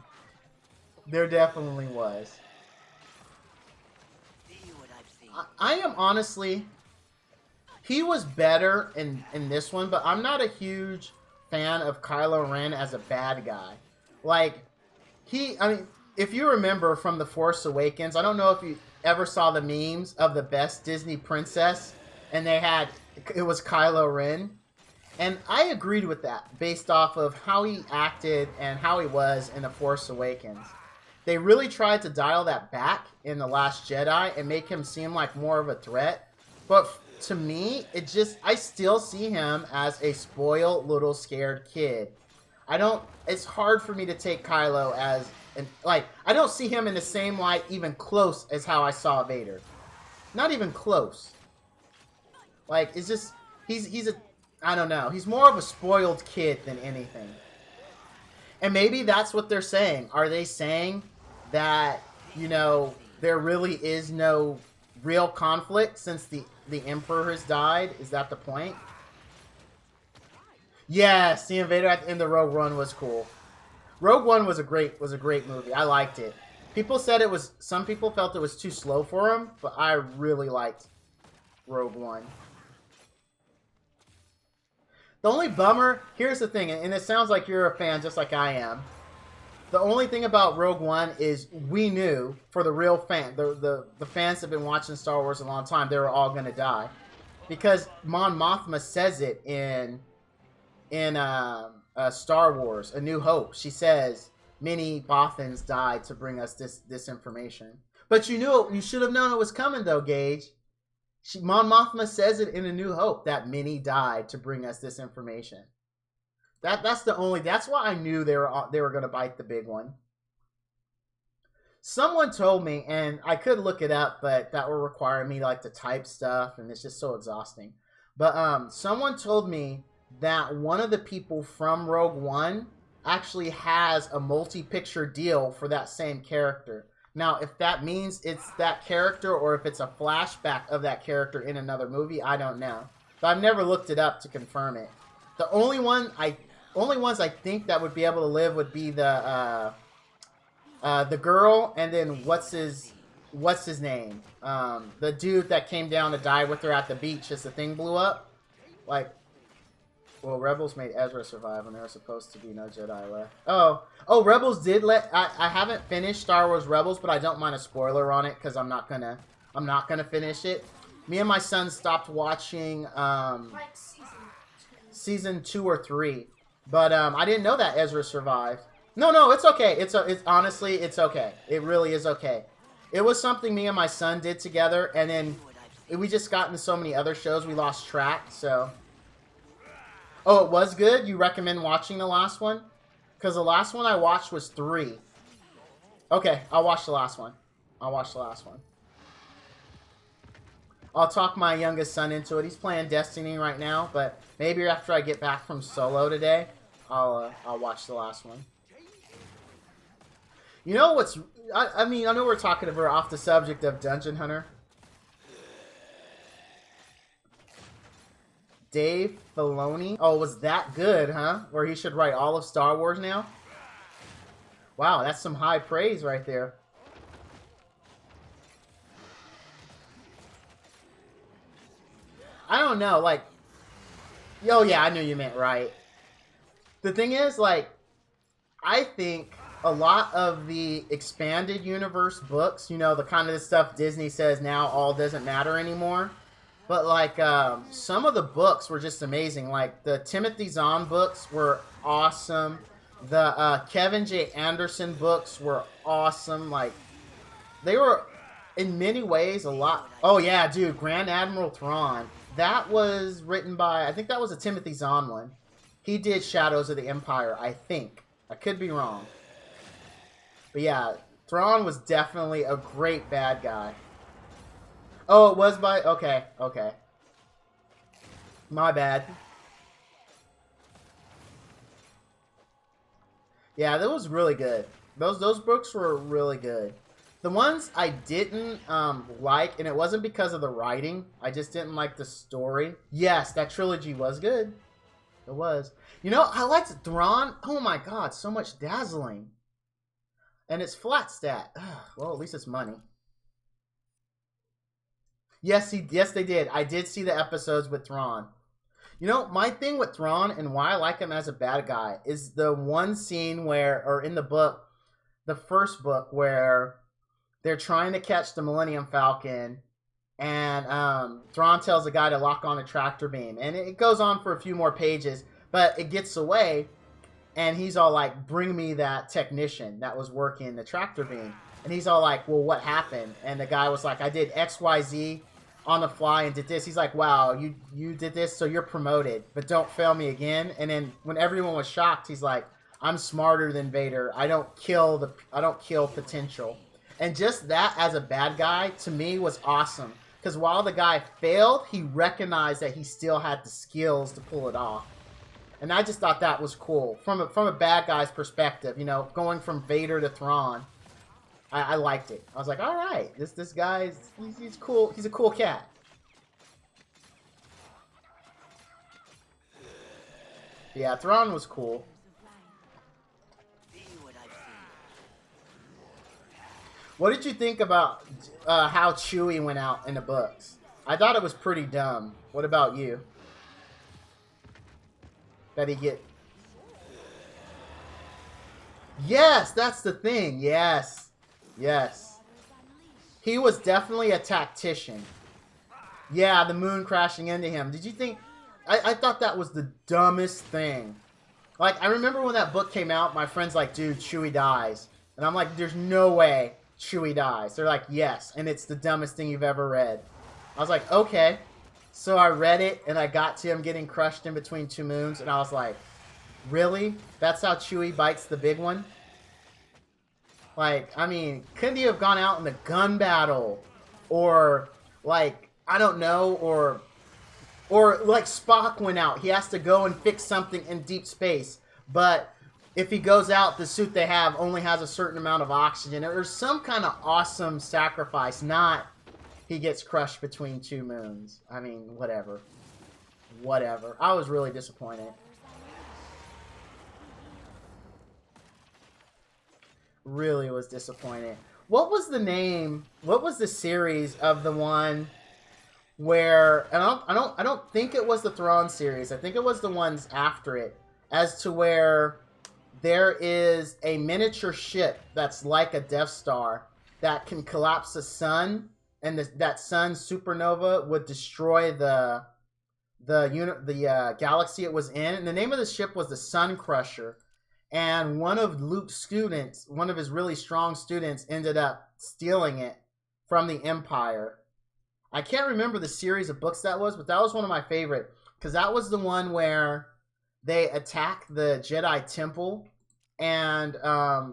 There definitely was. I am honestly... He was better in this one, but I'm not a huge fan of Kylo Ren as a bad guy. Like, I mean, if you remember from The Force Awakens, I don't know if you ever saw the memes of the best Disney princess, and it was Kylo Ren. And I agreed with that based off of how he acted and how he was in The Force Awakens. They really tried to dial that back in The Last Jedi and make him seem like more of a threat. But to me, I still see him as a spoiled little scared kid. It's hard for me to take Kylo as, I don't see him in the same light even close as how I saw Vader. Not even close. Like, it's just, I don't know. He's more of a spoiled kid than anything. And maybe that's what they're saying. Are they saying that, there really is no real conflict since the Emperor has died? Is that the point? Yeah, seeing Vader at the end of Rogue One was cool. Rogue One was a great movie. I liked it. Some people felt it was too slow for him, but I really liked Rogue One. The only bummer, here's the thing, and it sounds like you're a fan just like I am. The only thing about Rogue One is we knew, for the real fan, the fans that have been watching Star Wars a long time, they were all going to die. Because Mon Mothma says it in Star Wars, A New Hope. She says, many Bothans died to bring us this information. But you should have known it was coming though, Gage. Mon Mothma says it in A New Hope, that many died to bring us this information. That's why I knew they were going to bite the big one. Someone told me, and I could look it up, but that would require me to type stuff, and it's just so exhausting. But someone told me that one of the people from Rogue One actually has a multi-picture deal for that same character. Now, if that means it's that character or if it's a flashback of that character in another movie, I don't know. But I've never looked it up to confirm it. The only ones I think that would be able to live would be the girl, and then what's his name? The dude that came down to die with her at the beach as the thing blew up. Well, Rebels made Ezra survive when there was supposed to be no Jedi left. Oh, Rebels did I haven't finished Star Wars Rebels, but I don't mind a spoiler on it because I'm not gonna finish it. Me and my son stopped watching season 2 or 3, but I didn't know that Ezra survived. No, it's okay. It's honestly, it's okay. It really is okay. It was something me and my son did together, and then we just got into so many other shows we lost track. So, oh, it was good. You recommend watching the last one? Because the last one I watched was 3. Okay, I'll watch the last one. I'll talk my youngest son into it. He's playing Destiny right now, but maybe after I get back from Solo today, I'll watch the last one. You know what's... I mean, I know we're talking about off the subject of Dungeon Hunter. Dave Filoni. Oh, was that good, huh? Where he should write all of Star Wars now? Wow, that's some high praise right there. I don't know, oh yeah, I knew you meant right. The thing is, I think a lot of the expanded universe books, the kind of the stuff Disney says now all doesn't matter anymore. But some of the books were just amazing. The Timothy Zahn books were awesome. The Kevin J. Anderson books were awesome. They were in many ways a lot. Oh yeah, dude, Grand Admiral Thrawn. That was written by, I think that was a Timothy Zahn one. He did Shadows of the Empire, I think. I could be wrong. But yeah, Thrawn was definitely a great bad guy. Oh, it was by... Okay, okay. My bad. Yeah, that was really good. Those books were really good. The ones I didn't like, and it wasn't because of the writing. I just didn't like the story. Yes, that trilogy was good. It was. You know, I liked Thrawn. Oh my god, so much dazzling. And it's flat stat. Well, at least it's money. Yes, they did. I did see the episodes with Thrawn. You know, my thing with Thrawn and why I like him as a bad guy is the one scene where, or in the book, the first book, where they're trying to catch the Millennium Falcon, and Thrawn tells the guy to lock on a tractor beam. And it goes on for a few more pages, but it gets away, and he's all like, bring me that technician that was working the tractor beam. And he's all like, well, what happened? And the guy was like, I did XYZ on the fly and did this. He's like, wow, you did this, so you're promoted, but don't fail me again. And then when everyone was shocked, he's like, I'm smarter than Vader. I don't kill potential. And just that as a bad guy to me was awesome, because while the guy failed, he recognized that he still had the skills to pull it off. And I just thought that was cool from a bad guy's perspective. You know, going from Vader to Thrawn. I liked it. I was like, all right, this guy's he's cool. He's a cool cat. Yeah, Thrawn was cool. See what I've seen. What did you think about how Chewie went out in the books? I thought it was pretty dumb. What about you? That he get... Yes, that's the thing. Yes. Yes. He was definitely a tactician. Yeah, the moon crashing into him. Did you think... I thought that was the dumbest thing. Like, I remember when that book came out, my friend's like, dude, Chewie dies. And I'm like, there's no way Chewie dies. They're like, yes. And it's the dumbest thing you've ever read. I was like, okay. So I read it, and I got to him getting crushed in between two moons, and I was like, really? That's how Chewie bites the big one? Like, I mean, couldn't he have gone out in the gun battle? Or, like, I don't know, or like Spock went out. He has to go and fix something in deep space. But if he goes out, the suit they have only has a certain amount of oxygen. There's some kind of awesome sacrifice, not he gets crushed between two moons. I mean, whatever. Whatever. I was really disappointed. Really was disappointed. What was the name? What was the series of the one where? And I don't think it was the Thrawn series. I think it was the ones after it. As to where there is a miniature ship that's like a Death Star that can collapse the sun, and that sun supernova would destroy the galaxy it was in. And the name of the ship was the Sun Crusher. And one of Luke's students, one of his really strong students, ended up stealing it from the Empire. I can't remember the series of books that was, but that was one of my favorite. Because that was the one where they attack the Jedi Temple, and a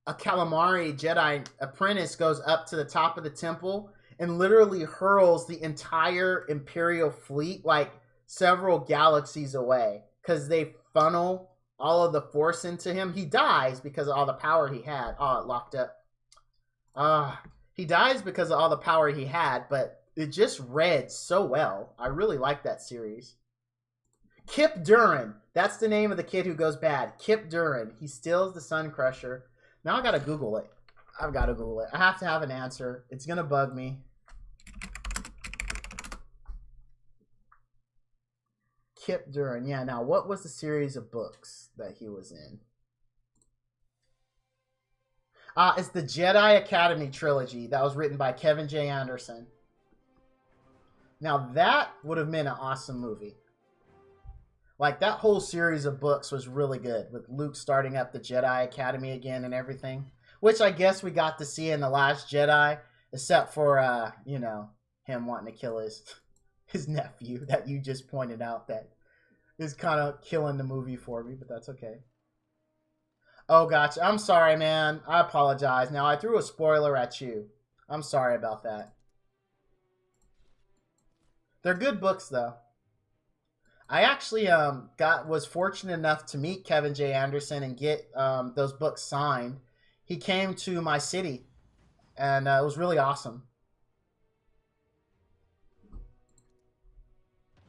calamari Jedi apprentice goes up to the top of the temple and literally hurls the entire Imperial fleet like several galaxies away. Because they funnel all of the force into him. He dies because of all the power he had. Oh, it locked up. He dies because of all the power he had, but it just read so well. I really like that series. Kip Duran. That's the name of the kid who goes bad. Kip Duran. He steals the Sun Crusher. Now I gotta Google it. I've gotta Google it. I have to have an answer. It's gonna bug me. Kip Duran. Yeah, now what was the series of books that he was in? It's the Jedi Academy trilogy that was written by Kevin J. Anderson. Now that would have been an awesome movie. Like, that whole series of books was really good, with Luke starting up the Jedi Academy again and everything. Which I guess we got to see in The Last Jedi, except for, you know, him wanting to kill his nephew that you just pointed out that is kind of killing the movie for me, but that's okay. Oh, gotcha. I'm sorry, man. I apologize. Now, I threw a spoiler at you. I'm sorry about that. They're good books, though. I actually was fortunate enough to meet Kevin J. Anderson and get those books signed. He came to my city, and it was really awesome.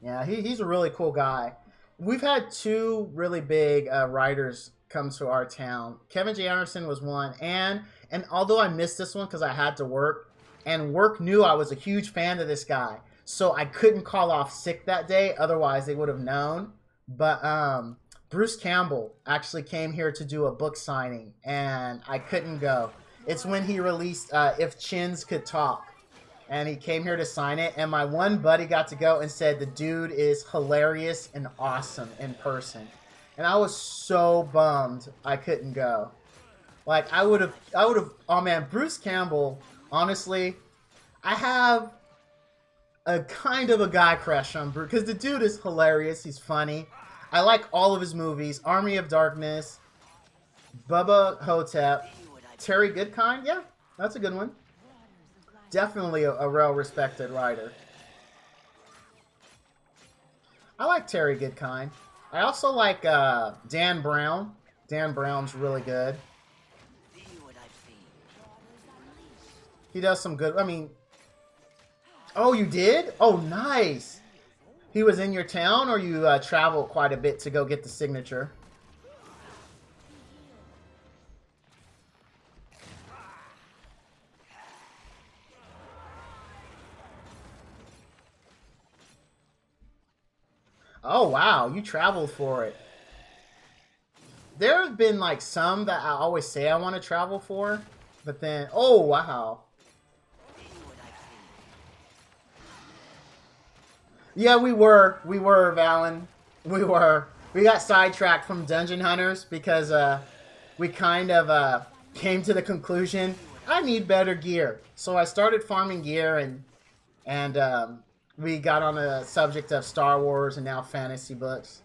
Yeah, he's a really cool guy. We've had two really big writers come to our town. Kevin J. Anderson was one, and although I missed this one because I had to work, and work knew I was a huge fan of this guy, so I couldn't call off sick that day. Otherwise, they would have known. But Bruce Campbell actually came here to do a book signing, and I couldn't go. It's when he released If Chins Could Talk. And he came here to sign it, and my one buddy got to go and said the dude is hilarious and awesome in person. And I was so bummed I couldn't go. Like, I would have, oh man, Bruce Campbell, honestly, I have a kind of a guy crush on Bruce, because the dude is hilarious, he's funny. I like all of his movies, Army of Darkness, Bubba Hotep, Terry Goodkind, yeah, that's a good one. Definitely a well-respected writer. I like Terry Goodkind. I also like Dan Brown. Dan Brown's really good. He does some good... I mean... Oh, you did? Oh, nice! He was in your town, or you traveled quite a bit to go get the signature? Oh, wow. You traveled for it. There have been, like, some that I always say I want to travel for. But then... Oh, wow. Yeah, we were. We were, Valen. We were. We got sidetracked from Dungeon Hunters because we kind of came to the conclusion, I need better gear. So I started farming gear, and we got on the subject of Star Wars and now fantasy books.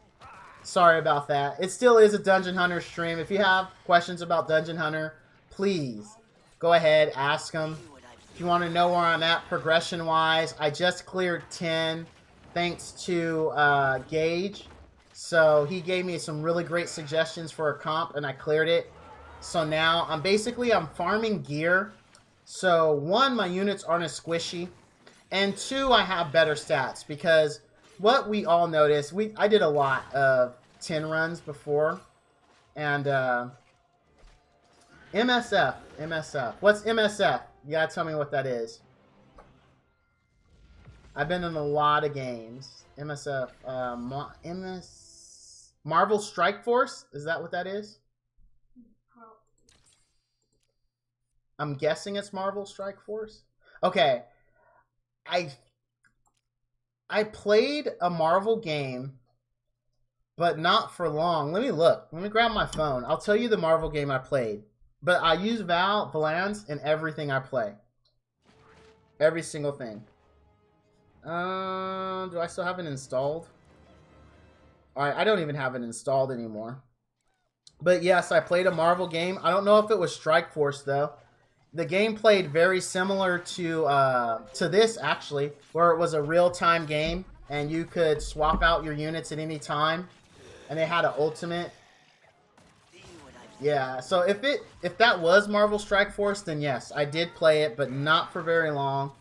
Sorry about that. It still is a Dungeon Hunter stream. If you have questions about Dungeon Hunter, please go ahead, ask them. If you want to know where I'm at progression-wise, I just cleared 10 thanks to Gage. So he gave me some really great suggestions for a comp, and I cleared it. So now I'm farming gear. So one, my units aren't as squishy. And two, I have better stats, because what we all noticed, I did a lot of 10 runs before, and MSF. What's MSF? You gotta tell me what that is. I've been in a lot of games. MSF, Marvel Strike Force? Is that what that is? I'm guessing it's Marvel Strike Force. Okay. I played a Marvel game, but not for long. Let me look. Let me grab my phone. I'll tell you the Marvel game I played. But I use Valance in everything I play. Every single thing. Do I still have it installed? Alright, I don't even have it installed anymore. But yes, I played a Marvel game. I don't know if it was Strike Force, though. The game played very similar to this, actually, where it was a real-time game, and you could swap out your units at any time, and they had an ultimate. Yeah, so if that was Marvel Strike Force, then yes, I did play it, but not for very long.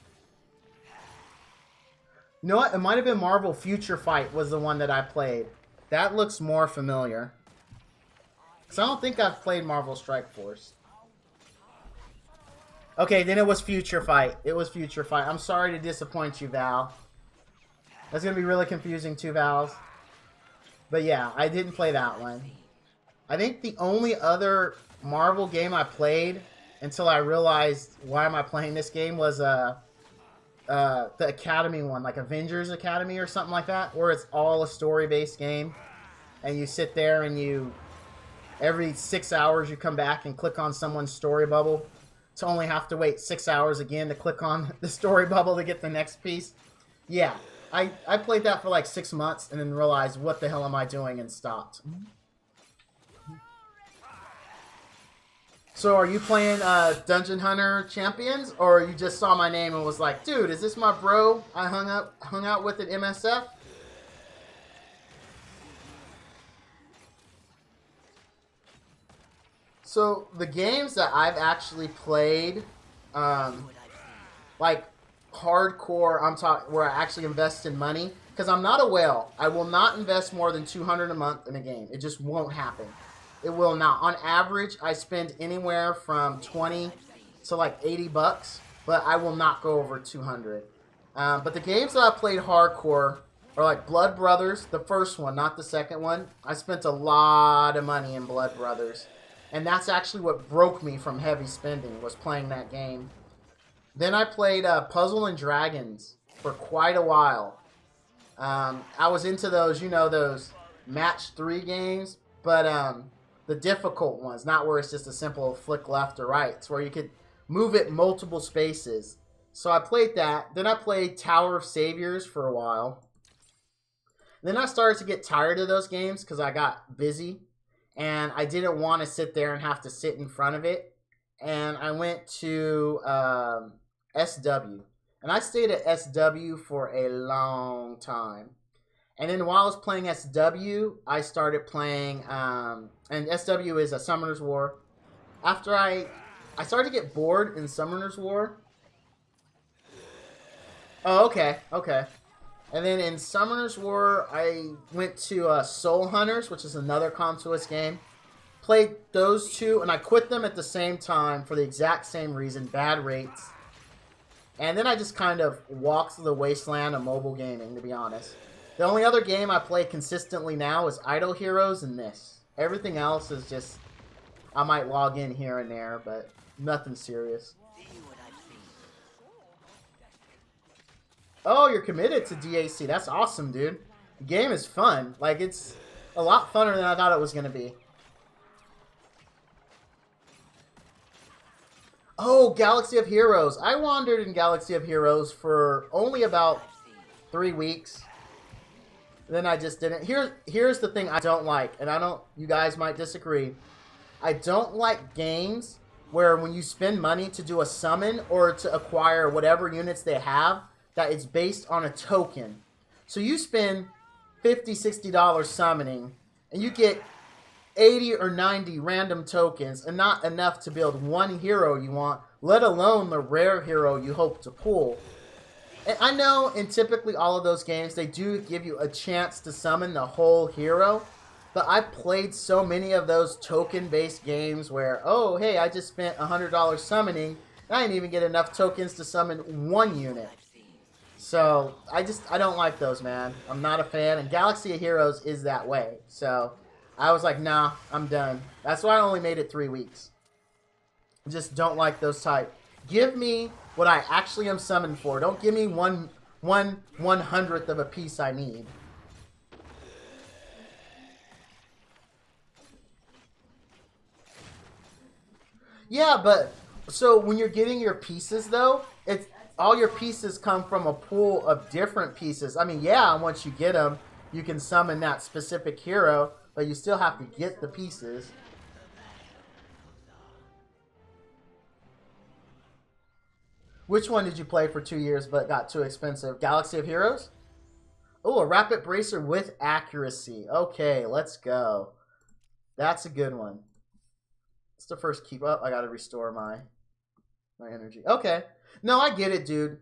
You know what? It might have been Marvel Future Fight was the one that I played. That looks more familiar. Because I don't think I've played Marvel Strike Force. Okay, then it was Future Fight. It was Future Fight. I'm sorry to disappoint you, Val. That's going to be really confusing, too, Vals. But yeah, I didn't play that one. I think the only other Marvel game I played until I realized why am I playing this game was the Academy one, like Avengers Academy or something like that, where it's all a story-based game. And you sit there and every 6 hours you come back and click on someone's story bubble. To only have to wait 6 hours again to click on the story bubble to get the next piece. Yeah, I played that for like 6 months and then realized, what the hell am I doing, and stopped. So are you playing Dungeon Hunter Champions, or you just saw my name and was like, dude, is this my bro I hung out with at MSF? So the games that I've actually played, like hardcore, I'm talking where I actually invest in money, because I'm not a whale. I will not invest more than $200 a month in a game. It just won't happen. It will not. On average, I spend anywhere from 20 to like 80 bucks, but I will not go over 200. But the games that I played hardcore are like Blood Brothers, the first one, not the second one. I spent a lot of money in Blood Brothers, and that's actually what broke me from heavy spending, was playing that game. Then I played Puzzle and Dragons for quite a while. I was into those, you know, those match 3 games, but the difficult ones, not where it's just a simple flick left or right. It's where you could move it multiple spaces. So I played that. Then I played Tower of Saviors for a while. Then I started to get tired of those games because I got busy. And I didn't want to sit there and have to sit in front of it. And I went to SW. And I stayed at SW for a long time. And then while I was playing SW, I started playing, and SW is a Summoner's War. After I started to get bored in Summoner's War. Oh, okay. And then in Summoner's War, I went to Soul Hunters, which is another Contourist game. Played those two, and I quit them at the same time for the exact same reason, bad rates. And then I just kind of walked to the wasteland of mobile gaming, to be honest. The only other game I play consistently now is Idle Heroes and this. Everything else is just, I might log in here and there, but nothing serious. Oh, you're committed to DAC. That's awesome, dude. The game is fun. Like, it's a lot funner than I thought it was going to be. Oh, Galaxy of Heroes. I wandered in Galaxy of Heroes for only about 3 weeks. Then I just didn't. Here's the thing I don't like, and you guys might disagree. I don't like games where when you spend money to do a summon or to acquire whatever units they have, that it's based on a token. So you spend $50, $60 summoning, and you get 80 or 90 random tokens, and not enough to build one hero you want, let alone the rare hero you hope to pull. And I know in typically all of those games, they do give you a chance to summon the whole hero, but I played so many of those token-based games where, oh, hey, I just spent $100 summoning, and I didn't even get enough tokens to summon one unit. So, I don't like those, man. I'm not a fan, and Galaxy of Heroes is that way. So, I was like, nah, I'm done. That's why I only made it 3 weeks. I just don't like those type. Give me what I actually am summoned for. Don't give me one 1/100th of a piece I need. Yeah, but so when you're getting your pieces though, it's all your pieces come from a pool of different pieces. I mean, yeah, once you get them, you can summon that specific hero, but you still have to get the pieces. Which one did you play for 2 years but got too expensive? Galaxy of Heroes? Oh, a Rapid Bracer with accuracy. Okay, let's go. That's a good one. It's the first keep up. I gotta restore my energy. Okay. No, I get it, dude.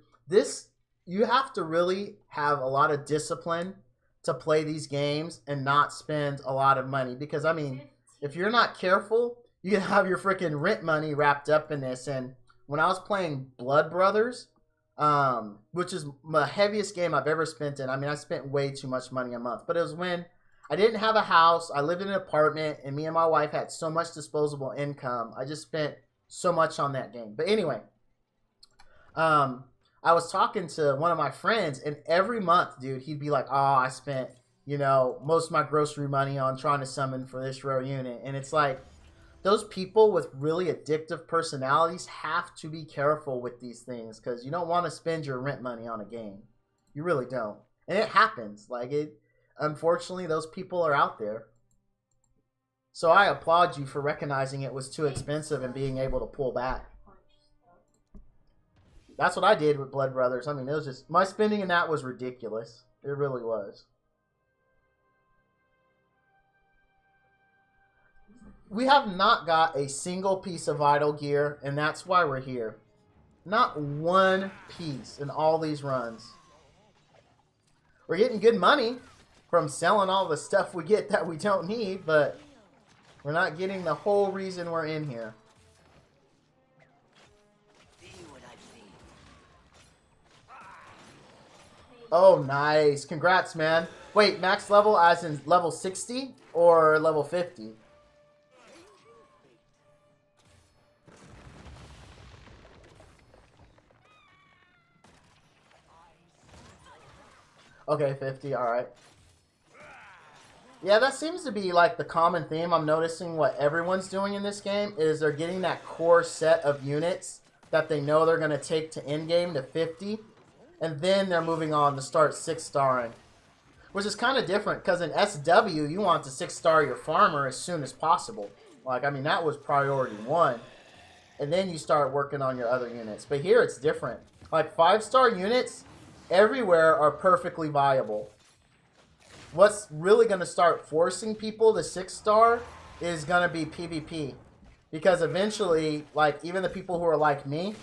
You have to really have a lot of discipline to play these games and not spend a lot of money. Because, I mean, if you're not careful, you can have your freaking rent money wrapped up in this. And when I was playing Blood Brothers, which is the heaviest game I've ever spent in. I mean, I spent way too much money a month. But it was when I didn't have a house. I lived in an apartment, and me and my wife had so much disposable income. I just spent so much on that game. But anyway, I was talking to one of my friends, and every month, dude, he'd be like, oh, I spent, most of my grocery money on trying to summon for this rare unit. And it's like, those people with really addictive personalities have to be careful with these things because you don't want to spend your rent money on a game. You really don't. And it happens. Unfortunately, those people are out there. So I applaud you for recognizing it was too expensive and being able to pull back. That's what I did with Blood Brothers. I mean, it was just, my spending in that was ridiculous. It really was. We have not got a single piece of Vital Gear, and that's why we're here. Not one piece in all these runs. We're getting good money from selling all the stuff we get that we don't need, but we're not getting the whole reason we're in here. See what I've seen. Oh, nice. Congrats, man. Wait, max level as in level 60 or level 50? Okay, 50, alright. Yeah, that seems to be like the common theme. I'm noticing what everyone's doing in this game is they're getting that core set of units that they know they're going to take to endgame to 50. And then they're moving on to start 6-starring. Which is kind of different because in SW, you want to 6-star your farmer as soon as possible. Like, I mean, that was priority 1. And then you start working on your other units. But here it's different. Like, 5-star units everywhere are perfectly viable. What's really going to start forcing people to 6-star is going to be PvP. Because eventually, like, even the people who are like me,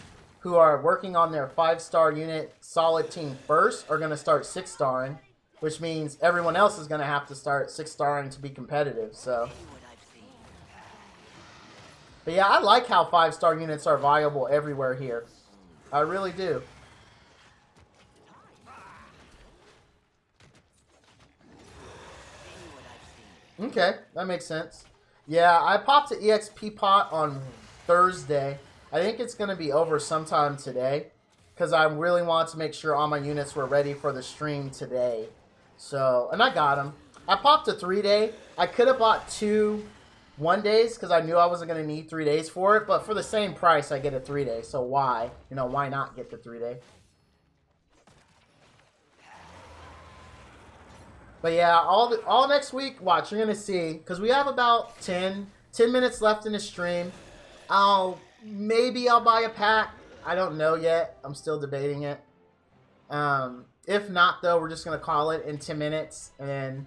who are working on their 5-star unit solid team first, are going to start 6-starring. Which means everyone else is going to have to start 6-starring to be competitive, so. See what I've seen. But yeah, I like how 5-star units are viable everywhere here. I really do. See what I've seen. Okay, that makes sense. Yeah, I popped an EXP pot on Thursday. I think it's going to be over sometime today. Because I really wanted to make sure all my units were ready for the stream today. So, and I got them. I popped a 3-day. I could have bought 2 1-days because I knew I wasn't going to need 3 days for it. But for the same price, I get a 3-day. So why? You know, why not get the 3-day? But yeah, all next week, watch, you're going to see. Because we have about 10 minutes left in the stream. Maybe I'll buy a pack. I don't know yet. I'm still debating it. If not, though, we're just going to call it in 10 minutes, and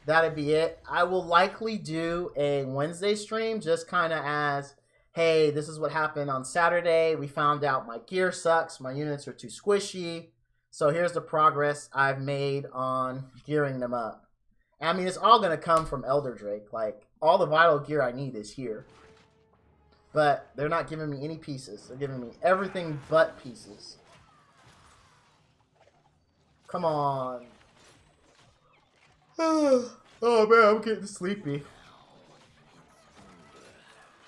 that'd be it. I will likely do a Wednesday stream just kind of as, hey, this is what happened on Saturday. We found out my gear sucks. My units are too squishy. So here's the progress I've made on gearing them up. I mean, it's all going to come from Elder Drake. Like, all the vital gear I need is here. But they're not giving me any pieces. They're giving me everything but pieces. Come on. Oh man, I'm getting sleepy.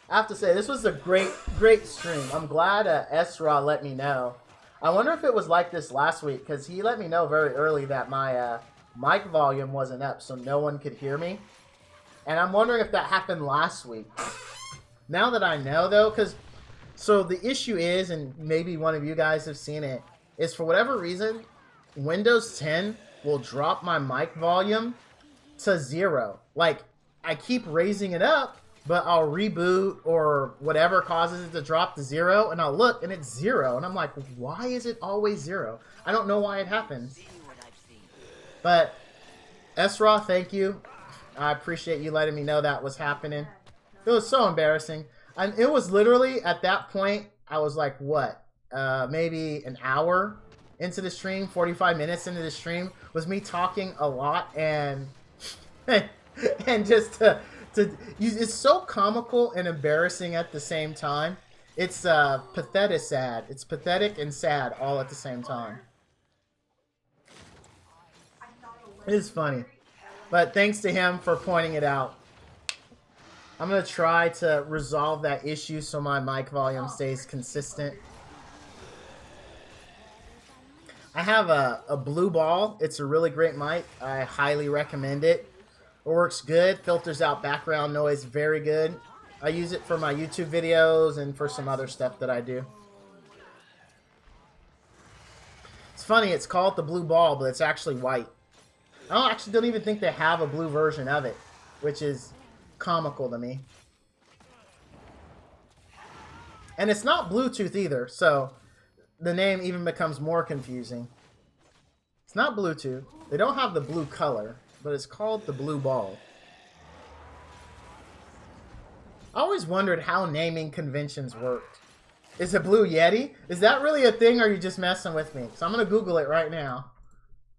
I have to say, this was a great stream. I'm glad Esra let me know. I wonder if it was like this last week, because he let me know very early that my mic volume wasn't up, so no one could hear me. And I'm wondering if that happened last week. Now that I know, though, because... So the issue is, and maybe one of you guys have seen it, is for whatever reason, Windows 10 will drop my mic volume to 0. Like, I keep raising it up, but I'll reboot or whatever causes it to drop to 0, and I'll look, and it's 0. And I'm like, why is it always 0? I don't know why it happens. See what I've seen. But, Esra, thank you. I appreciate you letting me know that was happening. It was so embarrassing. And it was literally, at that point, I was like, what? Maybe an hour into the stream, 45 minutes into the stream, was me talking a lot and and just it's so comical and embarrassing at the same time. It's pathetic sad. It's pathetic and sad all at the same time. It is funny. But thanks to him for pointing it out. I'm going to try to resolve that issue so my mic volume stays consistent. I have a Blue Ball. It's a really great mic. I highly recommend it. It works good. Filters out background noise very good. I use it for my YouTube videos and for some other stuff that I do. It's funny, it's called the Blue Ball, but it's actually white. I actually don't even think they have a blue version of it, which is comical to me. And it's not Bluetooth either, so the name even becomes more confusing. It's not Bluetooth. They don't have the blue color, but it's called the blue ball. I always wondered how naming conventions worked. Is it Blue Yeti? Is that really a thing, or are you just messing with me? So I'm going to Google it right now.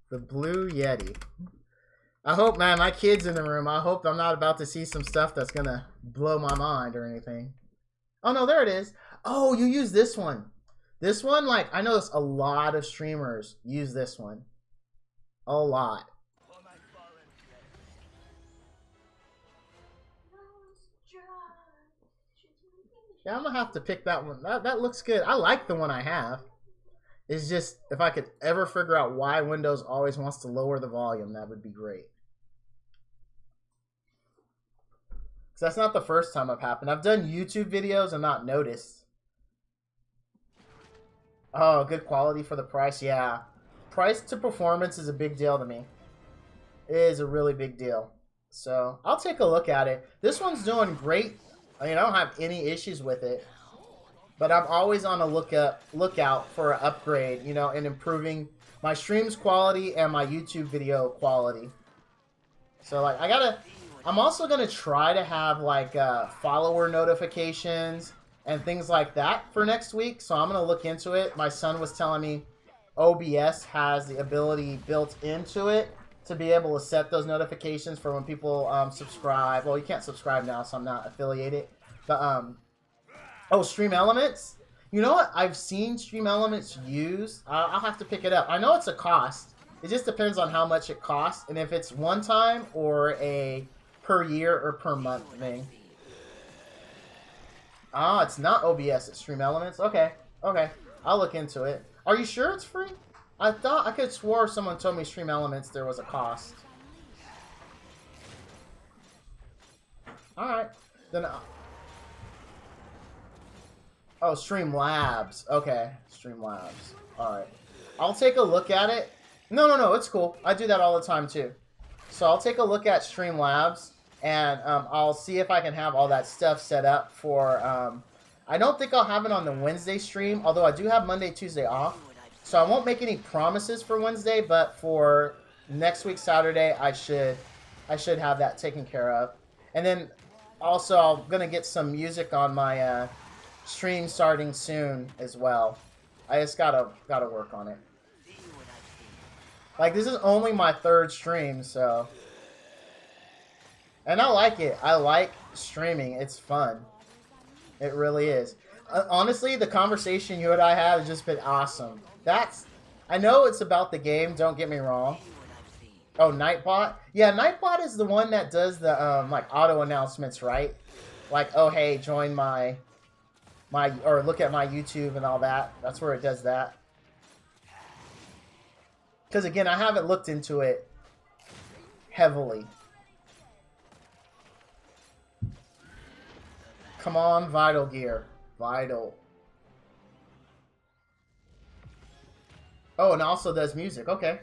The Blue Yeti. I hope, man, my kid's in the room. I hope I'm not about to see some stuff that's going to blow my mind or anything. Oh, no, there it is. Oh, you use this one. This one, like, I notice a lot of streamers use this one. A lot. Yeah, I'm going to have to pick that one. That looks good. I like the one I have. It's just, if I could ever figure out why Windows always wants to lower the volume, that would be great. So that's not the first time I've happened. I've done YouTube videos and not noticed. Oh, good quality for the price. Yeah. Price to performance is a big deal to me. It is a really big deal. So I'll take a look at it. This one's doing great. I mean, I don't have any issues with it. But I'm always on a lookout for an upgrade, you know, and improving my streams quality and my YouTube video quality. So, like, I'm also going to try to have, like, follower notifications and things like that for next week. So I'm going to look into it. My son was telling me OBS has the ability built into it to be able to set those notifications for when people subscribe. Well, you can't subscribe now, so I'm not affiliated. But, oh, Stream Elements? You know what? I've seen Stream Elements used. I'll have to pick it up. I know it's a cost. It just depends on how much it costs and if it's one time or a per year or per month thing. Ah, it's not OBS, it's Stream Elements. Okay, okay. I'll look into it. Are you sure it's free? I could have swore someone told me Stream Elements there was a cost. Alright. Then oh, Streamlabs. Okay, Streamlabs. Alright. I'll take a look at it. No, it's cool. I do that all the time, too. So I'll take a look at Streamlabs, and I'll see if I can have all that stuff set up for... I don't think I'll have it on the Wednesday stream, although I do have Monday, Tuesday off. So I won't make any promises for Wednesday, but for next week, Saturday, I should have that taken care of. And then also, I'm going to get some music on my... stream starting soon as well. I just gotta work on it. Like, this is only my third stream, so. And I like it. I like streaming. It's fun. It really is. Honestly, the conversation you and I have has just been awesome. I know it's about the game, don't get me wrong. Oh, Nightbot? Yeah, Nightbot is the one that does the, like, auto announcements, right? Like, oh, hey, join my or look at my YouTube and all that. That's where it does that. Because again, I haven't looked into it heavily. Come on, Vital Gear. Vital. Oh, and also does music. Okay.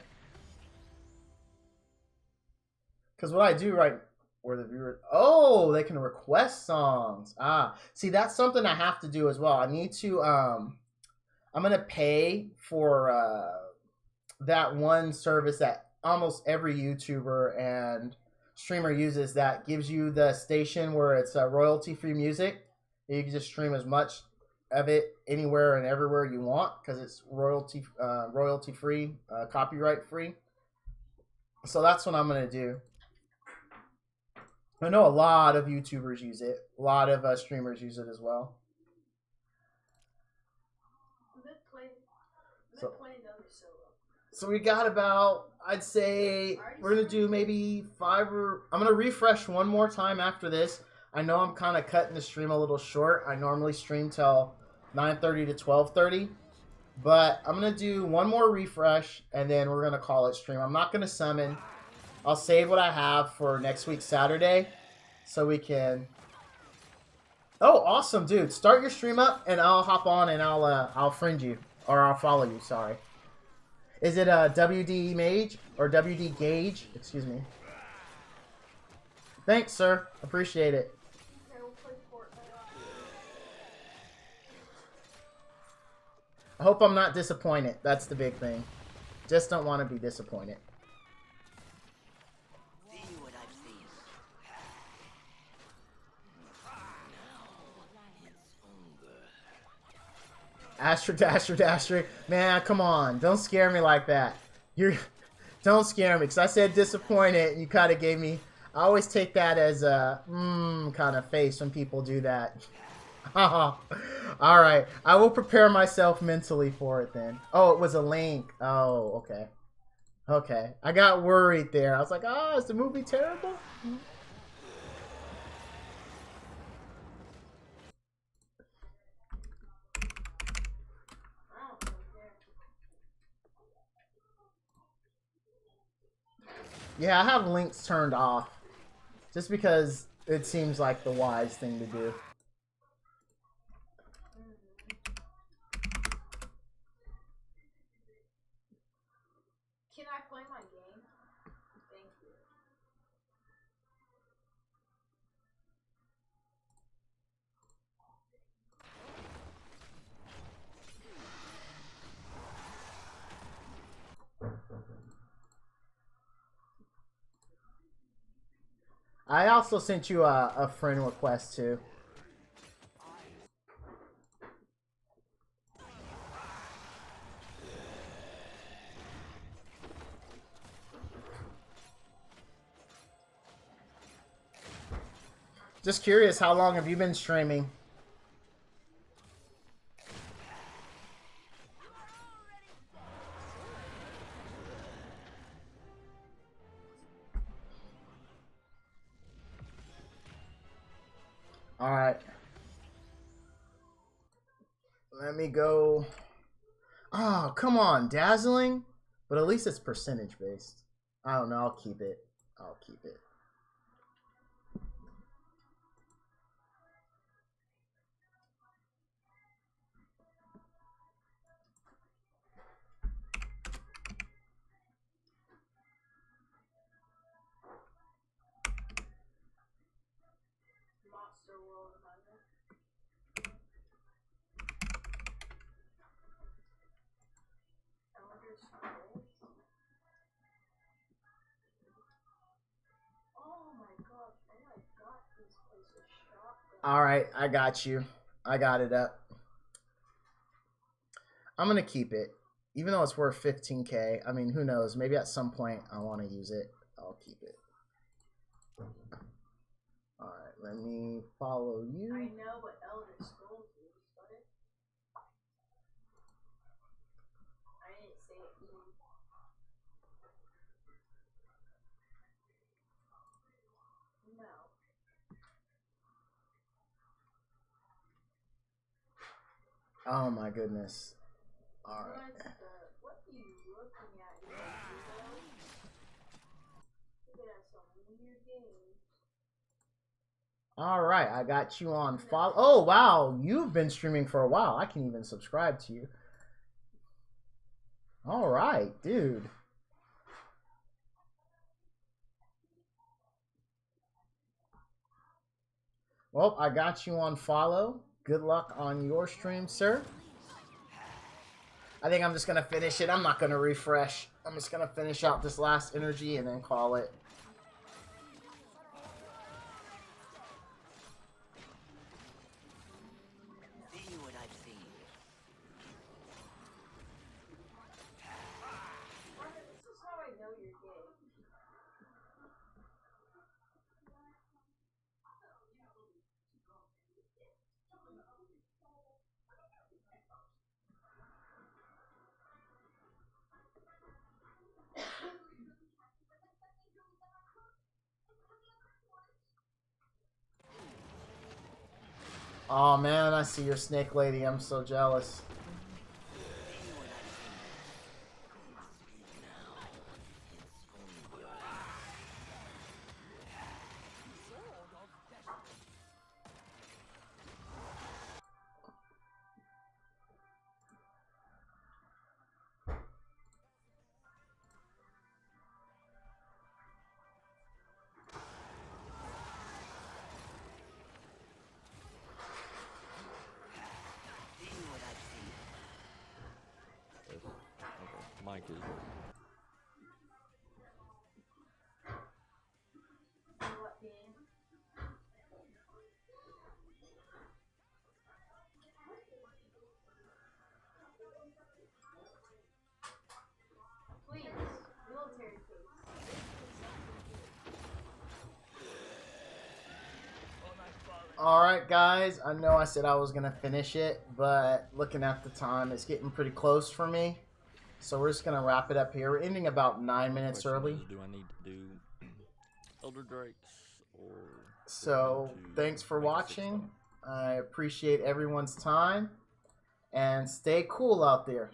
Because what I do right... where the viewer... Oh, they can request songs. Ah, see, that's something I have to do as well. I need to... I'm going to pay for that one service that almost every YouTuber and streamer uses that gives you the station where it's royalty-free music. You can just stream as much of it anywhere and everywhere you want because it's royalty-free, copyright-free. So that's what I'm going to do. I know a lot of YouTubers use it. A lot of streamers use it as well. So we got about, I'd say, we're going to do maybe 5 or... I'm going to refresh one more time after this. I know I'm kind of cutting the stream a little short. I normally stream till 9:30 to 12:30. But I'm going to do one more refresh, and then we're going to call it stream. I'm not going to summon. I'll save what I have for next week, Saturday, so we can... Oh, awesome, dude. Start your stream up, and I'll hop on, and I'll friend you. Or I'll follow you, sorry. Is it WD Mage? Or WD Gauge? Excuse me. Thanks, sir. Appreciate it. I hope I'm not disappointed. That's the big thing. Just don't want to be disappointed. See what I've seen. Asterisk, asterisk, asterisk. Man, come on. Don't scare me like that. Don't scare me, because I said disappointed, and you kind of gave me... I always take that as a kind of face when people do that. Alright, I will prepare myself mentally for it then. Oh, it was a link. Oh, okay. Okay, I got worried there. I was like, oh, is the movie terrible? Yeah, I have links turned off. Just because it seems like the wise thing to do. Can I play my game? Thank you. I also sent you a friend request too. Just curious, how long have you been streaming? Alright. Let me go. Oh, come on. Dazzling? But at least it's percentage based. I don't know. I'll keep it. I'll keep it. Monster World Hunter. Elder Scrolls. Oh my gosh, oh my god, this place is shotgun. Alright, I got you. I got it up. I'm going to keep it. Even though it's worth 15k. I mean, who knows? Maybe at some point I want to use it. I'll keep it. Alright, let me follow you. I know what Elder Scrolls is, but I didn't say it to you. No. Oh my goodness. Alright. What are you looking at, you weirdo? Look at some weird games. Alright, I got you on follow. Oh, wow. You've been streaming for a while. I can even subscribe to you. Alright, dude. Well, I got you on follow. Good luck on your stream, sir. I think I'm just going to finish it. I'm not going to refresh. I'm just going to finish out this last energy and then call it. See what I've seen. This is how I know you're gay. Oh man, I see your snake lady. I'm so jealous. too. What game? Please, military case. Alright guys, I know I said I was going to finish it, but looking at the time, it's getting pretty close for me. So we're just going to wrap it up here. We're ending about 9 minutes Question early. is, do I need to do Elder Drakes or? So do I need to thanks for make a watching. six-star? I appreciate everyone's time. And stay cool out there.